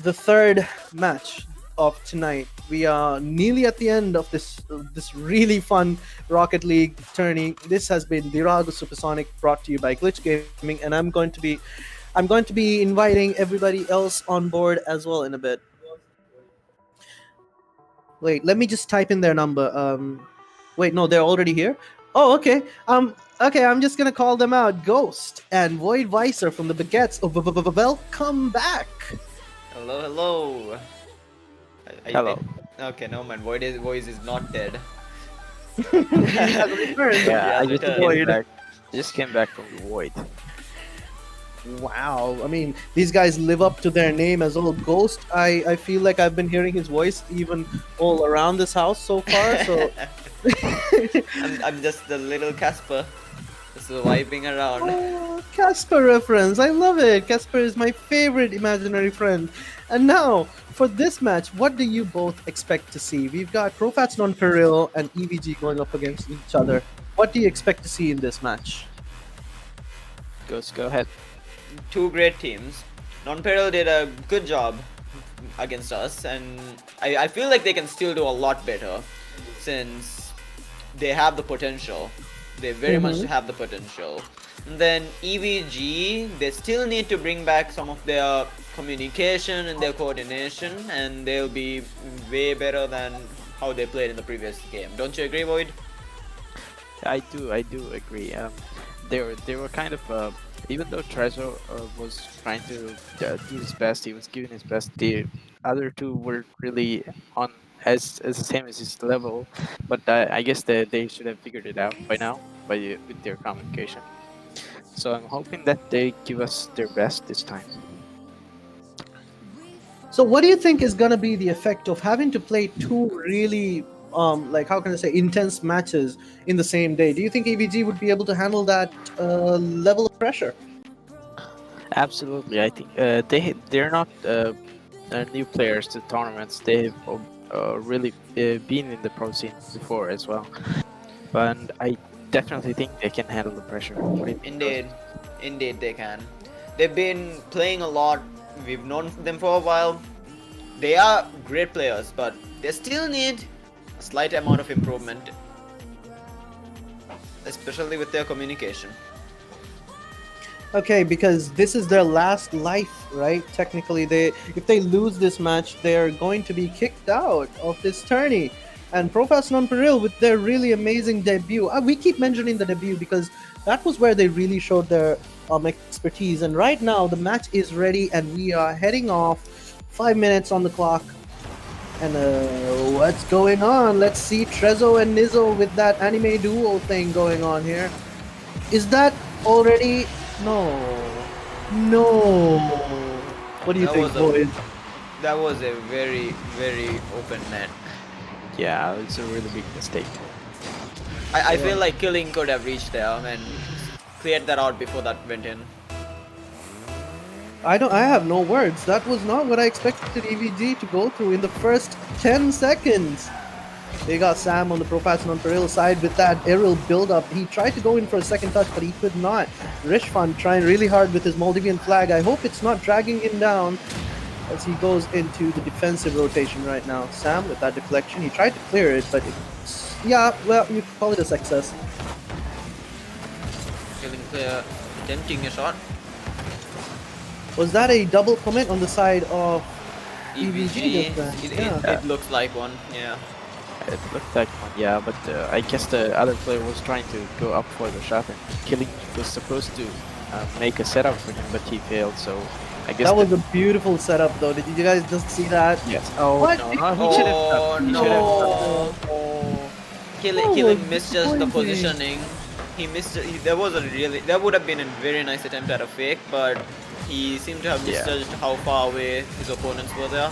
the 3rd match of tonight. We are nearly at the end of this really fun Rocket League tourney. This has been Dhiraagu Supersonic, brought to you by Glitch Gaming, and I'm going to be I'm going to be inviting everybody else on board as well in a bit. Wait, let me just type in their number. Wait, no, they're already here. Oh, okay. Okay, I'm just gonna call them out. Ghost and Void Vicer from the Baguettes. Oh, welcome back. Hello, hello. Hello. Okay, no man. Voice is not dead. Has returned. Yeah, I just Void. came back from the void. Wow, I mean, these guys live up to their name as well. Ghost, I feel like I've been hearing his voice even all around this house so far. So I'm just the little Casper, just vibing around. oh, Casper reference, I love it. Casper is my favorite imaginary friend. And now for this match, what do you both expect to see? We've got PROFATS, NONPAREIL, and EVG going up against each other. What do you expect to see in this match? Go ahead. Two great teams. NONPAREIL did a good job against us, and I feel like they can still do a lot better since they have the potential. They very much have the potential. And then EVG, they still need to bring back some of their communication and their coordination, and they'll be way better than how they played in the previous game. Don't you agree, Void? I do agree. They were kind of even though Trezor was trying to do his best, he was giving his best. The other two were really on as the same as his level, but I guess they should have figured it out by now with their communication. So I'm hoping that they give us their best this time. So what do you think is gonna be the effect of having to play two really like, how can I say, intense matches in the same day? Do you think EVG would be able to handle that level of pressure? Absolutely, I think they're not new players to tournaments. They've really been in the pro scene before as well, but I definitely think they can handle the pressure. Indeed they can. They've been playing a lot. We've known them for a while. They are great players, but they still need a slight amount of improvement, especially with their communication. Okay, because this is their last life, right? Technically, if they lose this match, they're going to be kicked out of this tourney. And PROFATS, NONPAREIL, with their really amazing debut, we keep mentioning the debut because that was where they really showed their expertise. And right now, the match is ready, and we are heading off. 5 minutes on the clock. And what's going on? Let's see Trezor and Nizzo with that anime duo thing going on here. Is that already? No. What do you think, boys? That was a very, very open net. Yeah, it's a really big mistake. I feel like Killing could have reached there and cleared that out before that went in. I have no words. That was not what I expected EVG to go through in the first 10 seconds. They got Sam on the PROFATS NONPAREIL side with that aerial build-up. He tried to go in for a second touch, but he could not. Rishfan trying really hard with his Maldivian flag. I hope it's not dragging him down as he goes into the defensive rotation right now. Sam with that deflection. He tried to clear it, but yeah, well, you could call it a success. Killing clear, attempting a shot. Was that a double commit on the side of EVG? Yeah. It looks like one, yeah. It looked like one, yeah, but I guess the other player was trying to go up for the shot, and Killing was supposed to make a setup for him, but he failed, so I guess... That was a beautiful setup, though. Did you guys just see that? Yes. Oh, what? No, he should have... Killing missed just the positioning. He missed... There would have been a very nice attempt at a fake, but he seemed to have misjudged how far away his opponents were there.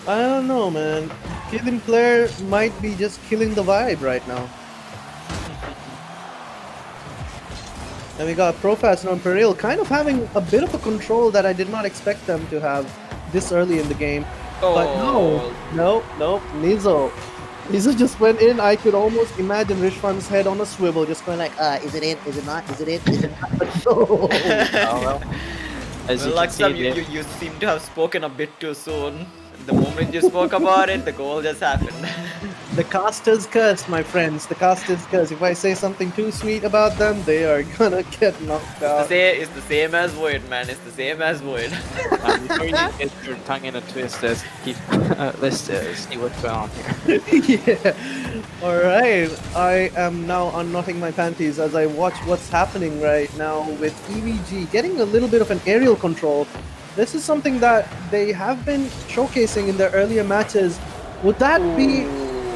I don't know, man. Killing player might be just killing the vibe right now. And we got PROFATS NONPAREIL kind of having a bit of a control that I did not expect them to have this early in the game. Oh. But no, Nizzo just went in. I could almost imagine Rishwan's head on a swivel, just going like, is it in? Is it not? Is it in? Is it not? But no. Oh, well. As you can see, you seem to have spoken a bit too soon. the moment you spoke about it, the goal just happened. The caster's curse, my friends. The caster's curse. If I say something too sweet about them, they are gonna get knocked out. It's the same as Void, man. It's the same as Void. Before you get your tongue in a twist, let's see what's going on here. Yeah. All right. I am now unknotting my panties as I watch what's happening right now with EVG getting a little bit of an aerial control. This is something that they have been showcasing in their earlier matches. Would that be?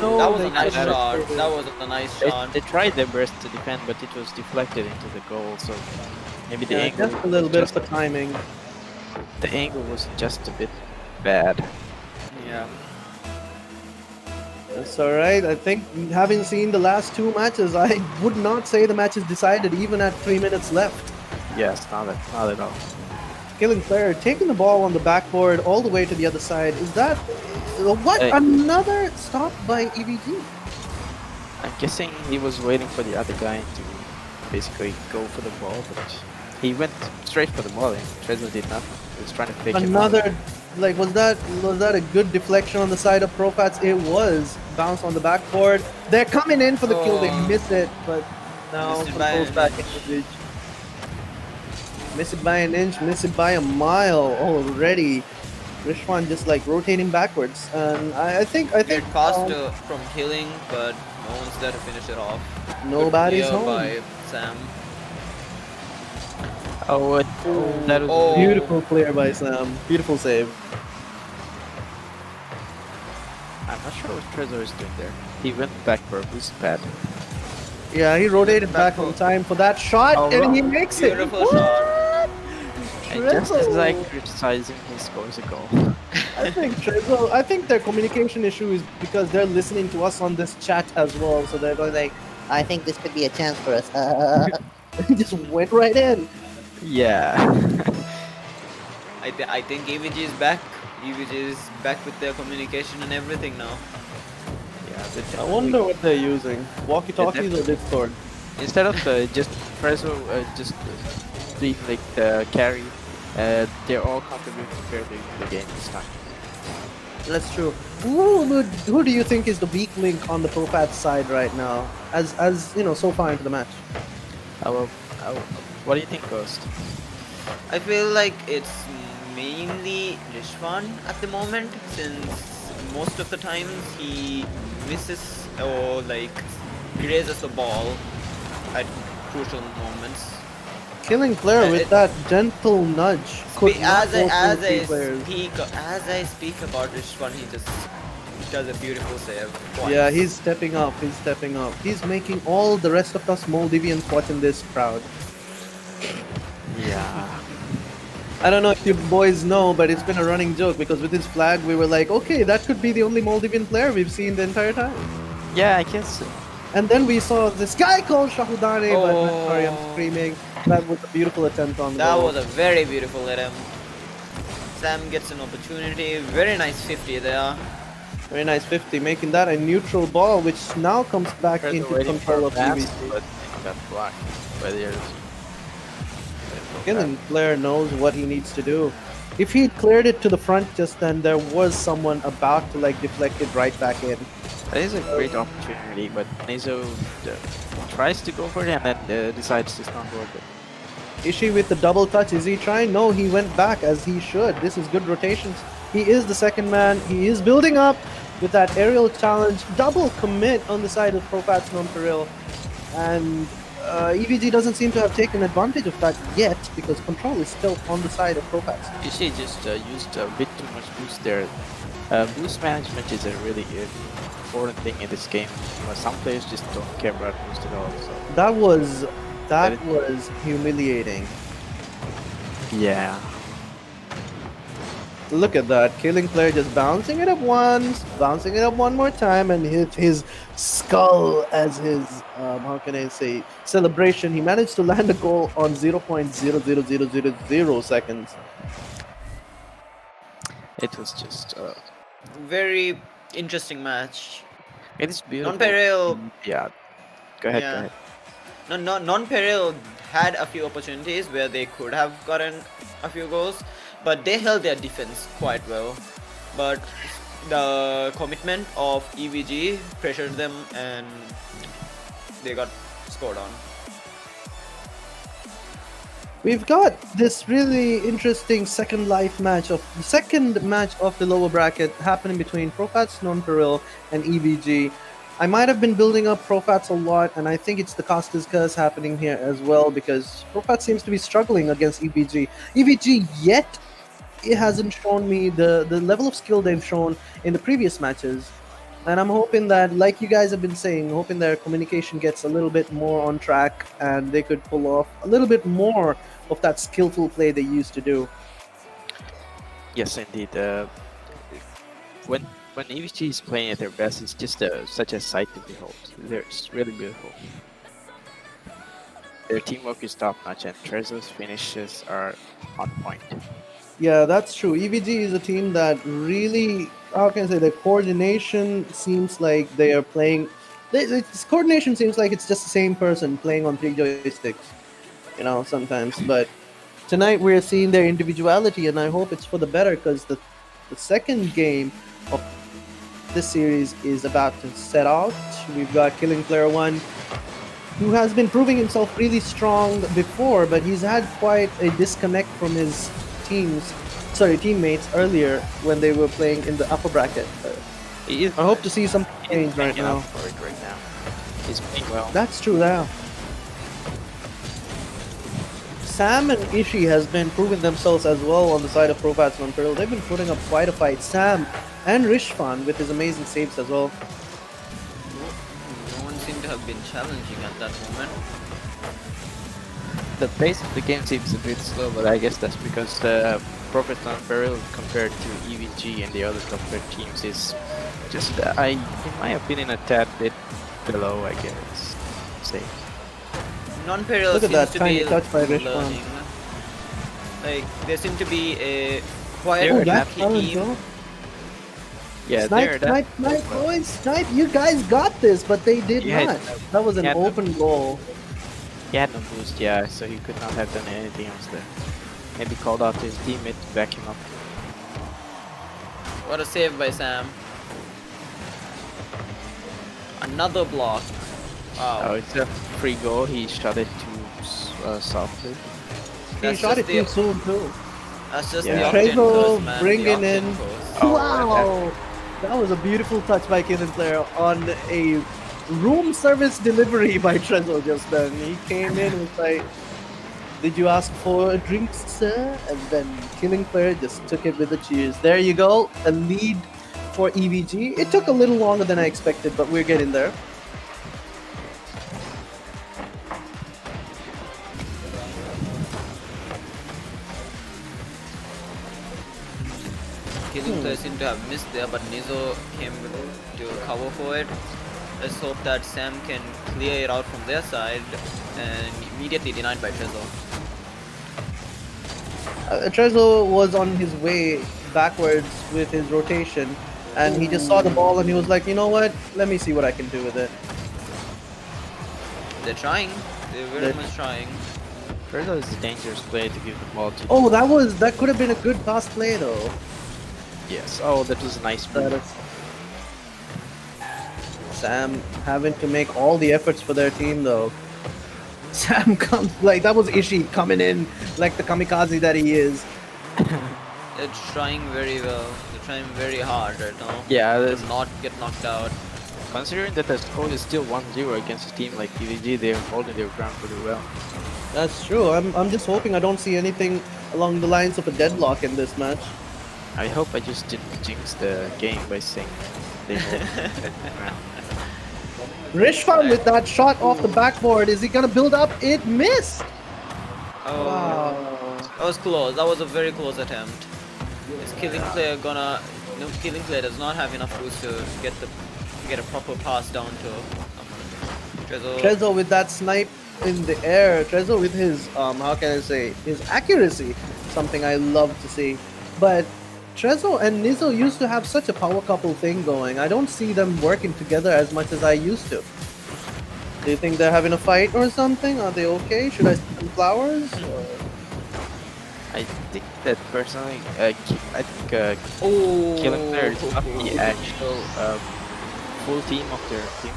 No, That was they a nice couldn't. shot. That was a nice shot. They tried their best to defend, but it was deflected into the goal. So maybe the Yeah, angle, just a little bit of the timing. the angle was just a bit bad. Yeah. That's all right. I think having seen the last two matches, I would not say the match is decided even at 3 minutes left. Yes, not at all. Killing player taking the ball on the backboard all the way to the other side. Is that what? Hey. Another stop by EVG. I'm guessing he was waiting for the other guy to basically go for the ball, but he went straight for the ball and Trezor did nothing. He was trying to fake him out. Another, like, was that a good deflection on the side of PROFATS? It was. Bounce on the backboard. They're coming in for the kill. They miss it, but now Missed it by controls an back inch. into the bridge. Miss it by an inch, miss it by a mile already. Rishwan just like rotating backwards, and I think Get past from killing, but no one's there to finish it off. nobody's Good home. clear by Sam. Oh, that was Oh. Beautiful clear by Sam. Beautiful save. I'm not sure what Trezor is doing there. He went back for a boost pad. Yeah, he rotated back on time for that shot, Oh, and he wow. makes it. Beautiful shot. And just as I Trezor. criticizing, he scores a goal. I think their communication issue is because they're listening to us on this chat as well, so they're going like, I think this could be a chance for us. He just went right in. Yeah. I think EVG is back. EVG is back with their communication and everything now. Yeah. I wonder what they're using. Walkie-talkies or Discord? Instead of just Trezor just being like the carry, they're all contributing fairly to the game this time. That's true. Who do you think is the weak link on the ProFats side right now? As you know, so far into the match. What do you think, Ghost? I feel like it's mainly Rishwan at the moment, since most of the times he misses or like grazes the ball at crucial moments. Killing player with it- that gentle nudge. could not As I force those key players. speak about Rishwan, he just does a beautiful save. Twice. Yeah, he's stepping up. He's stepping up. He's making all the rest of us Maldivians watching this proud. Yeah. I don't know if you boys know, but it's been a running joke because with his flag, we were like, okay, that could be the only Maldivian player we've seen the entire time. Yeah, I guess so. And then we saw this guy called Shahudane, but Oh. sorry, I'm screaming. That was a beautiful attempt on That goal. was a very beautiful attempt. Sam gets an opportunity. Very nice 50 there. Very nice 50, making that a neutral ball, which now comes back Trezor into waiting control for of a pass, EVC. but got blocked by the others. Killing player knows what he needs to do. If he'd cleared it to the front just then, there was someone about to like deflect it right back in. That is a great opportunity, but Nezo tries to go for it and then decides to not work it. Ishi with the double touch, is he trying? No, he went back as he should. This is good rotations. He is the second man. He is building up with that aerial challenge. Double commit on the side of ProFats NONPAREIL. And EVG doesn't seem to have taken advantage of that yet because control is still on the side of ProFats. Ishi just used a bit too much boost there. Boost management is a really important thing in this game. Some players just don't care about boost at all. So. That was humiliating. Yeah. Look at that. Killing player just bouncing it up once, bouncing it up one more time, and hit his skull as his, how can I say, celebration. He managed to land a goal on 0.00000 seconds. It was just Very interesting match. it is beautiful. NONPAREIL. Yeah. Go ahead, Yeah. go ahead. NONPAREIL had a few opportunities where they could have gotten a few goals, but they held their defense quite well. but the commitment of EVG pressured them and they got scored on. We've got this really interesting second match of the lower bracket happening between PROFATS, NONPAREIL, and EVG. I might have been building up PROFATS a lot, and I think it's the Costa's curse happening here as well, because PROFATS seems to be struggling against EVG. EVG yet it hasn't shown me the level of skill they've shown in the previous matches. And I'm hoping that, like you guys have been saying, hoping their communication gets a little bit more on track and they could pull off a little bit more of that skillful play they used to do. Yes, indeed. When EVG is playing at their best, it's just such a sight to behold. It's really beautiful. Their teamwork is top notch, and Trezo's finishes are on point. Yeah, that's true. EVG is a team that really, how can I say, the coordination seems like they are playing. This coordination seems like it's just the same person playing on 3 joysticks, you know, sometimes. But tonight we're seeing their individuality, and I hope it's for the better, because the second game of this series is about to set out. We've got Killing Player 1, who has been proving himself really strong before, but he's had quite a disconnect from his teammates earlier when they were playing in the upper bracket. I hope to see some change right now. He's playing well. That's true now. Sam and Ishii has been proving themselves as well on the side of PROFATS and NONPAREIL. They've been putting up quite a fight. Sam and Rishfan with his amazing saves as well. No one seemed to have been challenging at that moment. The pace of the game seems a bit slow, but I guess that's because PROFATS and NONPAREIL compared to EVG and the other top tier teams is just, in my opinion, a tad bit below, I guess. Say. NONPAREIL Look at seems that to tiny be touch by Rishwan. learning. Like, there seem to be a quite Oh, that's happy team. Yeah, Snipe, boys, Snipe, you guys got this, but they did Yeah, not. That was an yeah, open goal. he had no boost, yeah, so he could not have done anything else there. Maybe called out to his teammate to back him up. What a save by Sam. Another block. Wow. Oh, it's a free goal. He shot it too softly. He shot it too soon too. That's just Yeah. the Octane Trezo curse, man. bringing the in. Octane curse. Oh, Wow, that was a beautiful touch by Killing Player on a room service delivery by Trezo just then. He came in with like, "Did you ask for a drink, sir?" And then Killing Player just took it with a cheers. There you go, a lead for EVG. It took a little longer than I expected, but we're getting there. Killing Player seemed to have missed there, but Nizo came to cover for it. Let's hope that Sam can clear it out from their side, and immediately denied by Trezo. Trezo was on his way backwards with his rotation, and he just saw the ball and he was like, "You know what? Let me see what I can do with it." They're trying. They're very much trying. Trezo is a dangerous player to give the ball to. Oh, that could have been a good pass play though. Yes. Oh, that was a nice That move. is Sam having to make all the efforts for their team though. Sam comes like that was Ishii coming in like the kamikaze that he is. They're trying very well. They're trying very hard right now. Yeah, To that's- not get knocked out. considering that the score is still 1-0 against a team like EVG, they're holding their ground pretty well. That's true. I'm just hoping I don't see anything along the lines of a deadlock in this match. I hope I just didn't jinx the game by saying they hold their ground. Rishfan with that shot off the backboard. Is he gonna build up? It missed. Oh, Wow. that was close. That was a very close attempt. Is Killing Player gonna? No, Killing Player does not have enough boost to get a proper pass down to Trezo. Trezo with that snipe in the air. Trezo with his how can I say, his accuracy, something I love to see. But Trezo and Nizo used to have such a power couple thing going. I don't see them working together as much as I used to. Do you think they're having a fight or something? Are they okay? Should I send them flowers? Or... I think that personally, I think Oh, Killing Player is not the actual full team of their team.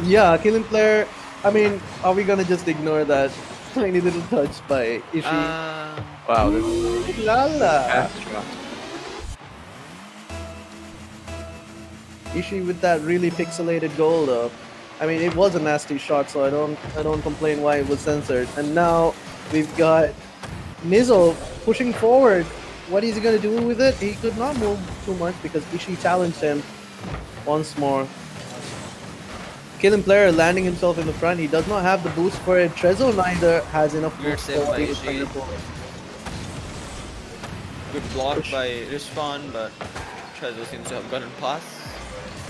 Yeah, Killing Player. I mean, are we gonna just ignore that tiny little touch by Ishii? Wow, that's Lala. fast shot. Ishii with that really pixelated goal though. I mean, it was a nasty shot, so I don't complain why it was censored. And now we've got Nizo pushing forward. What is he gonna do with it? He could not move too much because Ishii challenged him once more. Killing Player landing himself in the front. He does not have the boost for it. Trezor neither has enough Weird boost save for by it. Ishii. Good block by Rishwan, but Trezor seems to have gotten past.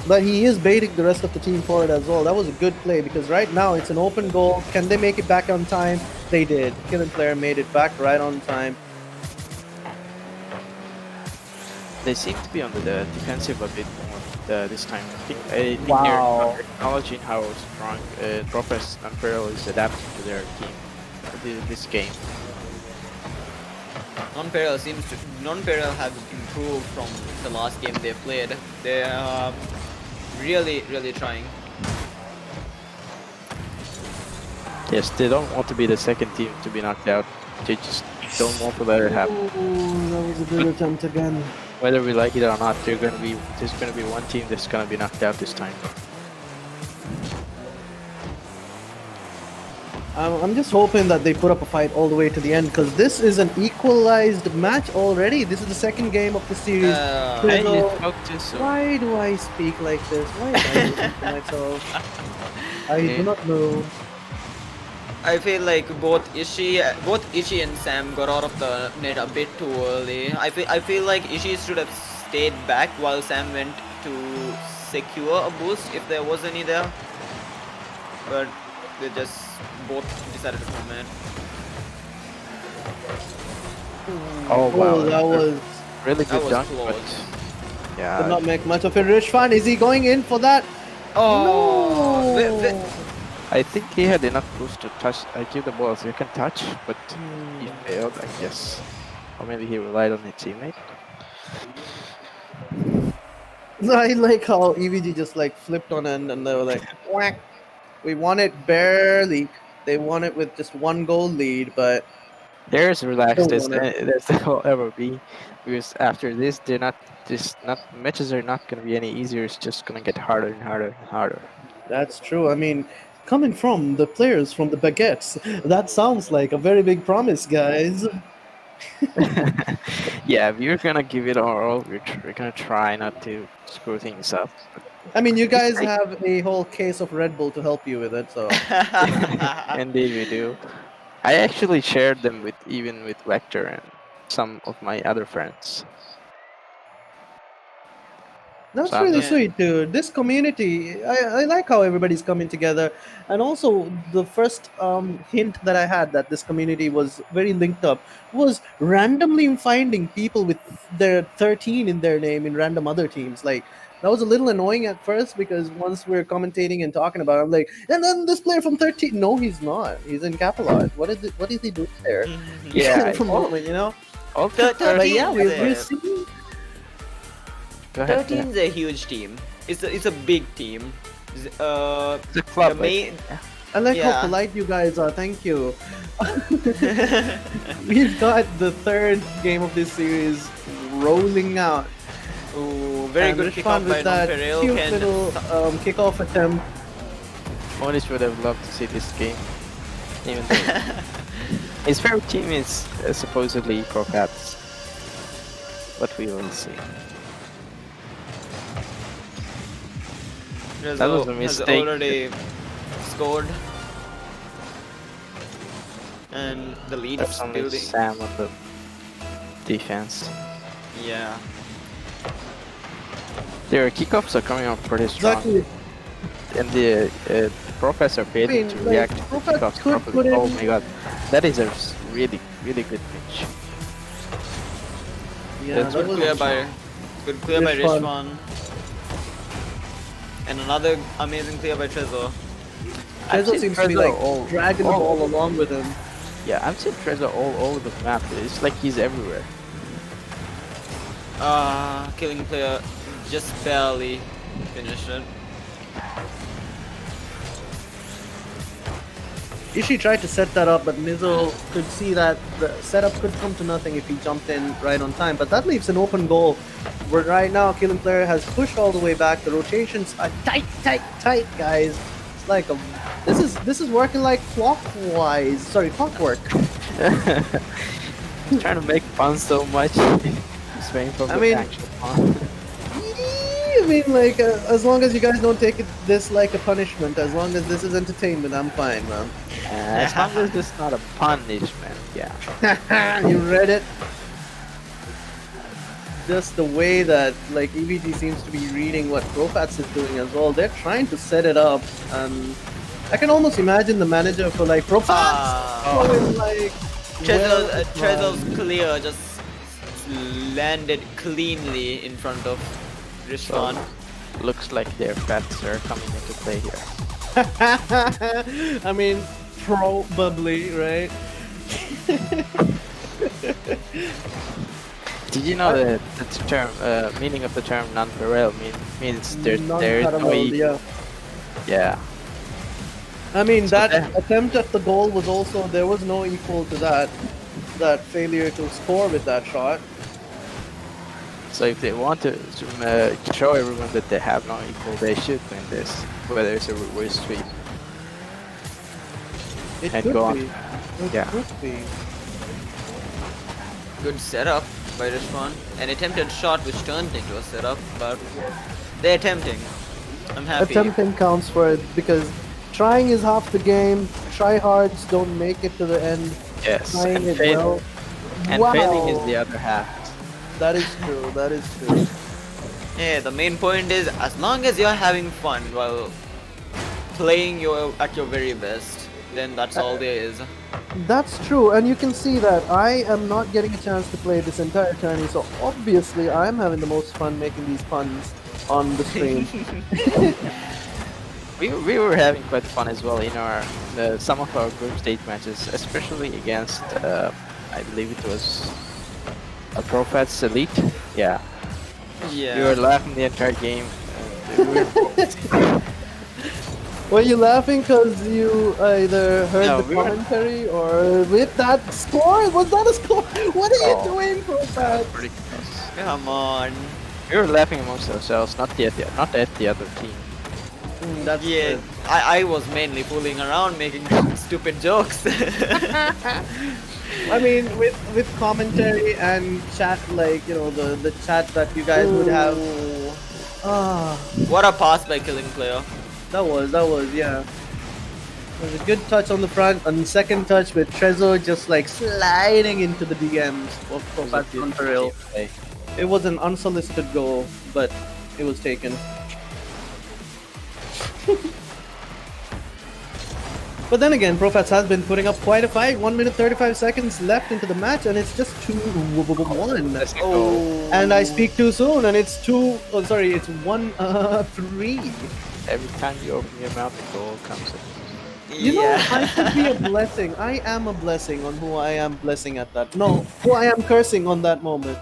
But he is baiting the rest of the team forward as well. That was a good play because right now it's an open goal. Can they make it back on time? They did. Killing Player made it back right on time. They seem to be on the defensive a bit more this time. I think Wow. they're acknowledging how strong PROFATS and NONPAREIL is adapting to their team this game. Non-Parallel have improved from the last game they played. They are really trying. Yes, they don't want to be the second team to be knocked out. They just don't want to let it happen. Ooh, that was a good attempt again. Whether we like it or not, there's gonna be one team that's gonna be knocked out this time. I'm just hoping that they put up a fight all the way to the end because this is an equalized match already. This is the second game of the series. I So, just spoke to so why do I speak like this? Why am I doing this to myself? I do not know. I feel like both Ishii and Sam got out of the net a bit too early. I feel like Ishii should have stayed back while Sam went to secure a boost if there was any there. But they just both decided to come in. oh wow, Oh, that was really That good was dunk, close. but yeah, did not make much of it. Rishwan, is he going in for that? Oh, No. I think he had enough boost to give the ball a second touch, but he failed, I guess. Or maybe he relied on his teammate. I like how EVG just like flipped on end and they were like, whack. We won it barely. They won it with just one goal lead, but They're as relaxed Don't as want as they will ever be, because after this, matches are not gonna be any easier. It's just gonna get harder and harder and harder. that's true. I mean, coming from the players from the Baguettes, that sounds like a very big promise, guys. Yeah, we're gonna give it our all. We're gonna try not to screw things up. I mean, you guys have a whole case of Red Bull to help you with it, so Indeed, we do. I actually shared them with Vector and some of my other friends. that's So I'm really just- sweet, dude. This community, I like how everybody's coming together. And also, the first hint that I had that this community was very linked up was randomly finding people with their 13 in their name in random other teams. Like, that was a little annoying at first because once we're commentating and talking about it, I'm like, and then this player from 13. No, he's not. He's in CAPALOT. What is he doing there? Yeah, From moment, you know? all The But yeah, 13 we're is seeing. Go ahead. 13 is a huge team. It's a big team. It's a The club. main, I like how Yeah. polite you guys are. Thank you. We've got the third game of this series rolling out. ooh, very And good Rishwan kickoff by with that Non-Parallel. cute Can little kickoff attempt. Monish would have loved to see this game. Even though his favorite team is supposedly PROFATS. But we will see. That was a has mistake. already scored, and the lead is That's only building. Sam on the defense. Yeah. Their kickoffs are coming up pretty strong. Exactly. And the PROFATS are failing I mean, to like, react to PROFATS kickoffs could properly. put in- Oh my god. That is a really good pitch. Yeah, That's that Good was clear by Rishwan. Rishwan. And another amazing clear by Trezor. Trezor seems to be like dragging the all- ball along with him. Yeah, I've seen Trezor all over the map. It's like he's everywhere. Killing player just barely finished it. Ishii tried to set that up, but Mizo could see that the setup could come to nothing if he jumped in right on time. But that leaves an open goal. Where right now, Killing Player has pushed all the way back. The rotations are tight, guys. It's like this is working like clockwork. Trying to make fun so much. He's waiting for the actual fun. I mean, like, as long as you guys don't take this like a punishment, as long as this is entertainment, I'm fine, man. As long as it's not a punishment, yeah. You read it? Just the way that, like, EVG seems to be reading what ProFats is doing as well. They're trying to set it up, and I can almost imagine the manager for, like, ProFats going, like... Trezor's clear just landed cleanly in front of Rishwan. So, looks like their fats are coming into play here. I mean, probably, right? Did you know that the term, meaning of the term non-parallel means there's no equal? Yeah. I mean, so that attempt at the goal was also, there was no equal to that failure to score with that shot. So if they want to show everyone that they have no equal, they should win this, whether it's a reverse sweep. It and could go be. on. It could be. Good setup by Rishwan. An attempted shot which turned into a setup, but they're attempting. I'm happy. Attempting counts for it, because trying is half the game. Tryhards don't make it to the end. Yes, Trying and, it well. failing is the other half. That is true, that is true. Yeah, the main point is, as long as you're having fun while playing at your very best, then that's all there is. That's true, and you can see that I am not getting a chance to play this entire tourney, so obviously I'm having the most fun making these puns on the stream. We were having quite fun as well in our some of our group stage matches, especially against I believe it was a ProFats Elite. Yeah. Yeah. We were laughing the entire game. Were you laughing because you either heard the commentary or with that score? Was that a score? What are you doing, ProFats? Pretty close. Come on. We were laughing amongst ourselves, not at the other team. That's yeah, good. I was mainly fooling around, making stupid jokes. I mean, with commentary and chat, like, you know, the chat that you guys would have. What a pass by Killing Player. That was, yeah. It was a good touch on the front, and second touch with Trezor just like sliding into the DMs of ProFats NONPAREIL. It was an unsolicited goal, but it was taken. But then again, ProFats has been putting up quite a fight. 1 minute 35 seconds left into the match, and it's just 2-1. Oh. And I speak too soon, and it's 1-3. Every time you open your mouth, a goal comes in. You know, I could be a blessing. I am a blessing on who I am blessing at that. No, who I am cursing on that moment.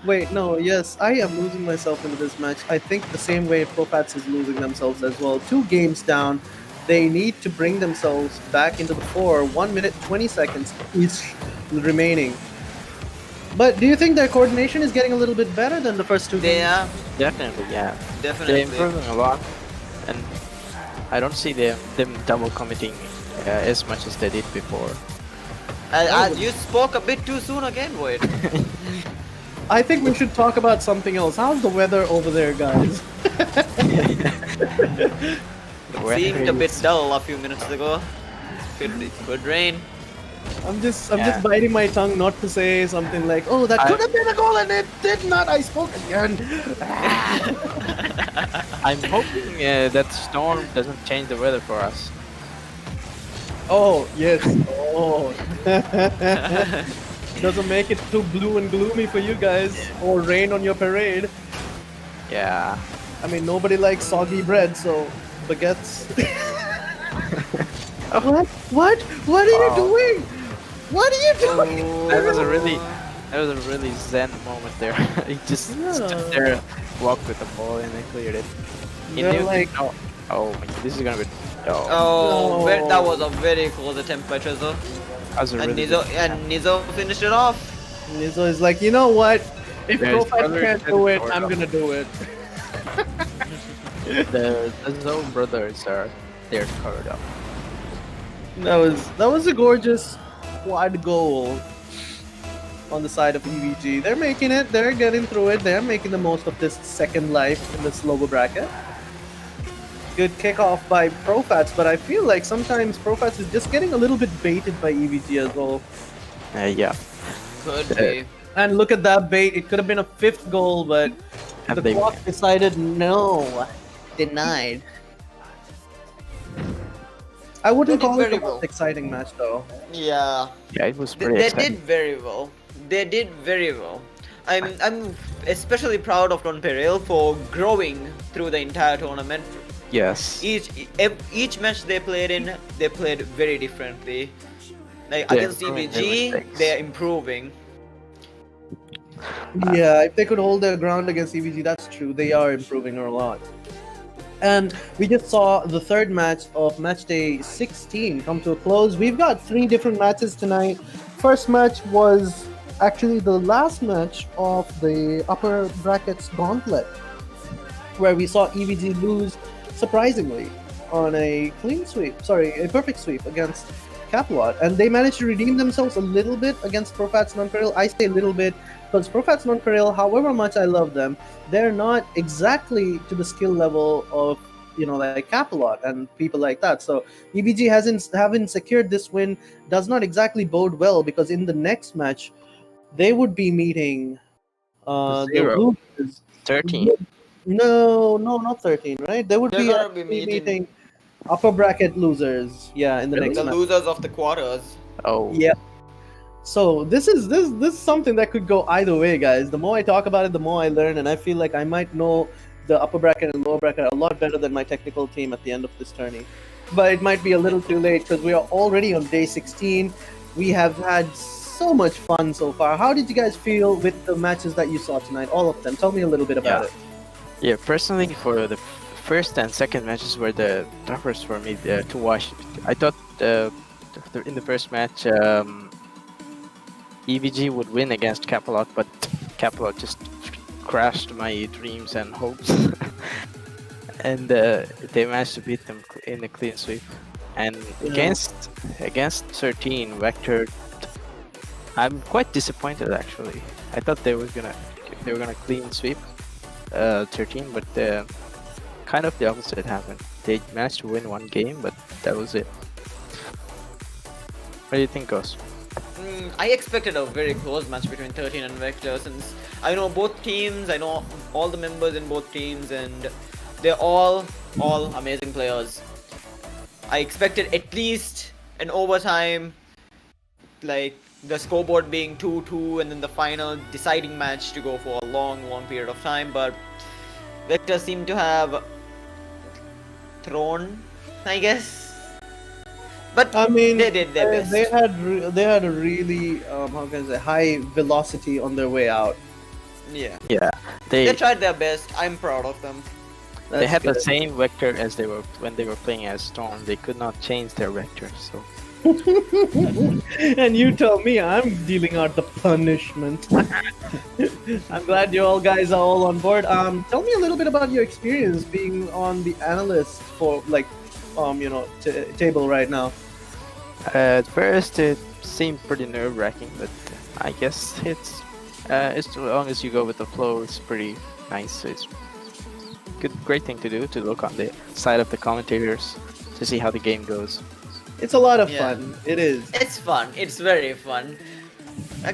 Wait, no, yes, I am losing myself into this match. I think the same way ProFats is losing themselves as well. 2 games down. They need to bring themselves back into the fore. 1 minute 20 seconds is remaining. But do you think their coordination is getting a little bit better than the first 2 games? They are. Definitely, yeah. Definitely. They're improving a lot, and I don't see them double committing as much as they did before. You spoke a bit too soon again, Void. I think we should talk about something else. How's the weather over there, guys? Seemed a bit dull a few minutes ago. Could rain. I'm just biting my tongue not to say something like, "Oh, that could have been a goal and it did not." I spoke again. I'm hoping that storm doesn't change the weather for us. Oh yes. Oh. Doesn't make it too blue and gloomy for you guys, or rain on your parade. Yeah. I mean, nobody likes soggy bread, so baguettes. What? What are you doing? What are you doing? That was a really zen moment there. He just stood there, walked with the ball, and then cleared it. He They're knew, like- oh my, this is gonna be. Oh, Oh, No. that was a very close attempt by Trezor. that was a And really. Nizo finished it off. Nizo is like, you know what? If There's Profats brother can't and do it, brother. I'm gonna do it. The Zone brothers are they're covered up. That was a gorgeous quad goal on the side of EVG. They're making it. They're getting through it. They're making the most of this second life in this lower bracket. Good kickoff by Profats, but I feel like sometimes Profats is just getting a little bit baited by EVG as well. Yeah. Could be. And look at that bait. It could have been a fifth goal, but And the they- clock decided no. Denied. I wouldn't They did call it the very most well. exciting match though. Yeah. Yeah, it was They, pretty they exciting. did very well. They did very well. I'm especially proud of NONPAREIL for growing through the entire tournament. Yes. Each match they played in, they played very differently. Like They're against improving their EVG, mistakes. they're improving. Yeah, if they could hold their ground against EVG, that's true. They are improving a lot. And we just saw the third match of match day 16 come to a close. We've got 3 different matches tonight. First match was actually the last match of the upper brackets gauntlet, where we saw EVG lose surprisingly on a a perfect sweep against CAPALOT, and they managed to redeem themselves a little bit against PROFATS NONPAREIL. I say a little bit because PROFATS NONPAREIL, however much I love them, they're not exactly to the skill level of like CAPALOT and people like that. So EVG having secured this win does not exactly bode well, because in the next match they would be meeting the Zero. losers. 13. No, not 13, right? They would They're be, gonna be actually meeting- meeting upper bracket losers. Yeah, in the Really? next The match. losers of the quarters. Oh. Yeah. So this is something that could go either way, guys. The more I talk about it, the more I learn, and I feel like I might know the upper bracket and lower bracket a lot better than my technical team at the end of this tourney. But it might be a little too late because we are already on day 16. We have had so much fun so far. How did you guys feel with the matches that you saw tonight? All of them. Tell me a little bit about it. Yeah, personally, for the first and second matches were the toughest for me to watch. I thought in the first match, EVG would win against CAPALOT, but CAPALOT just crashed my dreams and hopes. And they managed to beat them in a clean sweep. And against 13 Vector, I'm quite disappointed actually. I thought they were gonna clean sweep 13, but kind of the opposite happened. They managed to win one game, but that was it. What do you think, Ghost? I expected a very close match between 13 and Vector, since I know both teams, I know all the members in both teams, and they're all amazing players. I expected at least an overtime, like the scoreboard being 2-2, and then the final deciding match to go for a long period of time, but Vector seemed to have thrown, I guess. But I mean, they did their best. They had a really how can I say, high velocity on their way out. Yeah. Yeah, They tried their best. I'm proud of them. they That's had the good. same vector as they were when they were playing as Storm. They could not change their vector, so And you tell me I'm dealing out the punishment. I'm glad you all guys are all on board. Tell me a little bit about your experience being on the analyst for table right now. at first it seemed pretty nerve-wracking, but I guess it's as long as you go with the flow, it's pretty nice. It's great thing to do, to look on the side of the commentators to see how the game goes. It's a lot of Yeah. fun. It is. It's fun. It's very fun.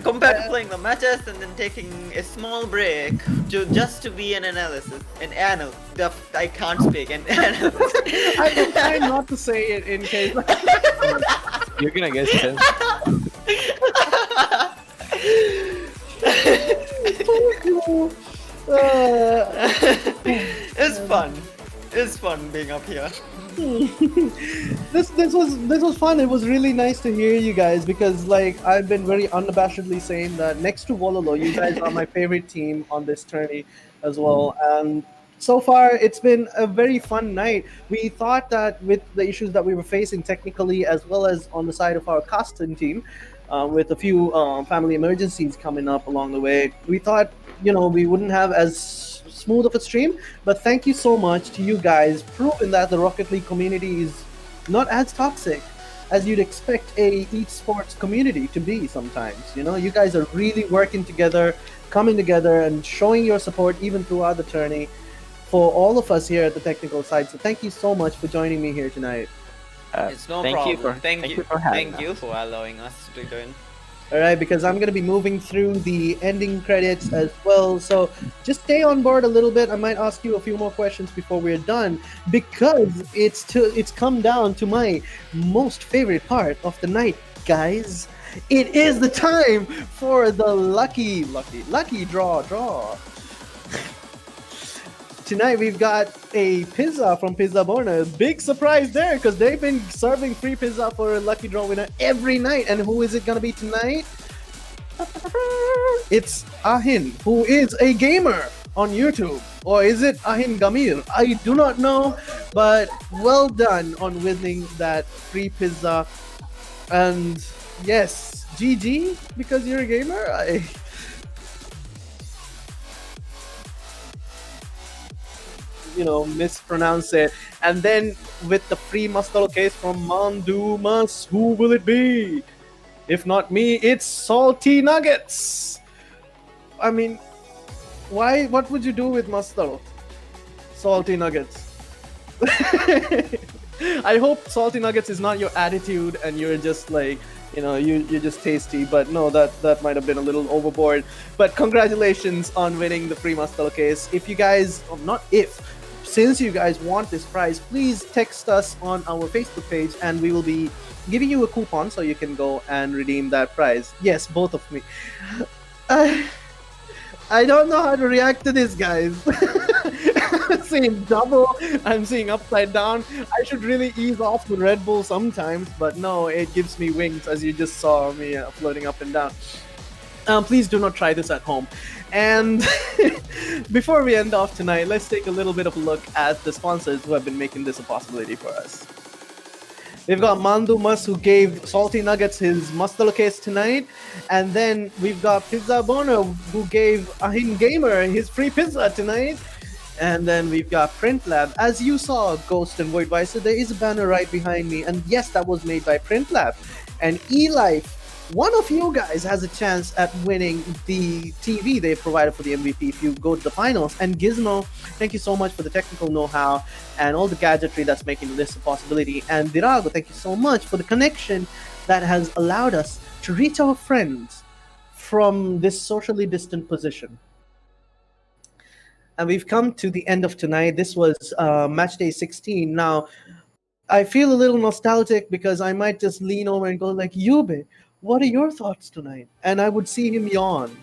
Compared to playing the matches and then taking a small break just to be an analysis, I can't speak. An analyst. I will try not to say it in case. You're gonna get it. It's fun. It's fun being up here. This was fun. It was really nice to hear you guys because like I've been very unabashedly saying that next to Wololo, you guys are my favorite team on this tourney as well. And so far it's been a very fun night. We thought that with the issues that we were facing technically as well as on the side of our casting team, with a few family emergencies coming up along the way, we thought, we wouldn't have as smooth of a stream, but thank you so much to you guys, proving that the Rocket League community is not as toxic as you'd expect a esports community to be sometimes. You guys are really working together, coming together, and showing your support even throughout the tourney for all of us here at the technical side. So thank you so much for joining me here tonight. It's no problem. Thank you for allowing us to join. All right, because I'm going to be moving through the ending credits as well. So just stay on board a little bit. I might ask you a few more questions before we're done because it's come down to my most favorite part of the night, guys. It is the time for the lucky draw. Tonight we've got a pizza from Pizza Borna. Big surprise there because they've been serving free pizza for a lucky draw winner every night. And who is it going to be tonight? It's Ahin, who is a gamer on YouTube. Or is it Ahin Gamir? I do not know. But well done on winning that free pizza. And yes, GG because you're a gamer. Mispronounce it. And then with the free Mustalo case from Mandumas, who will it be? If not me, it's Salty Nuggets. I mean, why? What would you do with Mustalo? Salty Nuggets. I hope Salty Nuggets is not your attitude and you're just like, you're just tasty. But no, that might have been a little overboard. But congratulations on winning the free Mustalo case. If you guys, since you guys want this prize, please text us on our Facebook page and we will be giving you a coupon so you can go and redeem that prize. Yes, both of me. I don't know how to react to this, guys. I'm seeing double, I'm seeing upside down. I should really ease off the Red Bull sometimes, but no, it gives me wings as you just saw me floating up and down. Please do not try this at home. And before we end off tonight, let's take a little bit of a look at the sponsors who have been making this a possibility for us. We've got Mandu Mas, who gave Salty Nuggets his Mustalo case tonight. And then we've got Pizza Bono, who gave Ahin Gamer his free pizza tonight. And then we've got Print Lab. As you saw, Ghost and Void Vicer, there is a banner right behind me. And yes, that was made by Print Lab. And eLife, one of you guys has a chance at winning the TV they provided for the MVP if you go to the finals. And Gizmo, thank you so much for the technical know-how and all the gadgetry that's making this a possibility. And Dhiraagu, thank you so much for the connection that has allowed us to reach our friends from this socially distant position. And we've come to the end of tonight. This was match day 16. Now, I feel a little nostalgic because I might just lean over and go like, Yube, what are your thoughts tonight? And I would see him yawn.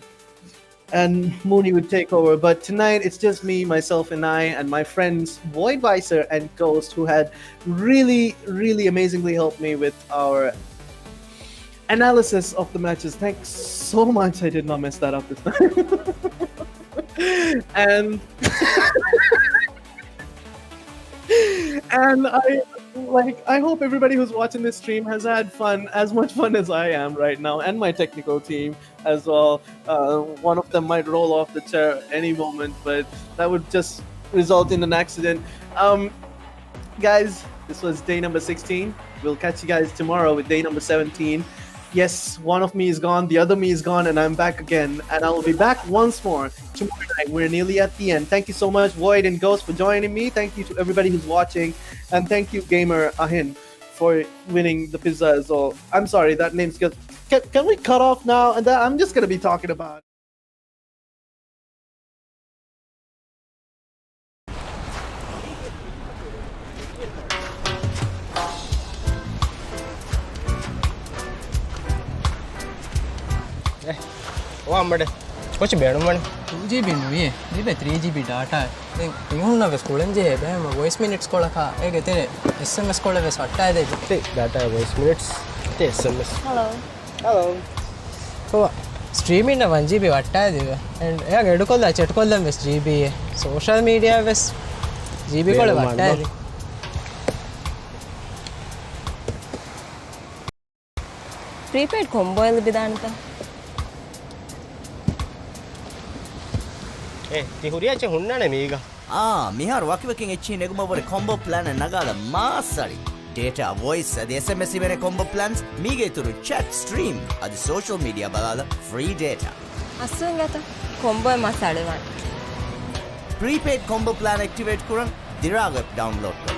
And Mooney would take over. But tonight, it's just me, myself, and I, and my friends, Void Vicer and Ghost, who had really, really amazingly helped me with our analysis of the matches. Thanks so much. I did not mess that up this time. And I hope everybody who's watching this stream has had fun, as much fun as I am right now, and my technical team as well. One of them might roll off the chair any moment, but that would just result in an accident. Guys, this was day number 16. We'll catch you guys tomorrow with day number 17. Yes, one of me is gone, the other me is gone, and I'm back again. And I will be back once more tomorrow night. We're nearly at the end. Thank you so much, Void and Ghost, for joining me. Thank you to everybody who's watching. And thank you, Gamer Ahin, for winning the pizza as well. I'm sorry, that name's good. Can we cut off now? And I'm just going to be talking about... Wah, mbak deh. Kok sih bener, mbak? 2GB නුයේ දිබේ 3GB data දැන් ඉහුන්න වෙස් කොලෙන්ජේ බෑම voice minutes කොලක ඒක තේ SMS කොල වෙස් වට්ටාය දෙ data voice minutes te SMS hello ඔව් streaming na 1GB වට්ටාය දෙව and එයා ගෙඩු කොල්ල chat කොල්ලම් වෙස් GB social media වෙස් GB කොල වට්ටාය දෙ prepaid combo එල්ල බෙදාන්නත තිහුරියාච ಹುಣ್ಣಾನೆ ಮೀಗ ಮಿಹಾರ್ ವಾಕಿವಕಿಂಗ್ ಹೆಚ್ಚಿ ನೆಗುಮವರೆ ಕಾಂಬೋ ಪ್ಲಾನ್ ನಗಾಲ ಮಾಸಳಿ ಡೇಟಾ ವಾಯ್ಸ್ ಅದು SMS ಇವೆನೆ ಕಾಂಬೋ ಪ್ಲಾನ್ಸ್ ಮೀಗೆ ತುರು ಚಾಟ್ ಸ್ಟ್ರೀಮ್ ಅದು ಸೋಷಿಯಲ್ ಮೀಡಿಯಾ ಬಲಾದ ಫ್ರೀ ಡೇಟಾ අස්සුවෙන් ඇත කොම්බෝ මසාඩවන් ಪ್ರೀಪೇಡ್ ಕಾಂಬೋ ಪ್ಲಾನ್ ಆಕ್ಟಿವೇಟ್ ಕುರನ್ Dhiraagu app download ಕಲ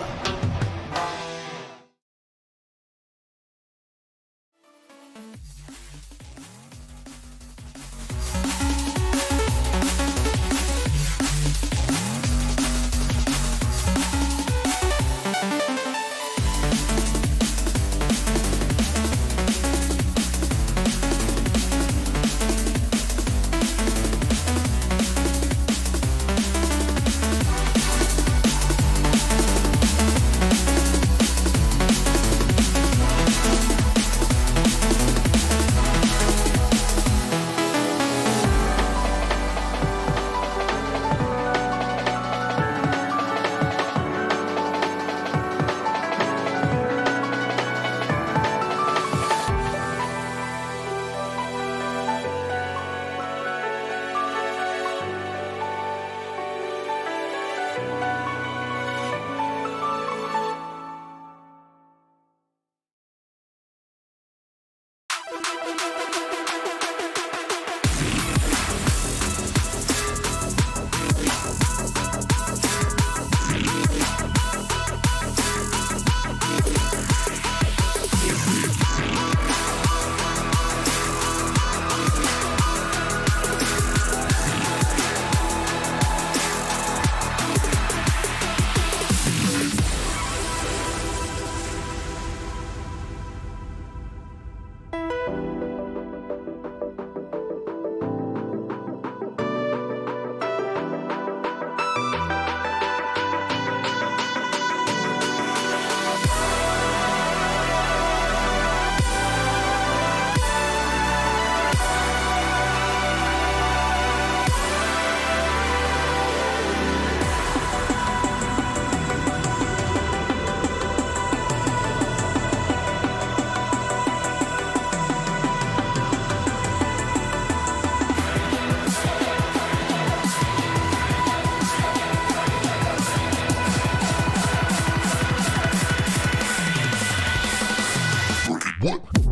What?